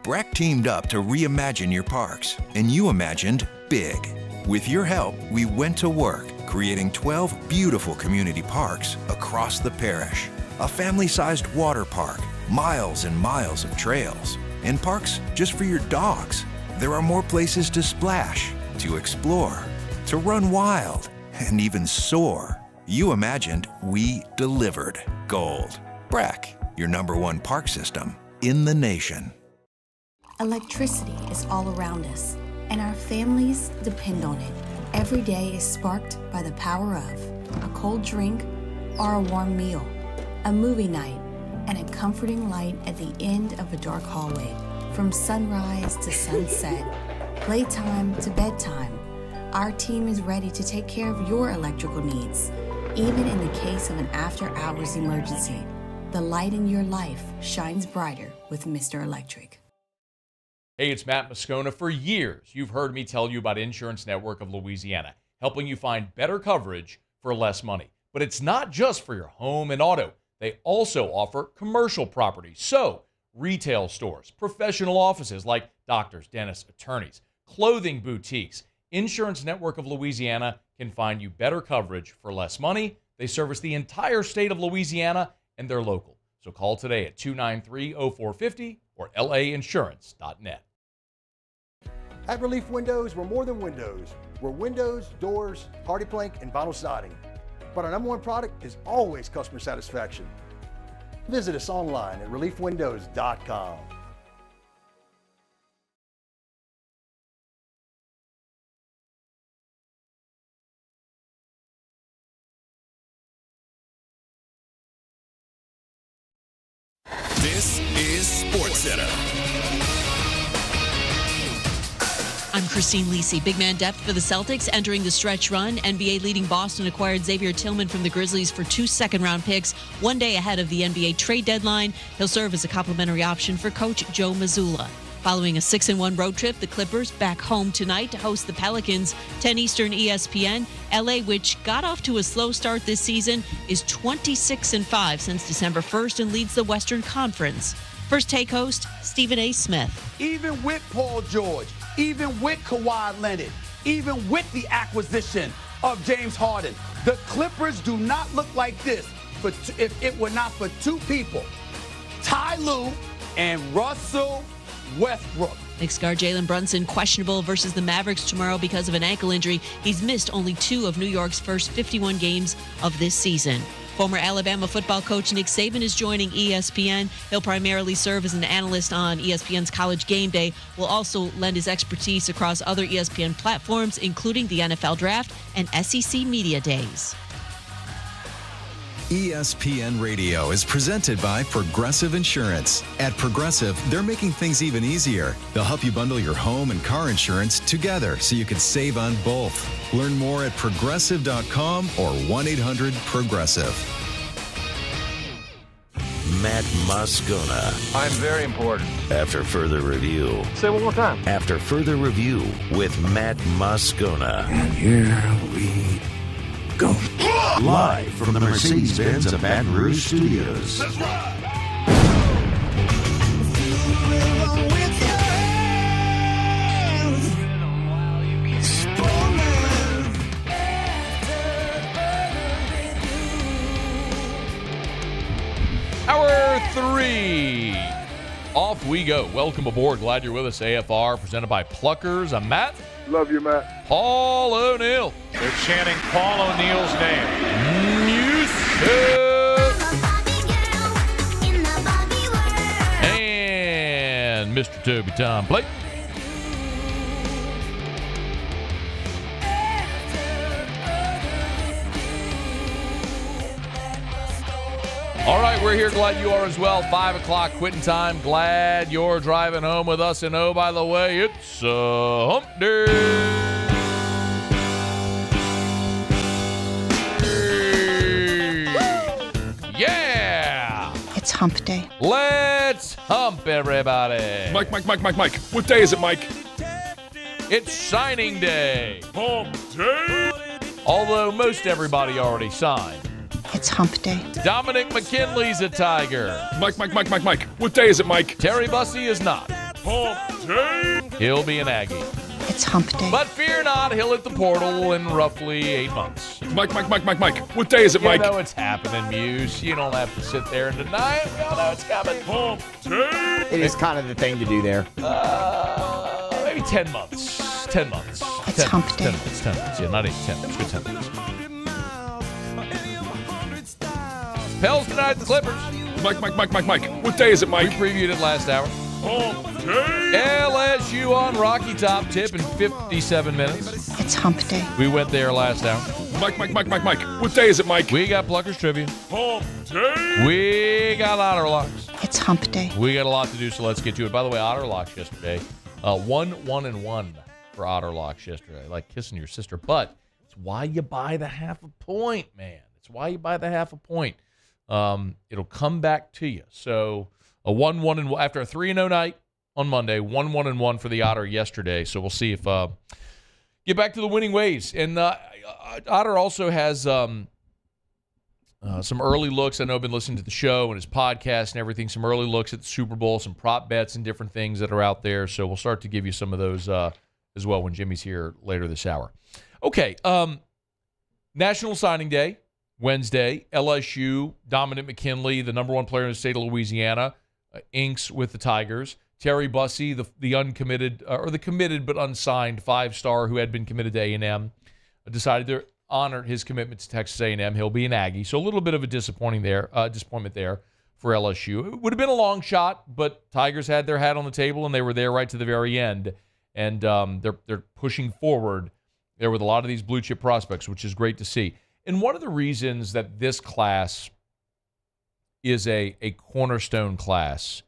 Breck teamed up to reimagine your parks, and you imagined big. With your help, we went to work, creating 12 beautiful community parks across the parish. A family-sized water park, miles and miles of trails, and parks just for your dogs. There are more places to splash, to explore, to run wild, and even soar. You imagined, we delivered. Gold. Breck, your #1 park system in the nation. Electricity is all around us, and our families depend on it. Every day is sparked by the power of a cold drink or a warm meal, a movie night, and a comforting light at the end of a dark hallway. From sunrise to sunset, playtime to bedtime, our team is ready to take care of your electrical needs. Even in the case of an after-hours emergency, the light in your life shines brighter with Mr. Electric. Hey, it's Matt Moscona. For years, you've heard me tell you about Insurance Network of Louisiana, helping you find better coverage for less money. But it's not just for your home and auto. They also offer commercial properties. So, retail stores, professional offices like doctors, dentists, attorneys, clothing boutiques. Insurance Network of Louisiana can find you better coverage for less money. They service the entire state of Louisiana, and they're local. So call today at 293-0450 or lainsurance.net. At Relief Windows, we're more than windows. We're windows, doors, hardy plank, and vinyl siding. But our number one product is always customer satisfaction. Visit us online at reliefwindows.com. This is SportsCenter. I'm Christine Lisi. Big man depth for the Celtics entering the stretch run. NBA leading Boston acquired Xavier Tillman from the Grizzlies for 2 second-round picks, 1 day ahead of the NBA trade deadline. He'll serve as a complimentary option for coach Joe Mazzulla. Following a 6-1 road trip, the Clippers back home tonight to host the Pelicans. 10 Eastern ESPN. LA, which got off to a slow start this season, is 26-5 since December 1st and leads the Western Conference. First Take host, Stephen A. Smith. Even with Paul George, even with Kawhi Leonard, even with the acquisition of James Harden, the Clippers do not look like this if it were not for two people, Ty Lue and Russell Westbrook. Knicks guard Jalen Brunson questionable versus the Mavericks tomorrow because of an ankle injury. He's missed only 2 of New York's first 51 games of this season. Former Alabama football coach Nick Saban is joining ESPN. He'll primarily serve as an analyst on ESPN's College Game Day. Will also lend his expertise across other ESPN platforms, including the NFL Draft and SEC Media Days. ESPN Radio is presented by Progressive Insurance. At Progressive, they're making things even easier. They'll help you bundle your home and car insurance together so you can save on both. Learn more at progressive.com or 1-800-PROGRESSIVE. Matt Moscona. I'm very important. After further review. Say it one more time. After further review with Matt Moscona. And here we go. Live from the Mercedes-Benz of Baton Rouge Studios. That's right. Hour 3. Off we go. Welcome aboard. Glad you're with us. AFR presented by Pluckers. I'm Matt. Love you, Matt. Paul O'Neill. They're chanting Paul O'Neill's name. And Mr. Toby Tom Blake. All right, we're here. Glad you are as well. 5 o'clock quitting time. Glad you're driving home with us. And oh, by the way, it's hump day. Yeah! It's hump day. Let's hump, everybody. Mike. What day is it, Mike? It's signing day. Hump day. Although most everybody already signed. It's hump day. Dominic McKinley's a Tiger. Mike. What day is it, Mike? Terry Bussey is not. Hump day. He'll be an Aggie. It's hump day. But fear not, he'll hit the portal in roughly 8 months. Mike. What day is it, Mike? You know it's happening, Muse. You don't have to sit there and deny it. We all know it's coming. Hump day. It is kind of the thing to do there. Maybe 10 months. 10 months. It's hump day. 10 months. 10 months. Yeah, not 8, 10. It's good 10 months. Pels tonight, the Clippers. Mike. What day is it, Mike? We previewed it last hour. Hump day. LSU on Rocky Top tip in 57 minutes. It's hump day. We went there last hour. Mike. What day is it, Mike? We got Pluckers trivia. Hump day. We got Otter Locks. It's hump day. We got a lot to do, so let's get to it. By the way, Otter Locks yesterday. 1-1-1 for Otter Locks yesterday. I like kissing your sister, but it's why you buy the half a point, man. It's why you buy the half a point. It'll come back to you. So a 1-1 after a 3-0 night on Monday, 1-1 for the Otter yesterday. So we'll see if get back to the winning ways. And Otter also has some early looks. I know I've been listening to the show and his podcast and everything. Some early looks at the Super Bowl, some prop bets and different things that are out there. So we'll start to give you some of those as well when Jimmy's here later this hour. Okay, National Signing Day, Wednesday. LSU, Dominic McKinley, the number one player in the state of Louisiana, inks with the Tigers. Terry Bussey, the uncommitted or the committed but unsigned 5-star who had been committed to A&M, decided to honor his commitment to Texas A&M. He'll be an Aggie. So a little bit of a disappointment there for LSU. It would have been a long shot, but Tigers had their hat on the table, and they were there right to the very end. And they're pushing forward there with a lot of these blue chip prospects, which is great to see. And one of the reasons that this class is a cornerstone class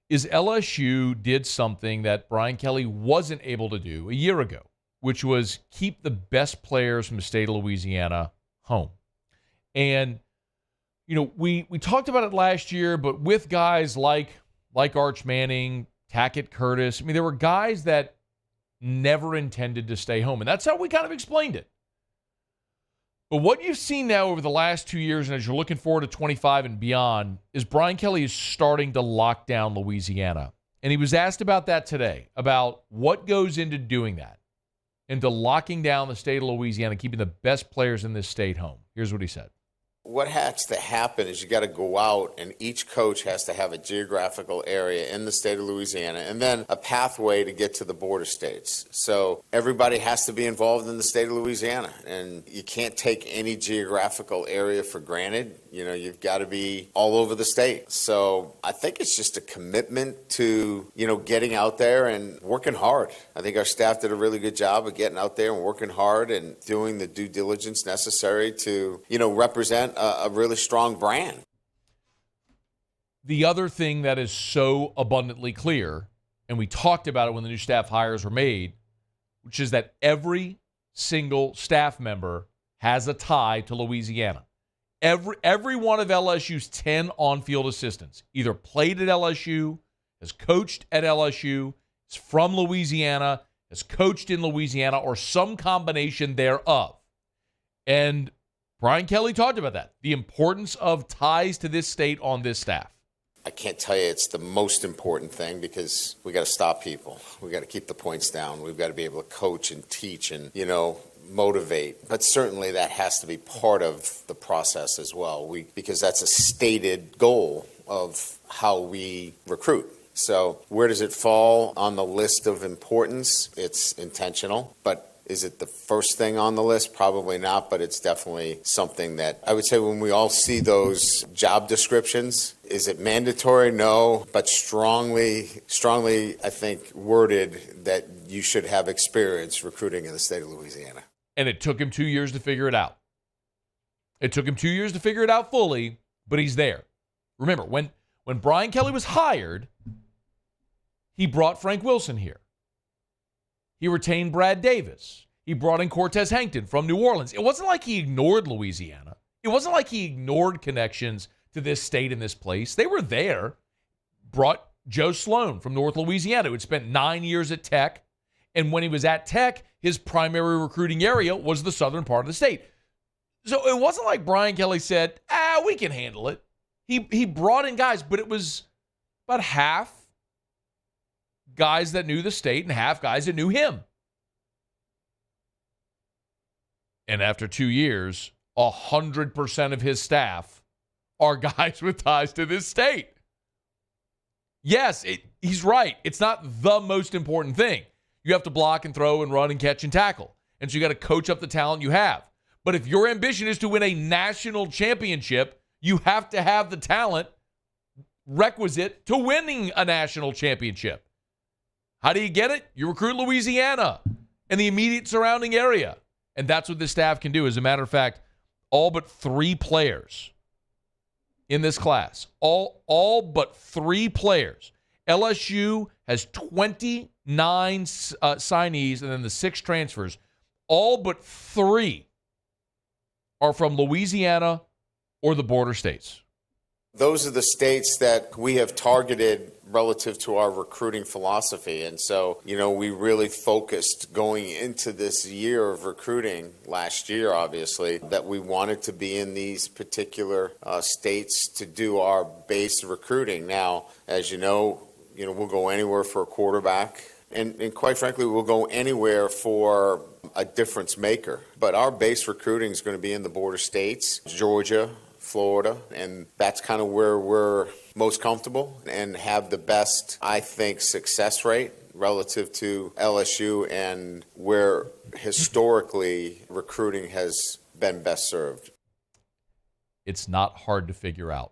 is LSU did something that Brian Kelly wasn't able to do a year ago, which was keep the best players from the state of Louisiana home. And, you know, we talked about it last year, but with guys like Arch Manning, Tackett Curtis, I mean, there were guys that never intended to stay home. And that's how we kind of explained it. But what you've seen now over the last 2 years, and as you're looking forward to 25 and beyond, is Brian Kelly is starting to lock down Louisiana. And he was asked about that today, about what goes into doing that, into locking down the state of Louisiana, keeping the best players in this state home. Here's what he said. What has to happen is you got to go out, and each coach has to have a geographical area in the state of Louisiana and then a pathway to get to the border states. So everybody has to be involved in the state of Louisiana, and you can't take any geographical area for granted. You know, you've got to be all over the state. So I think it's just a commitment to, you know, getting out there and working hard. I think our staff did a really good job of getting out there and working hard and doing the due diligence necessary to, you know, represent a really strong brand. The other thing that is so abundantly clear, and we talked about it when the new staff hires were made, which is that every single staff member has a tie to Louisiana. Every one of LSU's 10 on-field assistants either played at LSU, has coached at LSU, is from Louisiana, has coached in Louisiana, or some combination thereof. And Brian Kelly talked about that, the importance of ties to this state on this staff. I can't tell you it's the most important thing because we got to stop people. We got to keep the points down. We've got to be able to coach and teach and, you know, motivate. But certainly that has to be part of the process as well, because that's a stated goal of how we recruit. So where does it fall on the list of importance? It's intentional, but is it the first thing on the list? Probably not, but it's definitely something that I would say when we all see those job descriptions, is it mandatory? No, but strongly, I think, worded that you should have experience recruiting in the state of Louisiana. And it took him 2 years to figure it out. It took him 2 years to figure it out fully, but he's there. Remember, when Brian Kelly was hired, he brought Frank Wilson here. He retained Brad Davis. He brought in Cortez Hankton from New Orleans. It wasn't like he ignored Louisiana. It wasn't like he ignored connections to this state and this place. They were there. Brought Joe Sloan from North Louisiana, who had spent 9 years at Tech. And when he was at Tech, his primary recruiting area was the southern part of the state. So it wasn't like Brian Kelly said, we can handle it. He brought in guys, but it was about half guys that knew the state and half guys that knew him. And after 2 years, 100% of his staff are guys with ties to this state. Yes, he's right. It's not the most important thing. You have to block and throw and run and catch and tackle. And so you got to coach up the talent you have. But if your ambition is to win a national championship, you have to have the talent requisite to winning a national championship. How do you get it? You recruit Louisiana and the immediate surrounding area. And that's what this staff can do. As a matter of fact, all but 3 players in this class. All but 3 players. LSU has 29 signees and then the 6 transfers. All but 3 are from Louisiana or the border states. Those are the states that we have targeted relative to our recruiting philosophy. And so, we really focused going into this year of recruiting last year, obviously, that we wanted to be in these particular states to do our base recruiting. Now, as you know, we'll go anywhere for a quarterback. And quite frankly, we'll go anywhere for a difference maker. But our base recruiting is going to be in the border states, Georgia, Florida, and that's kind of where we're most comfortable and have the best, I think, success rate relative to LSU and where historically recruiting has been best served. It's not hard to figure out,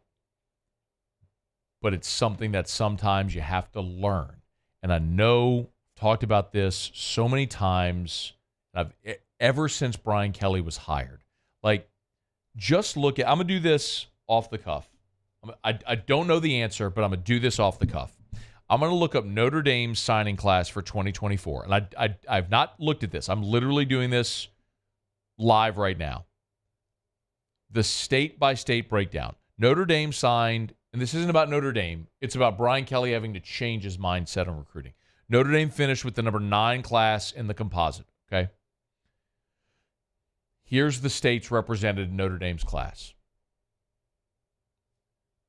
but it's something that sometimes you have to learn. And I know I've talked about this so many times ever since Brian Kelly was hired. Just look at, I'm going to do this off the cuff. I don't know the answer, but I'm going to do this off the cuff. I'm going to look up Notre Dame's signing class for 2024. And I've not looked at this. I'm literally doing this live right now. The state-by-state breakdown. Notre Dame signed, and this isn't about Notre Dame. It's about Brian Kelly having to change his mindset on recruiting. Notre Dame finished with the number 9 class in the composite, okay? Here's the states represented in Notre Dame's class.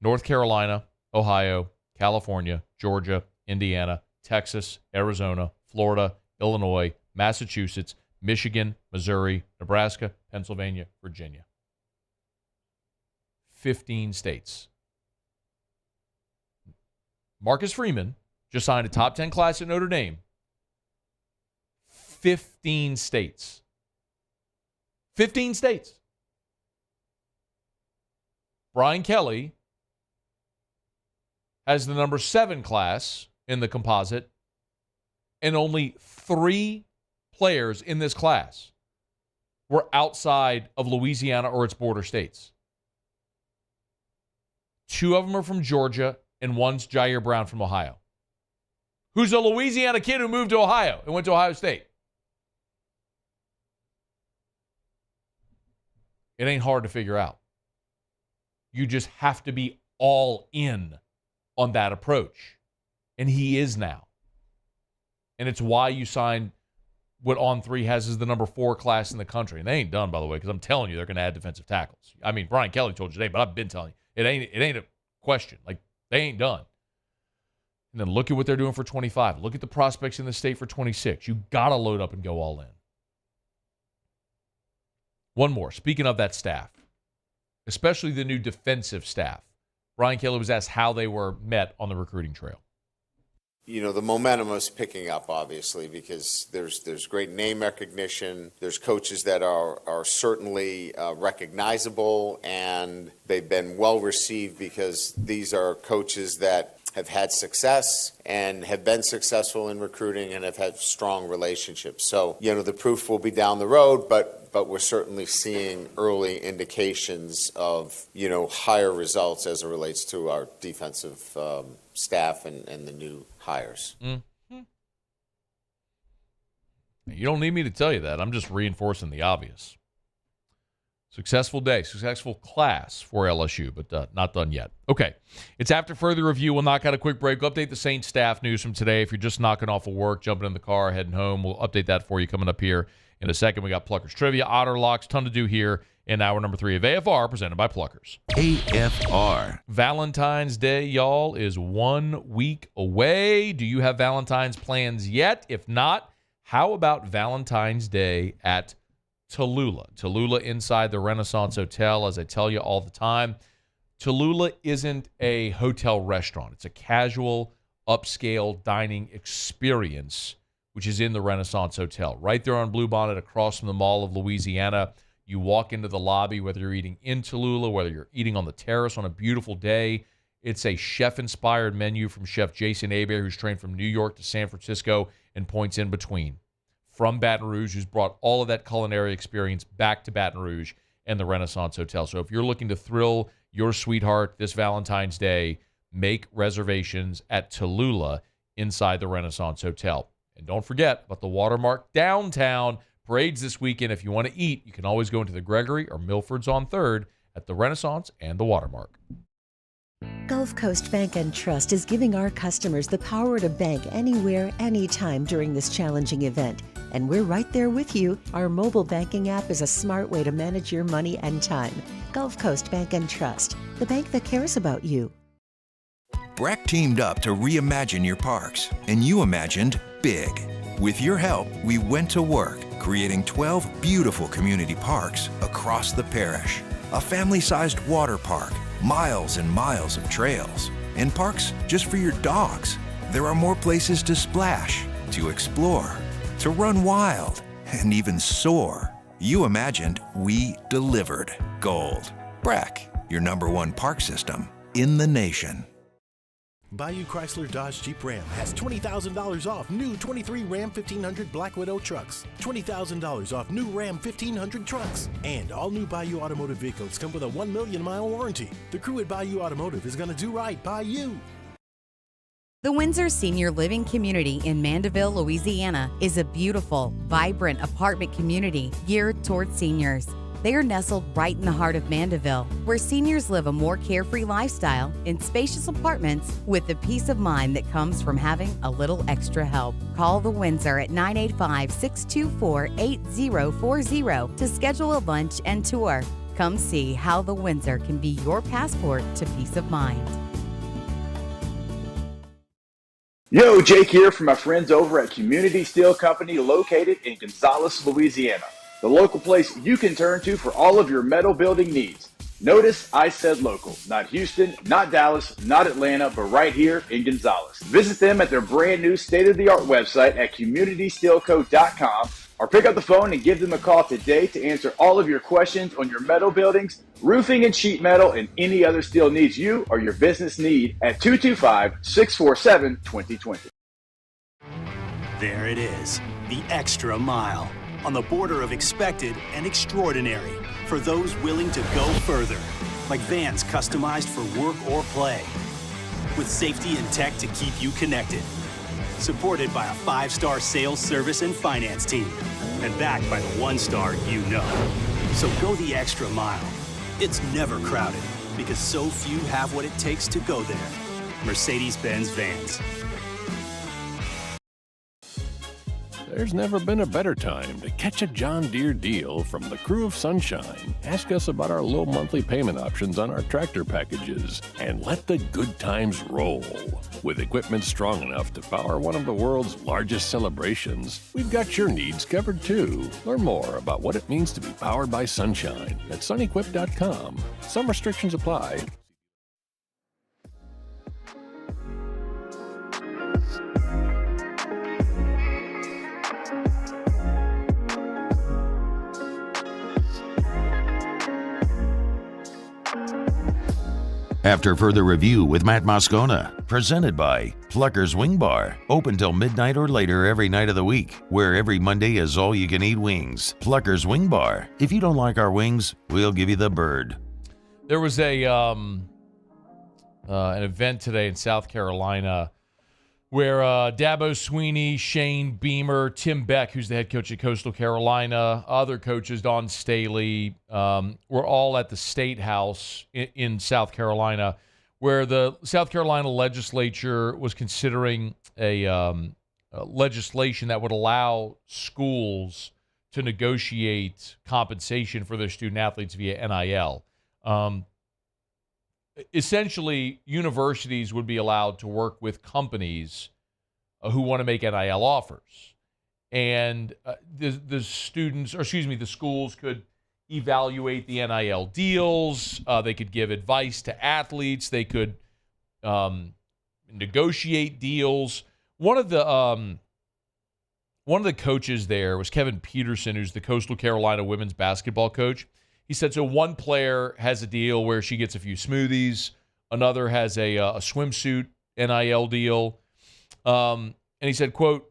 North Carolina, Ohio, California, Georgia, Indiana, Texas, Arizona, Florida, Illinois, Massachusetts, Michigan, Missouri, Nebraska, Pennsylvania, Virginia. 15 states. Marcus Freeman just signed a top 10 class at Notre Dame. 15 states. 15 states. Brian Kelly has the number 7 class in the composite, and only 3 players in this class were outside of Louisiana or its border states. 2 of them are from Georgia, and one's Jair Brown from Ohio, who's a Louisiana kid who moved to Ohio and went to Ohio State. It ain't hard to figure out. You just have to be all in on that approach. And he is now. And it's why you signed what On3 has as the number 4 class in the country. And they ain't done, by the way, because I'm telling you they're going to add defensive tackles. I mean, Brian Kelly told you today, but I've been telling you. It ain't a question. They ain't done. And then look at what they're doing for 25. Look at the prospects in the state for 26. You got to load up and go all in. One more. Speaking of that staff, especially the new defensive staff, Brian Kelly was asked how they were met on the recruiting trail. The momentum is picking up, obviously, because there's great name recognition. There's coaches that are certainly recognizable, and they've been well received because these are coaches that have had success and have been successful in recruiting and have had strong relationships. So, the proof will be down the road, but we're certainly seeing early indications of, higher results as it relates to our defensive staff and the new hires. Mm-hmm. You don't need me to tell you that. I'm just reinforcing the obvious. Successful day, successful class for LSU, but not done yet. Okay, it's after further review. We'll knock out a quick break. We'll update the Saints staff news from today. If you're just knocking off of work, jumping in the car, heading home, we'll update that for you coming up here in a second. We got Pluckers Trivia, Otter Locks, ton to do here in hour number 3 of AFR, presented by Pluckers. AFR. Valentine's Day, y'all, is 1 week away. Do you have Valentine's plans yet? If not, how about Valentine's Day at Tallulah? Tallulah inside the Renaissance Hotel, as I tell you all the time. Tallulah isn't a hotel restaurant. It's a casual, upscale dining experience, which is in the Renaissance Hotel. Right there on Bluebonnet, across from the Mall of Louisiana. You walk into the lobby, whether you're eating in Tallulah, whether you're eating on the terrace on a beautiful day. It's a chef-inspired menu from Chef Jason Hebert, who's trained from New York to San Francisco and points in between. From Baton Rouge, who's brought all of that culinary experience back to Baton Rouge and the Renaissance Hotel. So if you're looking to thrill your sweetheart this Valentine's Day, make reservations at Tallulah inside the Renaissance Hotel. And don't forget about the Watermark Downtown parades this weekend. If you want to eat, you can always go into the Gregory or Milford's on 3rd at the Renaissance and the Watermark. Gulf Coast Bank and Trust is giving our customers the power to bank anywhere, anytime during this challenging event. And we're right there with you. Our mobile banking app is a smart way to manage your money and time. Gulf Coast Bank and Trust, the bank that cares about you. Breck teamed up to reimagine your parks, and you imagined big. With your help, we went to work, creating 12 beautiful community parks across the parish. A family-sized water park, miles and miles of trails, and parks just for your dogs. There are more places to splash, to explore, to run wild, and even soar. You imagined, we delivered. Gold. Breck, your #1 park system in the nation. Bayou Chrysler Dodge Jeep Ram has $20,000 off new 23 Ram 1500 Black Widow trucks, $20,000 off new Ram 1500 trucks, and all new Bayou Automotive vehicles come with a 1 million mile warranty. The crew at Bayou Automotive is going to do right by you. The Windsor Senior Living Community in Mandeville, Louisiana is a beautiful, vibrant apartment community geared toward seniors. They are nestled right in the heart of Mandeville, where seniors live a more carefree lifestyle in spacious apartments with the peace of mind that comes from having a little extra help. Call the Windsor at 985-624-8040 to schedule a lunch and tour. Come see how the Windsor can be your passport to peace of mind. Yo, Jake here from my friends over at Community Steel Company located in Gonzales, Louisiana. The local place you can turn to for all of your metal building needs. Notice I said local, not Houston, not Dallas, not Atlanta, but right here in Gonzales. Visit them at their brand new state-of-the-art website at communitysteelco.com or pick up the phone and give them a call today to answer all of your questions on your metal buildings, roofing and sheet metal, and any other steel needs you or your business need at 225-647-2020. There it is, the extra mile. On the border of expected and extraordinary for those willing to go further, like vans customized for work or play, with safety and tech to keep you connected, supported by a 5-star sales, service, and finance team, and backed by the 1-star you know. So go the extra mile. It's never crowded because so few have what it takes to go there. Mercedes-Benz Vans. There's never been a better time to catch a John Deere deal from the crew of Sunshine. Ask us about our low monthly payment options on our tractor packages and let the good times roll. With equipment strong enough to power one of the world's largest celebrations, we've got your needs covered too. Learn more about what it means to be powered by Sunshine at sunequip.com. Some restrictions apply. After further review with Matt Moscona, presented by Pluckers Wing Bar, open till midnight or later every night of the week, where every Monday is all-you-can-eat wings. Pluckers Wing Bar. If you don't like our wings, we'll give you the bird. There was an event today in South Carolina where Dabo Swinney, Shane Beamer, Tim Beck, who's the head coach at Coastal Carolina, other coaches, Don Staley, were all at the State House in South Carolina, where the South Carolina legislature was considering a legislation that would allow schools to negotiate compensation for their student athletes via NIL. Essentially, universities would be allowed to work with companies who want to make NIL offers. And the schools could evaluate the NIL deals. They could give advice to athletes. They could negotiate deals. One of the coaches there was Kevin Peterson, who's the Coastal Carolina women's basketball coach. He said, so one player has a deal where she gets a few smoothies. Another has a swimsuit NIL deal. And he said, quote,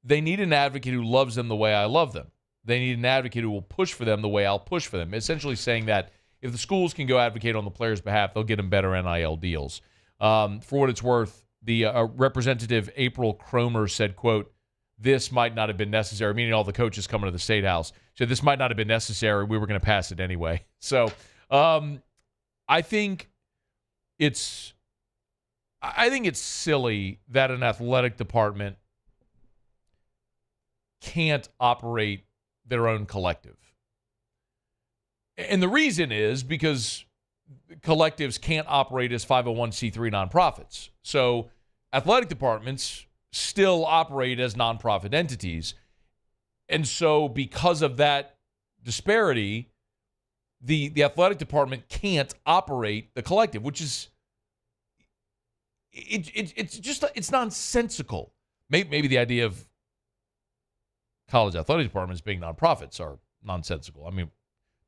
they need an advocate who loves them the way I love them. They need an advocate who will push for them the way I'll push for them. Essentially saying that if the schools can go advocate on the players' behalf, they'll get them better NIL deals. For what it's worth, the Representative April Cromer said, quote, "This might not have been necessary," meaning all the coaches coming to the State House. So this might not have been necessary. We were going to pass it anyway. So I think it's silly that an athletic department can't operate their own collective. And the reason is because collectives can't operate as 501c3 nonprofits. So athletic departments still operate as nonprofit entities. And so because of that disparity, the athletic department can't operate the collective, which is it's nonsensical. Maybe the idea of college athletic departments being nonprofits are nonsensical. I mean,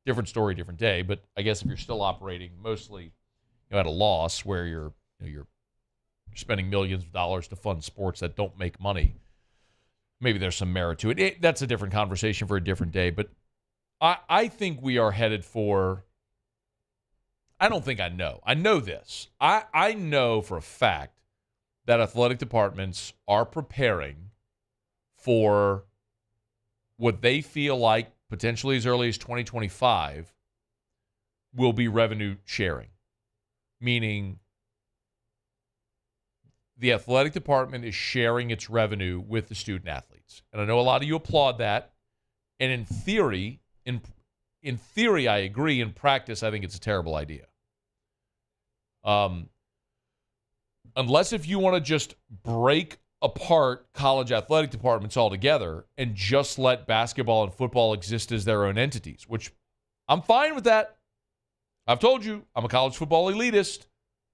different story, different day. But I guess if you're still operating mostly at a loss, where you're spending millions of dollars to fund sports that don't make money, maybe there's some merit to it. That's a different conversation for a different day. But I think we are headed for. I don't think I know. I know this. I know for a fact that athletic departments are preparing for what they feel like potentially as early as 2025 will be revenue sharing, meaning the athletic department is sharing its revenue with the student athletes. And I know a lot of you applaud that. And in theory, I agree. In practice, I think it's a terrible idea. Unless if you want to just break apart college athletic departments altogether and just let basketball and football exist as their own entities, which I'm fine with that. I've told you, I'm a college football elitist.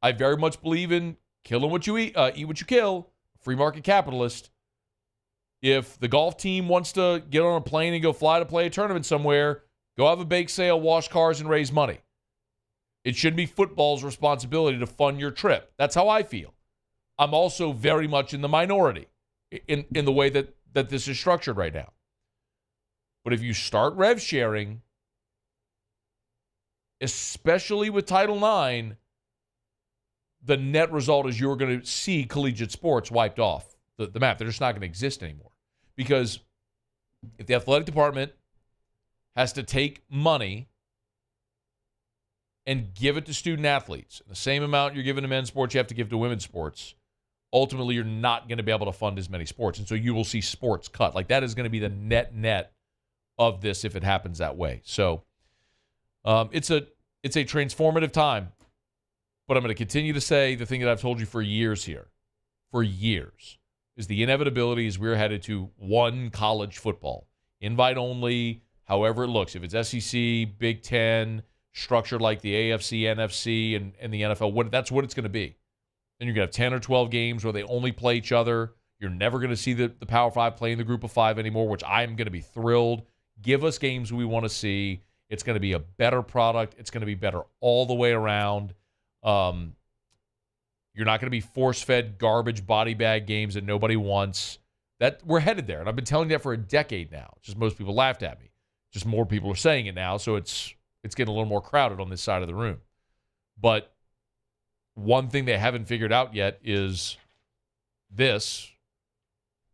I very much believe in killing what you eat what you kill, free market capitalist. If the golf team wants to get on a plane and go fly to play a tournament somewhere, go have a bake sale, wash cars, and raise money. It shouldn't be football's responsibility to fund your trip. That's how I feel. I'm also very much in the minority in the way that this is structured right now. But if you start rev sharing, especially with Title IX, the net result is you're going to see collegiate sports wiped off the map. They're just not going to exist anymore. Because if the athletic department has to take money and give it to student athletes, the same amount you're giving to men's sports, you have to give to women's sports, ultimately you're not going to be able to fund as many sports. And so you will see sports cut. Like, that is going to be the net of this if it happens that way. So it's a transformative time. But I'm going to continue to say the thing that I've told you for years here, is the inevitability is we're headed to one college football. Invite only, however it looks. If it's SEC, Big Ten, structured like the AFC, NFC, and the NFL, that's what it's going to be. And you're going to have 10 or 12 games where they only play each other. You're never going to see the Power 5 play in the Group of 5 anymore, which I'm going to be thrilled. Give us games we want to see. It's going to be a better product. It's going to be better all the way around. You're not going to be force-fed garbage body bag games that nobody wants. That we're headed there, and I've been telling you that for a decade now. Just most people laughed at me. Just more people are saying it now, so it's getting a little more crowded on this side of the room. But one thing they haven't figured out yet is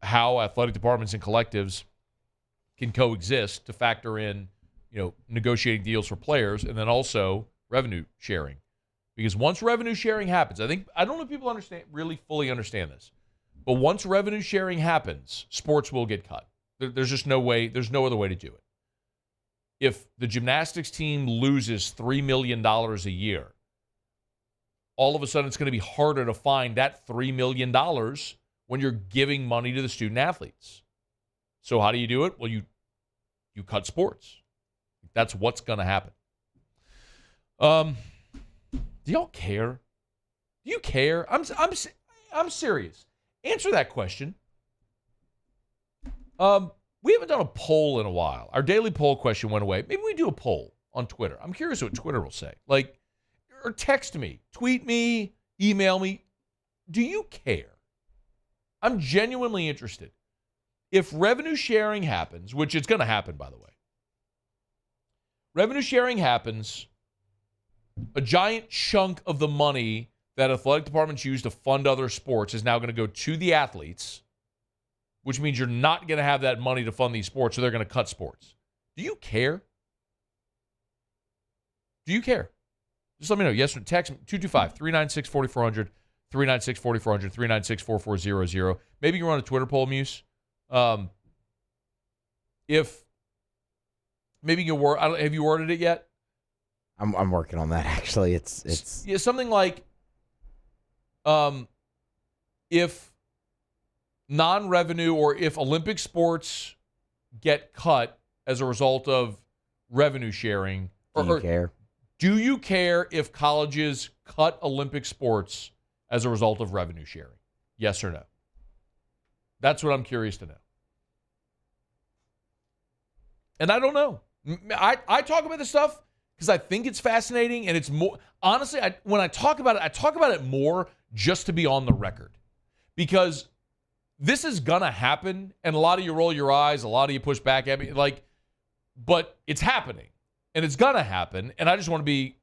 how athletic departments and collectives can coexist to factor in, negotiating deals for players and then also revenue sharing. Because once revenue sharing happens, I don't know if people really fully understand this, but once revenue sharing happens, sports will get cut. There's just no way, there's no other way to do it. If the gymnastics team loses $3 million a year, all of a sudden it's going to be harder to find that $3 million when you're giving money to the student athletes. So how do you do it? Well, you cut sports. That's what's going to happen. Do y'all care? Do you care? I'm serious. Answer that question. We haven't done a poll in a while. Our daily poll question went away. Maybe we do a poll on Twitter. I'm curious what Twitter will say. Or text me, tweet me, email me. Do you care? I'm genuinely interested. If revenue sharing happens, which it's going to happen, by the way. Revenue sharing happens, A giant chunk of the money that athletic departments use to fund other sports is now going to go to the athletes, which means you're not going to have that money to fund these sports, so they're going to cut sports. Do you care? Do you care? Just let me know. Yes, text 225-396-4400, 396-4400, 396-4400. Maybe you run a Twitter poll, Muse. If maybe you were, have you worded it yet? I'm working on that, actually. It's yeah, something like if non-revenue or if Olympic sports get cut as a result of revenue sharing, do you care? Do you care if colleges cut Olympic sports as a result of revenue sharing? Yes or no? That's what I'm curious to know. And I don't know. I talk about this stuff because I think it's fascinating, and it's more honestly. When I talk about it more just to be on the record, because this is gonna happen, and a lot of you roll your eyes, a lot of you push back at me, but it's happening, and it's gonna happen, and I just want to be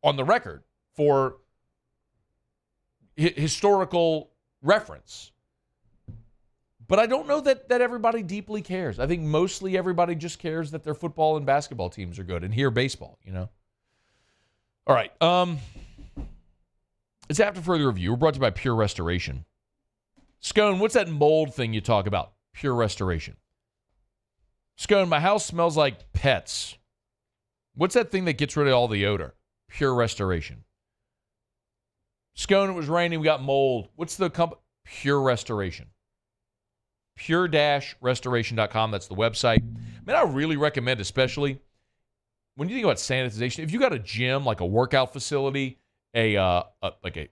on the record for historical reference. But I don't know that everybody deeply cares. I think mostly everybody just cares that their football and basketball teams are good, and here baseball, All right. It's after further review. We're brought to you by Pure Restoration. Scone, what's that mold thing you talk about? Pure Restoration. Scone, my house smells like pets. What's that thing that gets rid of all the odor? Pure Restoration. Scone, it was raining. We got mold. What's the company? Pure Restoration. Pure-restoration.com. That's the website. I really recommend, especially when you think about sanitization, if you got a gym, like a workout facility, a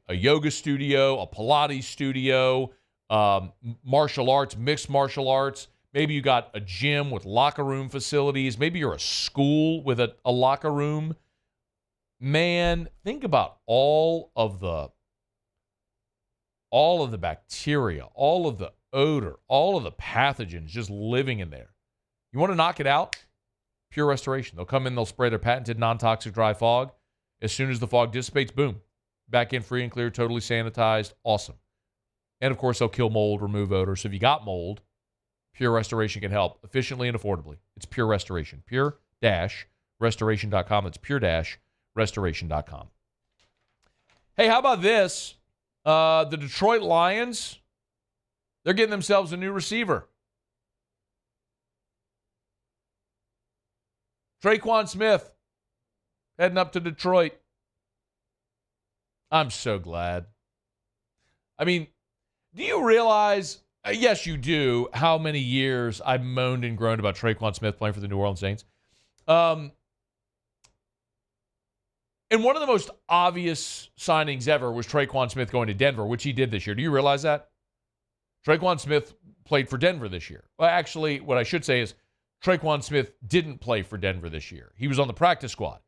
yoga studio, a Pilates studio, martial arts, mixed martial arts, maybe you got a gym with locker room facilities, maybe you're a school with a locker room. Man, think about all of the bacteria, all of the odor, all of the pathogens just living in there. You want to knock it out? Pure Restoration. They'll come in, they'll spray their patented non-toxic dry fog. As soon as the fog dissipates, boom, back in free and clear, totally sanitized. Awesome. And, of course, they'll kill mold, remove odor. So if you got mold, Pure Restoration can help efficiently and affordably. It's Pure Restoration. Pure-restoration.com. It's pure-restoration.com. Hey, how about this? The Detroit Lions, they're getting themselves a new receiver. Traquan Smith heading up to Detroit. I'm so glad. Do you realize, yes, you do, how many years I've moaned and groaned about Traquan Smith playing for the New Orleans Saints? And one of the most obvious signings ever was Traquan Smith going to Denver, which he did this year. Do you realize that? Traquan Smith played for Denver this year. Well, actually, what I should say is Traquan Smith didn't play for Denver this year. He was on the practice squad.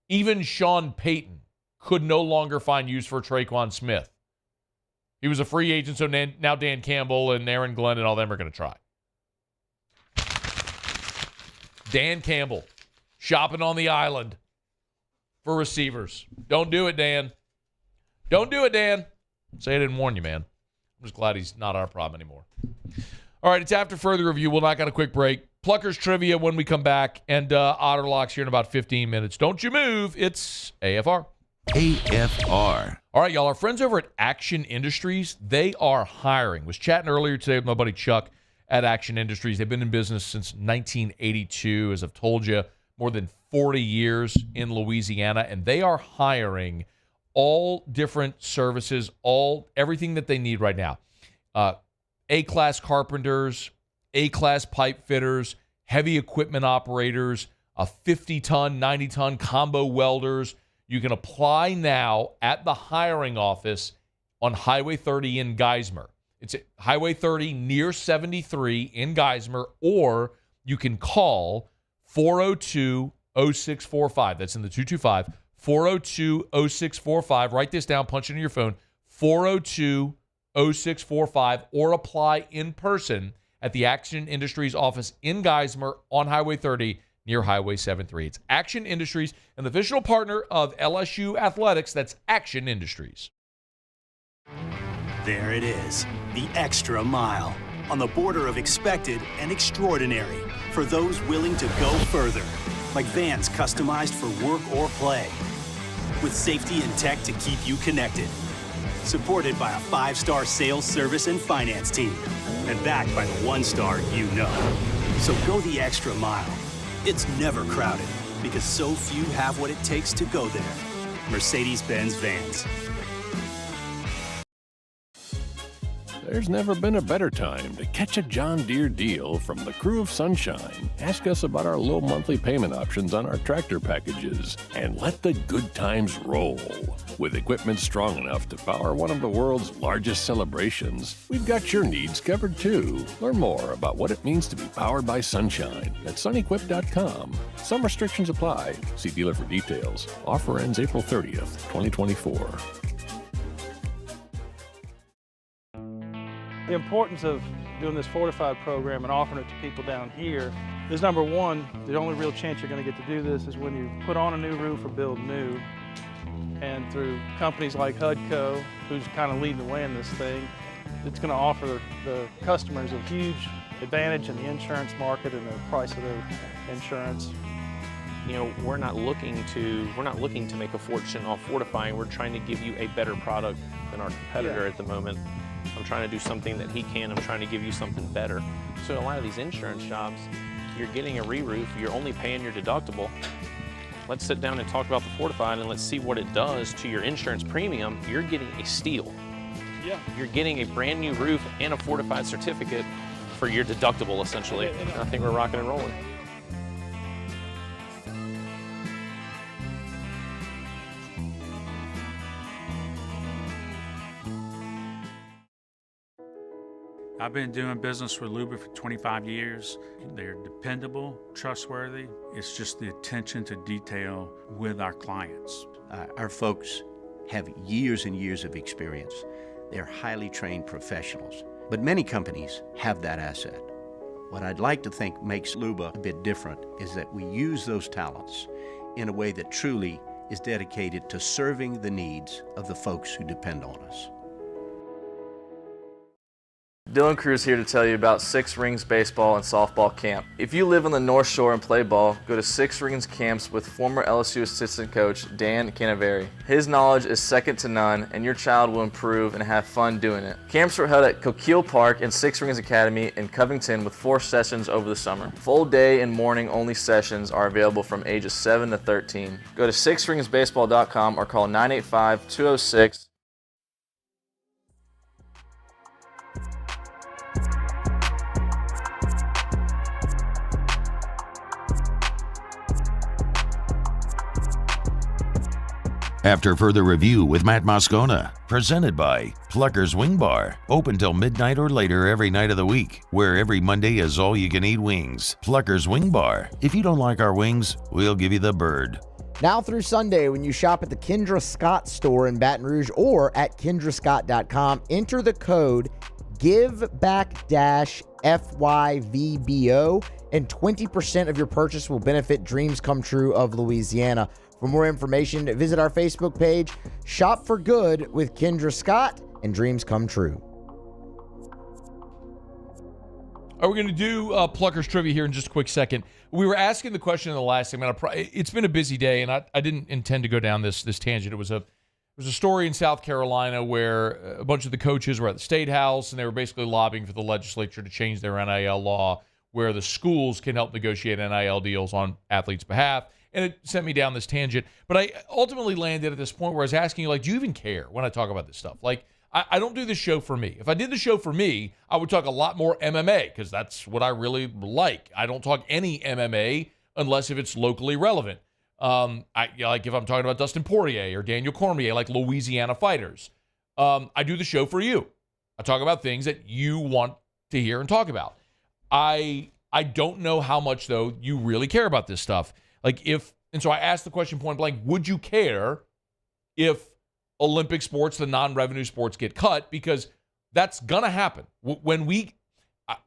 Even Sean Payton could no longer find use for Traquan Smith. He was a free agent, so now Dan Campbell and Aaron Glenn and all them are going to try. Dan Campbell, shopping on the island for receivers. Don't do it, Dan. Don't do it, Dan. Say I didn't warn you, man. I'm just glad he's not our problem anymore. All right, it's after further review. We'll knock out a quick break. Pluckers trivia when we come back, and Otter Locks here in about 15 minutes. Don't you move. It's AFR. AFR. All right, y'all. Our friends over at Action Industries, they are hiring. Was chatting earlier today with my buddy Chuck at Action Industries. They've been in business since 1982, as I've told you, more than 40 years in Louisiana, and they are hiring all different services, everything that they need right now. A-class carpenters, A-class pipe fitters, heavy equipment operators, 50-ton, 90-ton combo welders. You can apply now at the hiring office on Highway 30 in Geismar. It's at Highway 30 near 73 in Geismar, or you can call 402-0645. That's in the 225. 402-0645. Write this down. Punch it in your phone. 402-0645, or apply in person at the Action Industries office in Geismar on Highway 30 near Highway 73. It's Action Industries, an official partner of LSU Athletics. That's Action Industries. There it is, the extra mile, on the border of expected and extraordinary, for those willing to go further, like vans customized for work or play, with safety and tech to keep you connected, supported by a 5-star sales, service, and finance team, and backed by the 1-star you know. So go the extra mile. It's never crowded, because so few have what it takes to go there. Mercedes-Benz Vans. There's never been a better time to catch a John Deere deal from the crew of Sunshine. Ask us about our low monthly payment options on our tractor packages and let the good times roll. With equipment strong enough to power one of the world's largest celebrations, we've got your needs covered too. Learn more about what it means to be powered by Sunshine at sunequip.com. Some restrictions apply. See dealer for details. Offer ends April 30th, 2024. The importance of doing this fortified program and offering it to people down here is, number one, the only real chance you're going to get to do this is when you put on a new roof or build new. And through companies like HUDCO, who's kind of leading the way in this thing, it's going to offer the customers a huge advantage in the insurance market and the price of their insurance. You know, we're not looking to make a fortune off fortifying. We're trying to give you a better product than our competitor at the moment. I'm trying to do something that he can. I'm trying to give you something better. So a lot of these insurance shops, you're getting a re-roof, you're only paying your deductible. Let's sit down and talk about the fortified and let's see what it does to your insurance premium. You're getting a steal. Yeah. You're getting a brand new roof and a fortified certificate for your deductible, essentially. I think we're rocking and rolling. I've been doing business with Luba for 25 years. They're dependable, trustworthy. It's just the attention to detail with our clients. Our folks have years and years of experience. They're highly trained professionals, but many companies have that asset. What I'd like to think makes Luba a bit different is that we use those talents in a way that truly is dedicated to serving the needs of the folks who depend on us. Dylan Cruz here to tell you about Six Rings Baseball and Softball Camp. If you live on the North Shore and play ball, go to Six Rings Camps with former LSU assistant coach Dan Canaveri. His knowledge is second to none, and your child will improve and have fun doing it. Camps were held at Coquille Park and Six Rings Academy in Covington with 4 sessions over the summer. Full day and morning only sessions are available from ages 7 to 13. Go to sixringsbaseball.com or call 985-206. After further review with Matt Moscona, presented by Pluckers Wing Bar, open till midnight or later every night of the week, where every Monday is all-you-can-eat wings. Pluckers Wing Bar. If you don't like our wings, we'll give you the bird. Now through Sunday, when you shop at the Kendra Scott store in Baton Rouge or at kendrascott.com, enter the code GIVEBACK-FYVBO, and 20% of your purchase will benefit Dreams Come True of Louisiana. For more information, visit our Facebook page, Shop for Good with Kendra Scott and Dreams Come True. Are we going to do Pluckers trivia here in just a quick second? We were asking the question in the last segment. It's been a busy day, and I didn't intend to go down this tangent. It was a story in South Carolina where a bunch of the coaches were at the State House, and they were basically lobbying for the legislature to change their NIL law where the schools can help negotiate NIL deals on athletes' behalf. And it sent me down this tangent. But I ultimately landed at this point where I was asking you, like, do you even care when I talk about this stuff? Like, I don't do this show for me. If I did the show for me, I would talk a lot more MMA because that's what I really like. I don't talk any MMA unless if it's locally relevant. Like if I'm talking about Dustin Poirier or Daniel Cormier, like Louisiana fighters. I do the show for you. I talk about things that you want to hear and talk about. I don't know how much, though, you really care about this stuff. So I asked the question point blank, would you care if Olympic sports, the non-revenue sports, get cut? Because that's going to happen. When we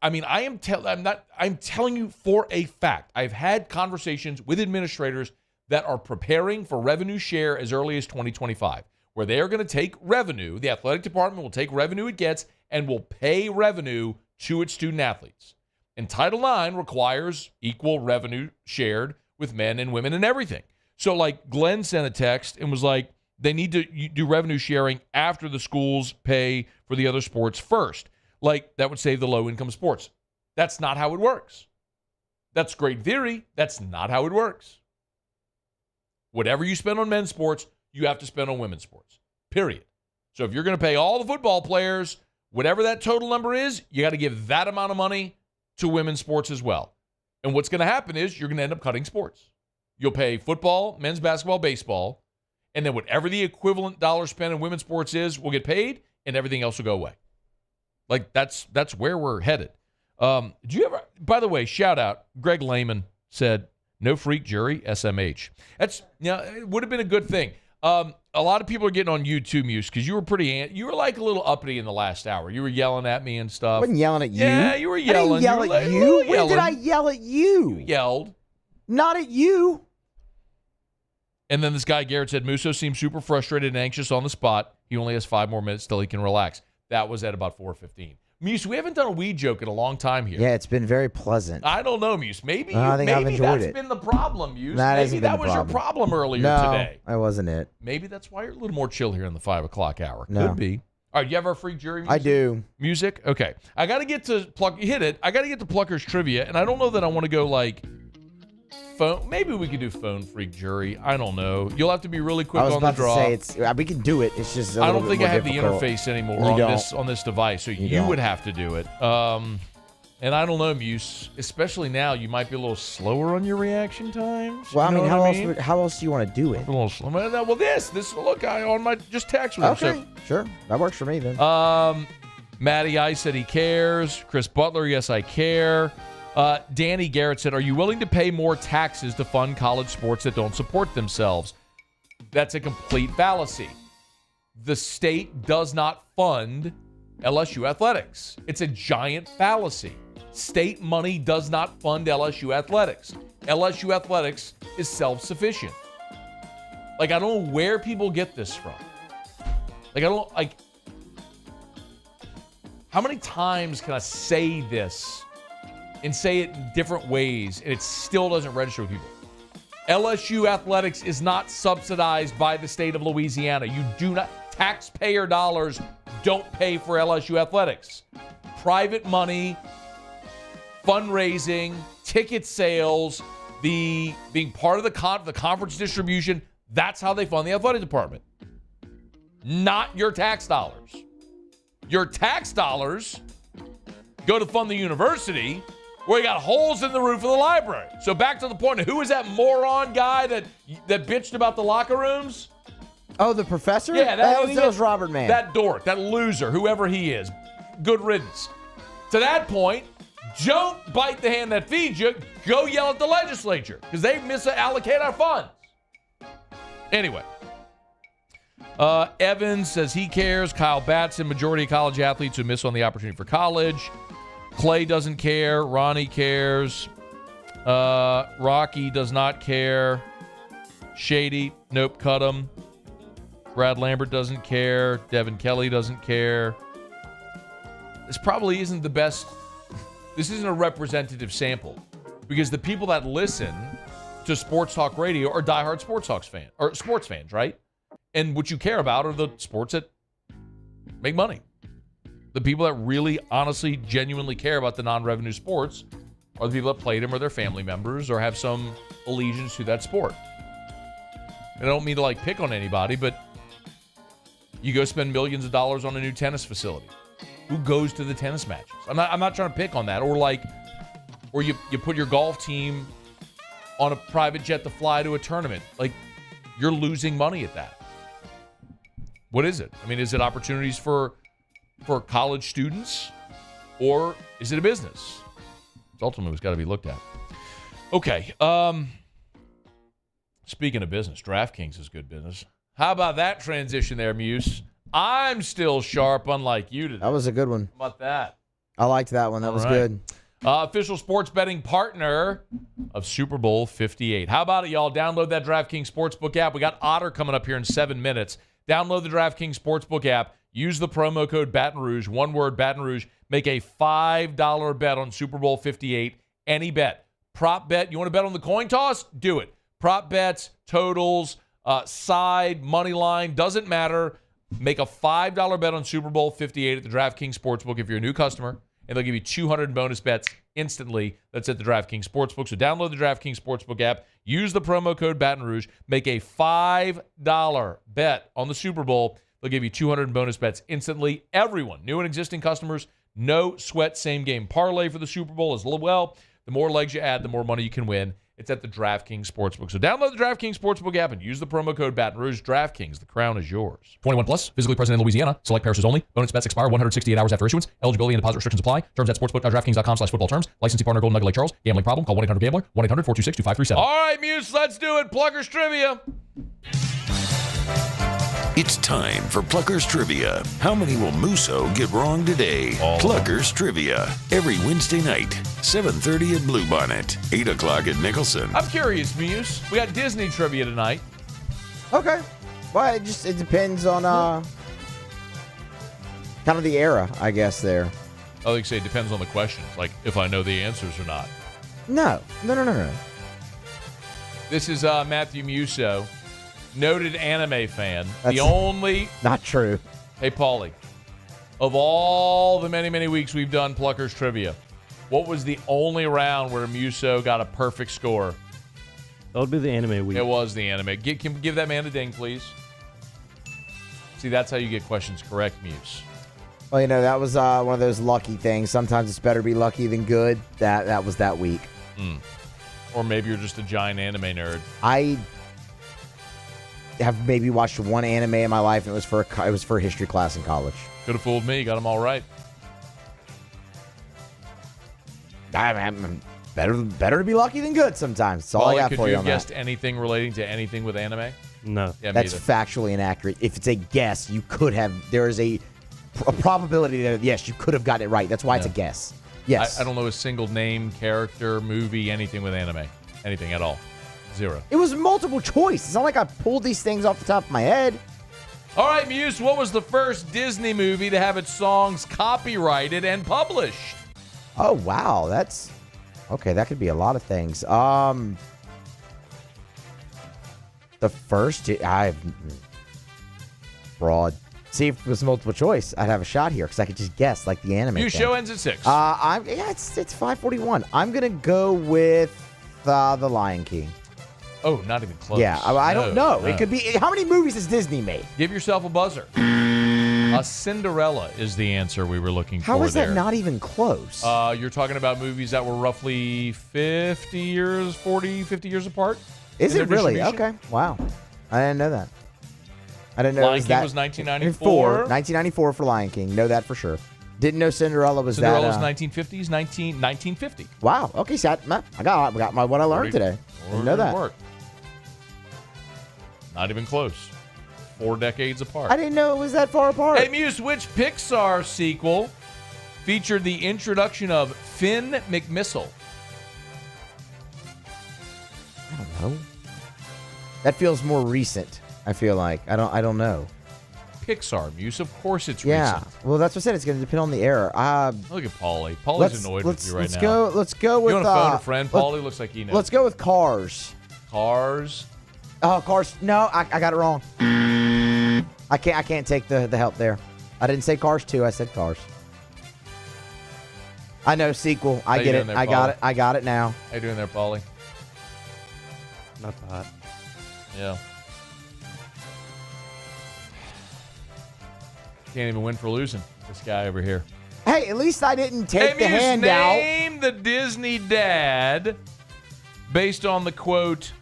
I'm telling you for a fact. I've had conversations with administrators that are preparing for revenue share as early as 2025, where they are going to take revenue. The athletic department will take revenue it gets and will pay revenue to its student athletes. And Title IX requires equal revenue shared with men and women and everything. So, like, Glenn sent a text and was like, they need to do revenue sharing after the schools pay for the other sports first. Like, that would save the low-income sports. That's not how it works. That's great theory. That's not how it works. Whatever you spend on men's sports, you have to spend on women's sports, period. So if you're going to pay all the football players, whatever that total number is, you got to give that amount of money to women's sports as well. And what's going to happen is you're going to end up cutting sports. You'll pay football, men's basketball, baseball, and then whatever the equivalent dollar spent in women's sports is will get paid, and everything else will go away. Like, that's where we're headed. Do you ever, by the way, shout out, Greg Lehman said, no freak jury, SMH. That's, it would have been a good thing. A lot of people are getting on you too, Muse, because you were like a little uppity in the last hour. You were yelling at me and stuff. I wasn't yelling at you. Yeah, you were yelling. I didn't yell at you. When did I yell at you? You yelled. Not at you. And then this guy, Garrett, said, Musso seems super frustrated and anxious on the spot. He only has 5 more minutes till he can relax. That was at about 4:15. Muse, we haven't done a weed joke in a long time here. Yeah, it's been very pleasant. I don't know, Muse. Maybe I've enjoyed that's it. been the problem, Muse. That Maybe that was your problem earlier today. No, that wasn't it. Maybe that's why you're a little more chill here in the 5 o'clock hour. No. Could be. All right, you have our freak jury music? I do. Music? Okay. I got to get to hit it. I got to get to Pluckers trivia, and I don't know that I want to go like phone. Maybe we could do phone freak jury. I don't know. You'll have to be really quick on the draw. I was about to say we can do it. It's just I don't think I have difficult. The interface anymore on this device, so you would have to do it. And I don't know, Muse. Especially now, you might be a little slower on your reaction times. Well, I mean, how else do you want to do it? A little slow. Well, this look, I on my just text with him. Okay, sure, that works for me then. Matty Ice said he cares. Chris Butler, yes, I care. Danny Garrett said, are you willing to pay more taxes to fund college sports that don't support themselves? That's a complete fallacy. The state does not fund LSU athletics. It's a giant fallacy. State money does not fund LSU athletics. LSU athletics is self-sufficient. Like, I don't know where people get this from. How many times can I say this and say it in different ways, and it still doesn't register with people? LSU athletics is not subsidized by the state of Louisiana. You do not, taxpayer dollars don't pay for LSU athletics. Private money, fundraising, ticket sales, being part of the conference distribution, that's how they fund the athletic department. Not your tax dollars. Your tax dollars go to fund the university, where you got holes in the roof of the library. So back to the point, who was that moron guy that bitched about the locker rooms? Oh, the professor? Yeah, that was Robert Mann. That dork, that loser, whoever he is. Good riddance. To that point, don't bite the hand that feeds you. Go yell at the legislature because they misallocate our funds. Anyway, Evans says he cares. Kyle Batson, majority of college athletes who miss on the opportunity for college. Clay doesn't care. Ronnie cares. Rocky does not care. Shady, nope, cut him. Brad Lambert doesn't care. Devin Kelly doesn't care. This probably isn't the best. This isn't a representative sample because the people that listen to Sports Talk Radio are diehard Sports fans, right? And what you care about are the sports that make money. The people that really, honestly, genuinely care about the non-revenue sports are the people that played them or their family members or have some allegiance to that sport. And I don't mean to like pick on anybody, but you go spend millions of dollars on a new tennis facility. Who goes to the tennis matches? I'm not trying to pick on that. Or you put your golf team on a private jet to fly to a tournament. Like, you're losing money at that. What is it? I mean, is it opportunities for college students, or is it a business? It's ultimately what's got to be looked at. Okay. Speaking of business, DraftKings is good business. How about that transition there, Muse? I'm still sharp, unlike you today. That was a good one. How about that? I liked that one. That was good. Official sports betting partner of Super Bowl 58. How about it, y'all? Download that DraftKings Sportsbook app. We got Otter coming up here in 7 minutes. Download the DraftKings Sportsbook app. Use the promo code Baton Rouge. One word, Baton Rouge. Make a $5 bet on Super Bowl 58. Any bet. Prop bet. You want to bet on the coin toss? Do it. Prop bets, totals, side, money line, doesn't matter. Make a $5 bet on Super Bowl 58 at the DraftKings Sportsbook if you're a new customer, and they'll give you 200 bonus bets instantly. That's at the DraftKings Sportsbook. So download the DraftKings Sportsbook app. Use the promo code Baton Rouge. Make a $5 bet on the Super Bowl. They'll give you 200 bonus bets instantly. Everyone, new and existing customers, no sweat same-game parlay for the Super Bowl as well. The more legs you add, the more money you can win. It's at the DraftKings Sportsbook. So download the DraftKings Sportsbook app and use the promo code Baton Rouge. DraftKings, the crown is yours. 21 plus, physically present in Louisiana. Select parishes only. Bonus bets expire 168 hours after issuance. Eligibility and deposit restrictions apply. Terms at sportsbook.draftkings.com/football terms. Licensee partner Golden Nugget Lake Charles. Gambling problem? Call 1-800-GAMBLER. 1-800-426-2537. All right, Muse, let's do it. Pluckers Trivia. It's time for Pluckers Trivia. How many will Musso get wrong today? Pluckers Trivia. Every Wednesday night, 7:30 at Bluebonnet, 8 o'clock at Nicholson. I'm curious, Muse. We got Disney Trivia tonight. Okay. Well, it depends on kind of the era, I guess, there. I think say it depends on the questions, like if I know the answers or not. No. This is Matthew Musso, noted anime fan. That's the only... Not true. Hey, Paulie, of all the many, many weeks we've done Pluckers Trivia, what was the only round where Musso got a perfect score? That would be the anime week. It was the anime. Give that man a ding, please. See, that's how you get questions correct, Muse. Well, that was one of those lucky things. Sometimes it's better to be lucky than good. That was that week. Or maybe you're just a giant anime nerd. I have maybe watched one anime in my life, and it was for a history class in college. Could have fooled me. You got them all right. I'm better to be lucky than good sometimes. That's all I got for you on that. Could you have guessed anything relating to anything with anime? No. Yeah, that's factually inaccurate. If it's a guess, you could have. There is a probability that, yes, you could have gotten it right. That's why it's a guess. Yes. I don't know a single name, character, movie, anything with anime. Anything at all. Zero. It was multiple choice. It's not like I pulled these things off the top of my head. All right, Muse, what was the first Disney movie to have its songs copyrighted and published? Oh, wow. That's... Okay, that could be a lot of things. The first... Broad. See, if it was multiple choice, I'd have a shot here because I could just guess like the anime. Your show ends at 6. It's 5:41. I'm gonna go with The Lion King. Oh, not even close. Yeah, I don't know. No. It could be. How many movies has Disney made? Give yourself a buzzer. A Cinderella is the answer we were looking for. How is there. that not even close? You're talking about movies that were roughly 50 years apart. Is it really? Okay. Wow. I didn't know that. I didn't know Lion King was 1994. 1994 for Lion King. Know that for sure. Didn't know Cinderella was Cinderella that. was 1950s, 1950. Wow. Okay, so I got what I learned today. Didn't know that. Work. Not even close. 4 decades apart. I didn't know it was that far apart. Hey, Muse, which Pixar sequel featured the introduction of Finn McMissile? I don't know. That feels more recent. I feel like I don't know. Pixar, Muse. Of course, it's yeah. recent. Well, that's what I said. It's going to depend on the era. Look at Paulie. Paulie's annoyed with you right now. Let's go with. You want to phone a friend? Paulie looks like he knows. Let's go with Cars. Cars. Oh, Cars. No, I got it wrong. I can't take the help there. I didn't say Cars 2. I said Cars. I know sequel. I get it. I got it. I got it now. How you doing there, Paulie? Not bad. Yeah. Can't even win for losing. This guy over here. Hey, at least I didn't take the handout. Name the Disney dad based on the quote,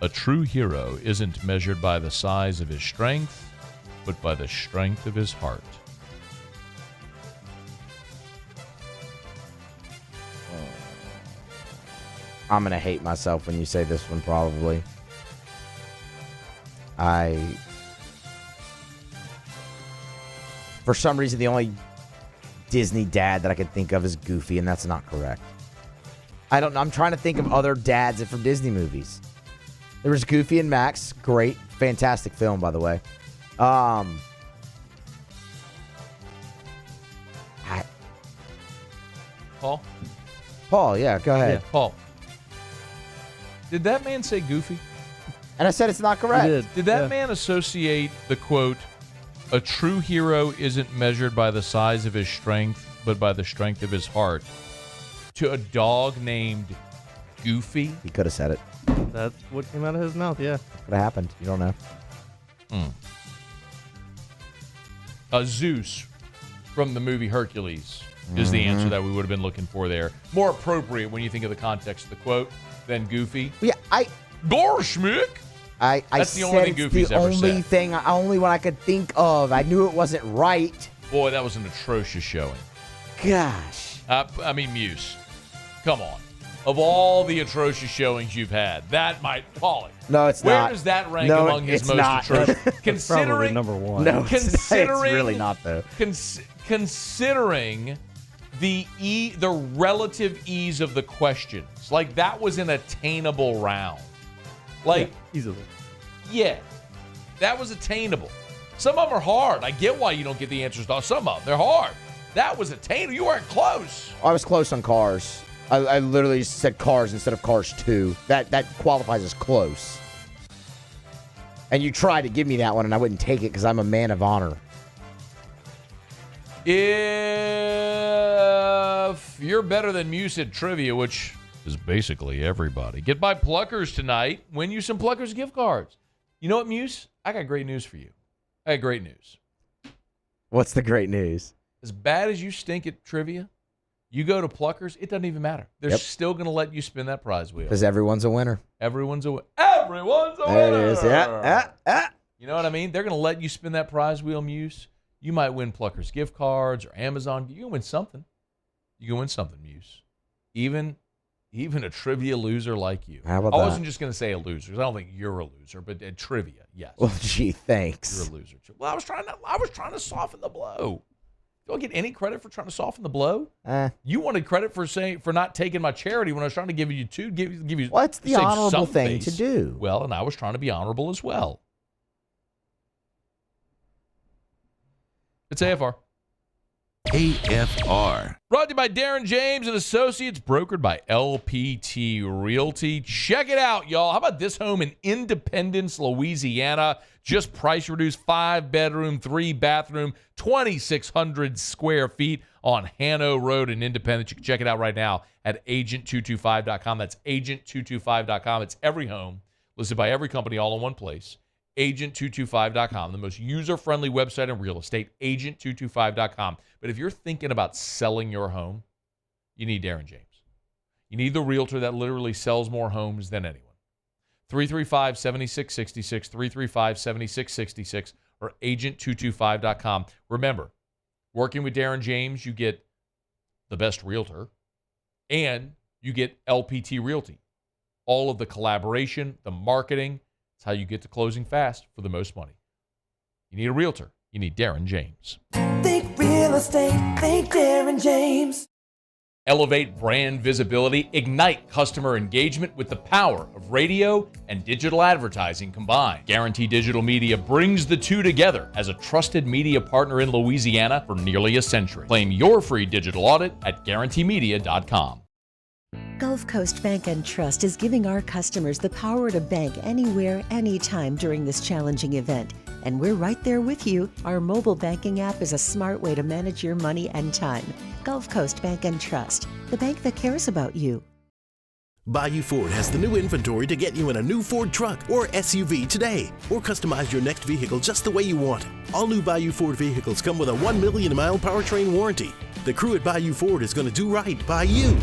"A true hero isn't measured by the size of his strength, but by the strength of his heart." I'm going to hate myself when you say this one, probably. For some reason, the only Disney dad that I could think of is Goofy, and that's not correct. I don't know. I'm trying to think of other dads from Disney movies. There was Goofy and Max. Great. Fantastic film, by the way. Paul, yeah, go ahead. Yeah, Paul. Did that man say Goofy? And I said it's not correct. Did that man associate the quote, "A true hero isn't measured by the size of his strength, but by the strength of his heart," to a dog named Goofy? He could have said it. That's what came out of his mouth, yeah. Could have happened. You don't know. Zeus from the movie Hercules is the answer that we would have been looking for there. More appropriate when you think of the context of the quote than Goofy. Yeah, Gorschmick. That's the only thing Goofy's ever said. Only one I could think of. I knew it wasn't right. Boy, that was an atrocious showing. Gosh. I mean, Muse. Come on. Of all the atrocious showings you've had, that might fall it. No, it's not. Where does that rank among his most atrocious? Considering number one. No, it's really not though. Considering the relative ease of the questions, like that was an attainable round. Like easily. Yeah, that was attainable. Some of them are hard. I get why you don't get the answers to some of them. They're hard. That was attainable. You weren't close. I was close on Cars. I literally said Cars instead of Cars 2. That qualifies as close. And you tried to give me that one, and I wouldn't take it because I'm a man of honor. If you're better than Muse at trivia, which is basically everybody, get by Pluckers tonight. Win you some Pluckers gift cards. You know what, Muse? I got great news for you. I got great news. What's the great news? As bad as you stink at trivia, you go to Pluckers, it doesn't even matter. They're still going to let you spin that prize wheel. Because everyone's a winner. Everyone's a winner. Everyone's a winner. There it is. Yeah. You know what I mean? They're going to let you spin that prize wheel, Muse. You might win Pluckers gift cards or Amazon. You can win something. You can win something, Muse. Even a trivia loser like you. How about I that? wasn't just going to say a loser, because I don't think you're a loser, but at trivia, yes. Well, gee, thanks. You're a loser. Well, I was trying to soften the blow. Do I get any credit for trying to soften the blow? You wanted credit for not taking my charity when I was trying to give you two. Give you. What's the honorable thing to do? Well, and I was trying to be honorable as well. It's AFR. AFR. Brought to you by Darren James and Associates, brokered by LPT Realty. Check it out, y'all. How about this home in Independence, Louisiana? Just price reduced, 5-bedroom, 3-bathroom, 2,600 square feet on Hano Road in Independence. You can check it out right now at agent225.com. That's agent225.com. It's every home listed by every company all in one place. agent225.com, the most user-friendly website in real estate, agent225.com. But if you're thinking about selling your home, you need Darren James. You need the realtor that literally sells more homes than anyone. 335-7666, 335-7666, or agent225.com. Remember, working with Darren James, you get the best realtor, and you get LPT Realty. All of the collaboration, the marketing. It's how you get to closing fast for the most money. You need a realtor. You need Darren James. Think real estate. Think Darren James. Elevate brand visibility. Ignite customer engagement with the power of radio and digital advertising combined. Guarantee Digital Media brings the two together as a trusted media partner in Louisiana for nearly a century. Claim your free digital audit at guaranteemedia.com. Gulf Coast Bank and Trust is giving our customers the power to bank anywhere, anytime during this challenging event. And we're right there with you. Our mobile banking app is a smart way to manage your money and time. Gulf Coast Bank and Trust, the bank that cares about you. Bayou Ford has the new inventory to get you in a new Ford truck or SUV today, or customize your next vehicle just the way you want it. All new Bayou Ford vehicles come with a 1 million mile powertrain warranty. The crew at Bayou Ford is going to do right by you.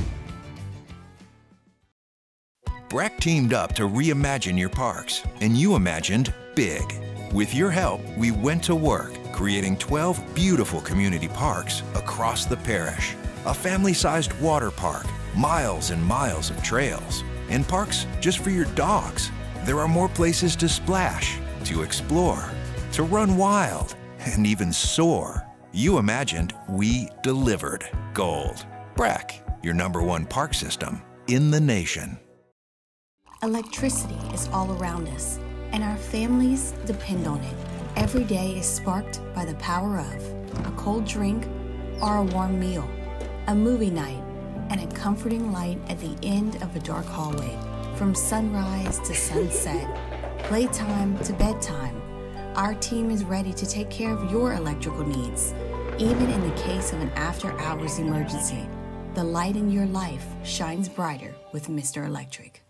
Breck teamed up to reimagine your parks, and you imagined big. With your help, we went to work, creating 12 beautiful community parks across the parish. A family-sized water park, miles and miles of trails, and parks just for your dogs. There are more places to splash, to explore, to run wild, and even soar. You imagined, we delivered gold. Brack, your #1 park system in the nation. Electricity is all around us, and our families depend on it. Every day is sparked by the power of a cold drink or a warm meal, a movie night, and a comforting light at the end of a dark hallway. From sunrise to sunset, playtime to bedtime, our team is ready to take care of your electrical needs. Even in the case of an after-hours emergency, the light in your life shines brighter with Mr. Electric.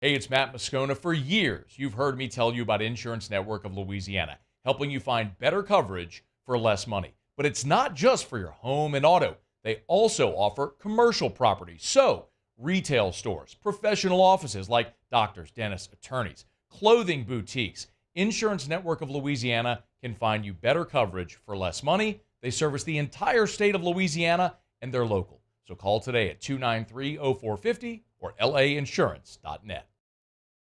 Hey, it's Matt Moscona. For years, you've heard me tell you about Insurance Network of Louisiana, helping you find better coverage for less money. But it's not just for your home and auto. They also offer commercial property. So, retail stores, professional offices like doctors, dentists, attorneys, clothing boutiques. Insurance Network of Louisiana can find you better coverage for less money. They service the entire state of Louisiana, and they're local. So call today at 293-0450 or lainsurance.net.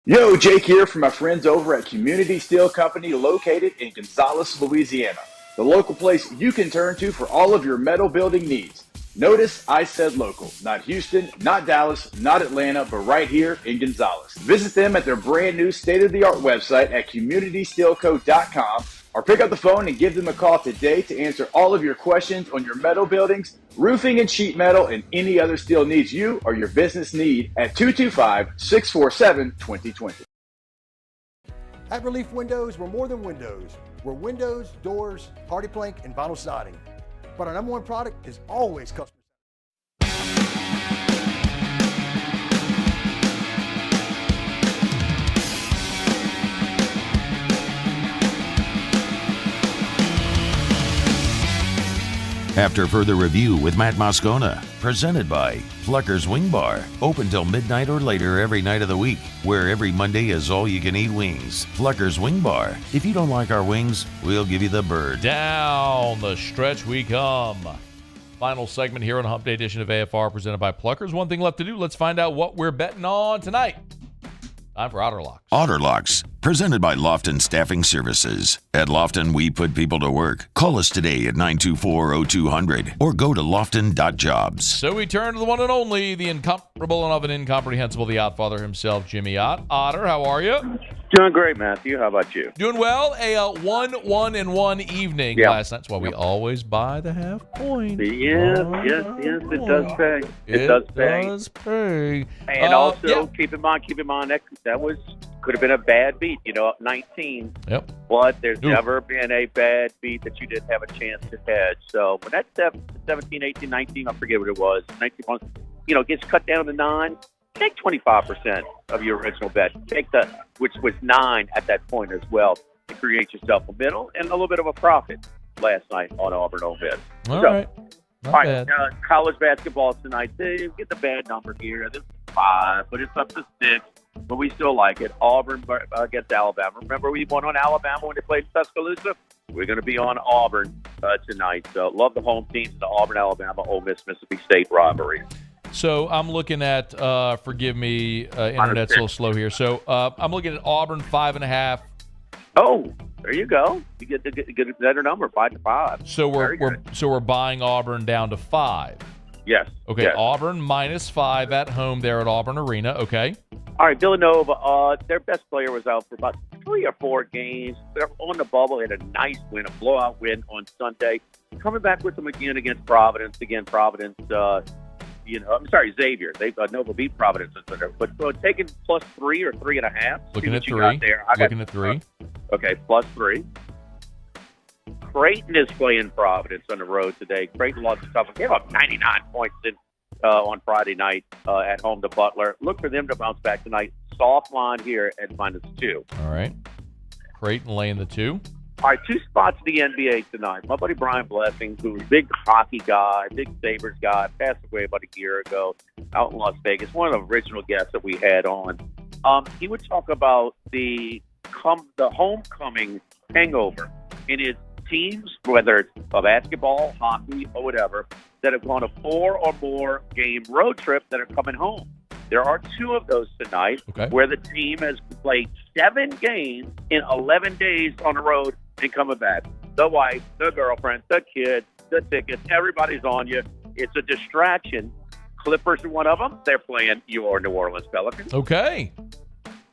Yo, Jake here from my friends over at Community Steel Company located in Gonzales, Louisiana. The local place you can turn to for all of your metal building needs. Notice I said local, not Houston, not Dallas, not Atlanta, but right here in Gonzales. Visit them at their brand new state-of-the-art website at communitysteelco.com or pick up the phone and give them a call today to answer all of your questions on your metal buildings, roofing and sheet metal, and any other steel needs you or your business need at 225-647-2020. At Relief Windows, we're more than windows. We're windows, doors, party plank, and vinyl siding. But our #1 product is always customer. After further review with Matt Moscona, presented by Pluckers Wing Bar, open till midnight or later every night of the week, where every Monday is all-you-can-eat wings. Pluckers Wing Bar. If you don't like our wings, we'll give you the bird. Down the stretch we come. Final segment here on Hump Day edition of AFR presented by Pluckers. One thing left to do. Let's find out what we're betting on tonight. Time for Otter Locks. Otter Locks, presented by Lofton Staffing Services. At Lofton, we put people to work. Call us today at 924-0200 or go to lofton.jobs. So we turn to the one and only, the incomparable and of an incomprehensible, the Ottfather himself, Jimmy Ott. Otter, how are you? Doing great, Matthew. How about you? Doing well. A 1-1-1 evening last night. That's why we always buy the half point. Yes, it does pay. It does pay. And also, keep in mind, that could have been a bad beat, up 19. Yep. But there's never been a bad beat that you didn't have a chance to hedge. So when that 17, 18, 19, I forget what it was, 19 months, gets cut down to 9, take 25% of your original bet. Take which was 9 at that point as well, to create yourself a middle and a little bit of a profit last night on Auburn Ole Miss. All right. Not bad. College basketball tonight. They get the bad number here. This is 5, but it's up to 6. But we still like it. Auburn against Alabama. Remember, we won on Alabama when they played in Tuscaloosa? We're going to be on Auburn tonight. So love the home teams, the Auburn, Alabama, Ole Miss, Mississippi State rivalry. So I'm looking at, forgive me, internet's a little slow here. So I'm looking at Auburn 5.5. Oh, there you go. You get a better number, 5-5. So we're buying Auburn down to 5. Yes. Okay. Yes. Auburn -5 at home there at Auburn Arena. Okay. All right, Villanova. Their best player was out for about 3 or 4 games. They're on the bubble. Had a nice win, a blowout win on Sunday. Coming back with them again against Providence. Xavier. Nova beat Providence, but taking +3 or 3.5. Looking at 3. Looking at 3. Okay, +3. Creighton is playing Providence on the road today. Creighton lost a tough one. Gave up 99 points on Friday night at home to Butler. Look for them to bounce back tonight. Soft line here at -2. All right. Creighton laying the 2. All right, 2 spots in the NBA tonight. My buddy Brian Blessing, who's a big hockey guy, big Sabres guy, passed away about a year ago out in Las Vegas. One of the original guests that we had on. He would talk about the homecoming hangover in his teams, whether it's basketball, hockey, or whatever, that have gone a 4 or more game road trip that are coming home. There are 2 of those tonight where the team has played 7 games in 11 days on the road and coming back. the wife, the girlfriend, the kids, the tickets. Everybody's on you. It's a distraction. Clippers are one of them. They're playing your New Orleans Pelicans. Okay.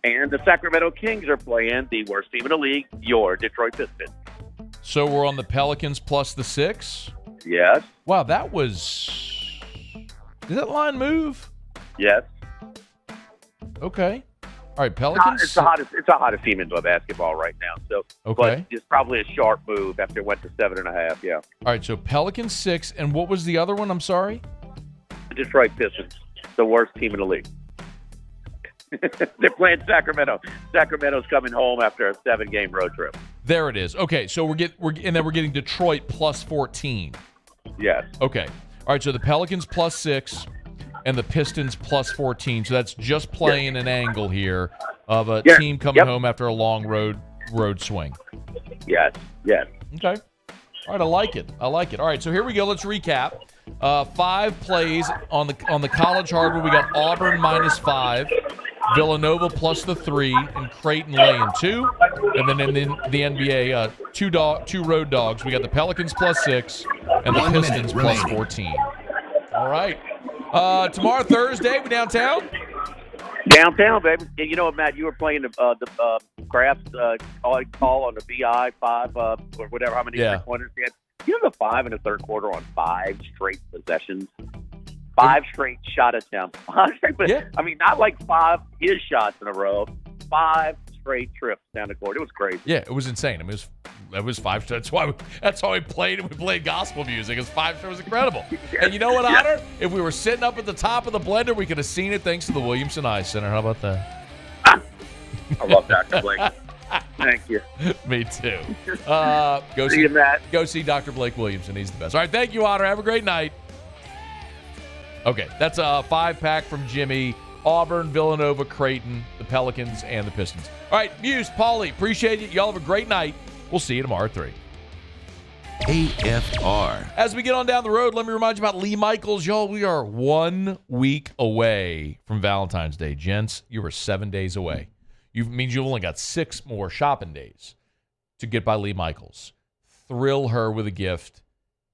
And the Sacramento Kings are playing the worst team in the league, your Detroit Pistons. So we're on the Pelicans plus the 6? Yes. Wow, that was... Did that line move? Yes. Okay. All right, Pelicans. It's the hottest team in basketball right now. So, Okay. But it's probably a sharp move after it went to 7.5. Yeah. All right, so Pelicans 6, and what was the other one? I'm sorry. The Detroit Pistons, the worst team in the league. They're playing Sacramento. Sacramento's coming home after a 7-game road trip. There it is. Okay, so we're getting Detroit plus 14. Yes. Okay. All right, so the Pelicans plus 6 and the Pistons plus 14. So that's just playing an angle here of a team coming home after a long road swing. Yes. Yes. Okay. All right, I like it. All right, so here we go. Let's recap. 5 plays on the college hardware. We got Auburn minus 5, Villanova plus the 3, and Creighton laying 2. And then in the NBA, two road dogs. We got the Pelicans plus 6 and the Pistons plus 14. All right. Tomorrow, Thursday, we downtown? Downtown, baby. You know, Matt, you were playing the Crafts call on the BI 5 or whatever, how many pointers he had. You know the 5 in the third quarter on 5 straight possessions? 5 straight shot attempts. 5 straight, I mean, not like 5 his shots in a row. 5 straight trips down the court. It was crazy. Yeah, it was insane. I mean, it was 5. That's why we played, and we played gospel music. Because 5 was incredible. And you know what, Otter? If we were sitting up at the top of the blender, we could have seen it thanks to the Williamson Eye Center. How about that? I love Dr. Blake. Thank you. Me too. Go see Matt. Go see Dr. Blake Williamson. He's the best. All right, thank you, Otter. Have a great night. Okay, that's a 5-pack from Jimmy. Auburn, Villanova, Creighton, the Pelicans, and the Pistons. All right, Muse, Paulie, appreciate it. Y'all have a great night. We'll see you tomorrow at 3. AFR. As we get on down the road, let me remind you about Lee Michaels. Y'all, we are 1 week away from Valentine's Day. Gents, you are 7 days away. Means you've only got 6 more shopping days to get by Lee Michaels. Thrill her with a gift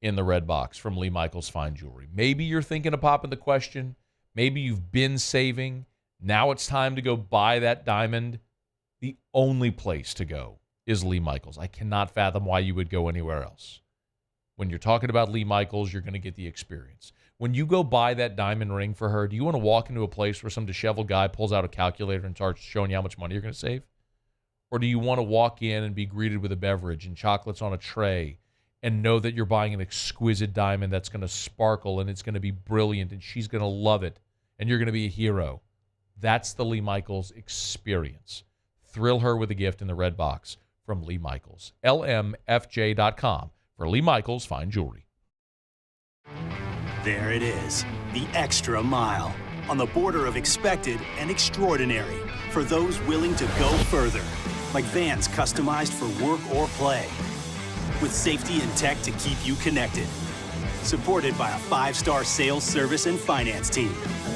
in the red box from Lee Michaels Fine Jewelry. Maybe you're thinking of popping the question. Maybe you've been saving. Now it's time to go buy that diamond. The only place to go is Lee Michaels. I cannot fathom why you would go anywhere else. When you're talking about Lee Michaels, you're going to get the experience. When you go buy that diamond ring for her, do you want to walk into a place where some disheveled guy pulls out a calculator and starts showing you how much money you're going to save? Or do you want to walk in and be greeted with a beverage and chocolates on a tray and know that you're buying an exquisite diamond that's going to sparkle and it's going to be brilliant and she's going to love it and you're going to be a hero? That's the Lee Michaels experience. Thrill her with a gift in the red box from Lee Michaels. LMFJ.com for Lee Michaels Fine Jewelry. There it is, the extra mile, on the border of expected and extraordinary for those willing to go further, like vans customized for work or play, with safety and tech to keep you connected, supported by a 5-star sales, service, and finance team,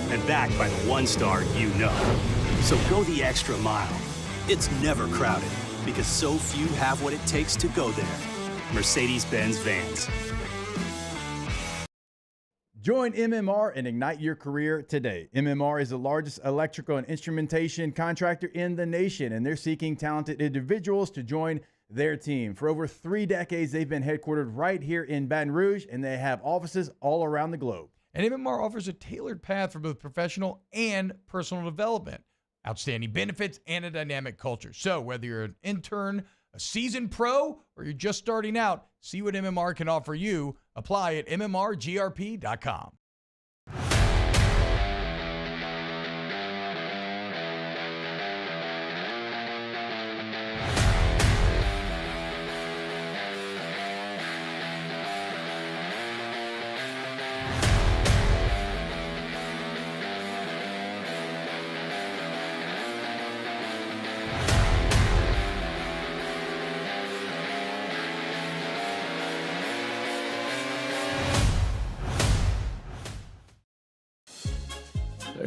and backed by the 1-star you know. So go the extra mile. It's never crowded, because so few have what it takes to go there. Mercedes-Benz Vans. Join MMR and ignite your career today. MMR is the largest electrical and instrumentation contractor in the nation, and they're seeking talented individuals to join their team. For over 3 decades, they've been headquartered right here in Baton Rouge, and they have offices all around the globe. And MMR offers a tailored path for both professional and personal development, outstanding benefits, and a dynamic culture. So whether you're an intern, a seasoned pro, or you're just starting out, see what MMR can offer you. Apply at mmrgrp.com.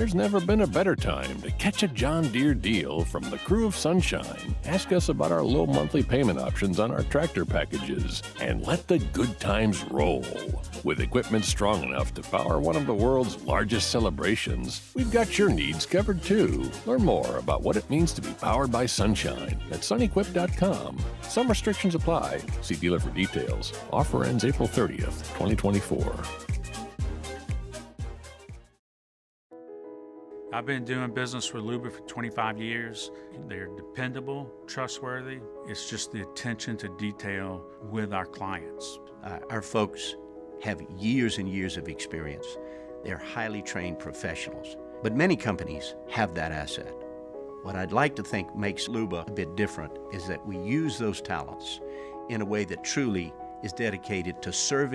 There's never been a better time to catch a John Deere deal from the crew of Sunshine. Ask us about our low monthly payment options on our tractor packages and let the good times roll. With equipment strong enough to power one of the world's largest celebrations, we've got your needs covered too. Learn more about what it means to be powered by Sunshine at sunequip.com. Some restrictions apply. See dealer for details. Offer ends April 30th, 2024. I've been doing business with Luba for 25 years. They're dependable, trustworthy. It's just the attention to detail with our clients. Our folks have years and years of experience. They're highly trained professionals. But many companies have that asset. What I'd like to think makes Luba a bit different is that we use those talents in a way that truly is dedicated to serving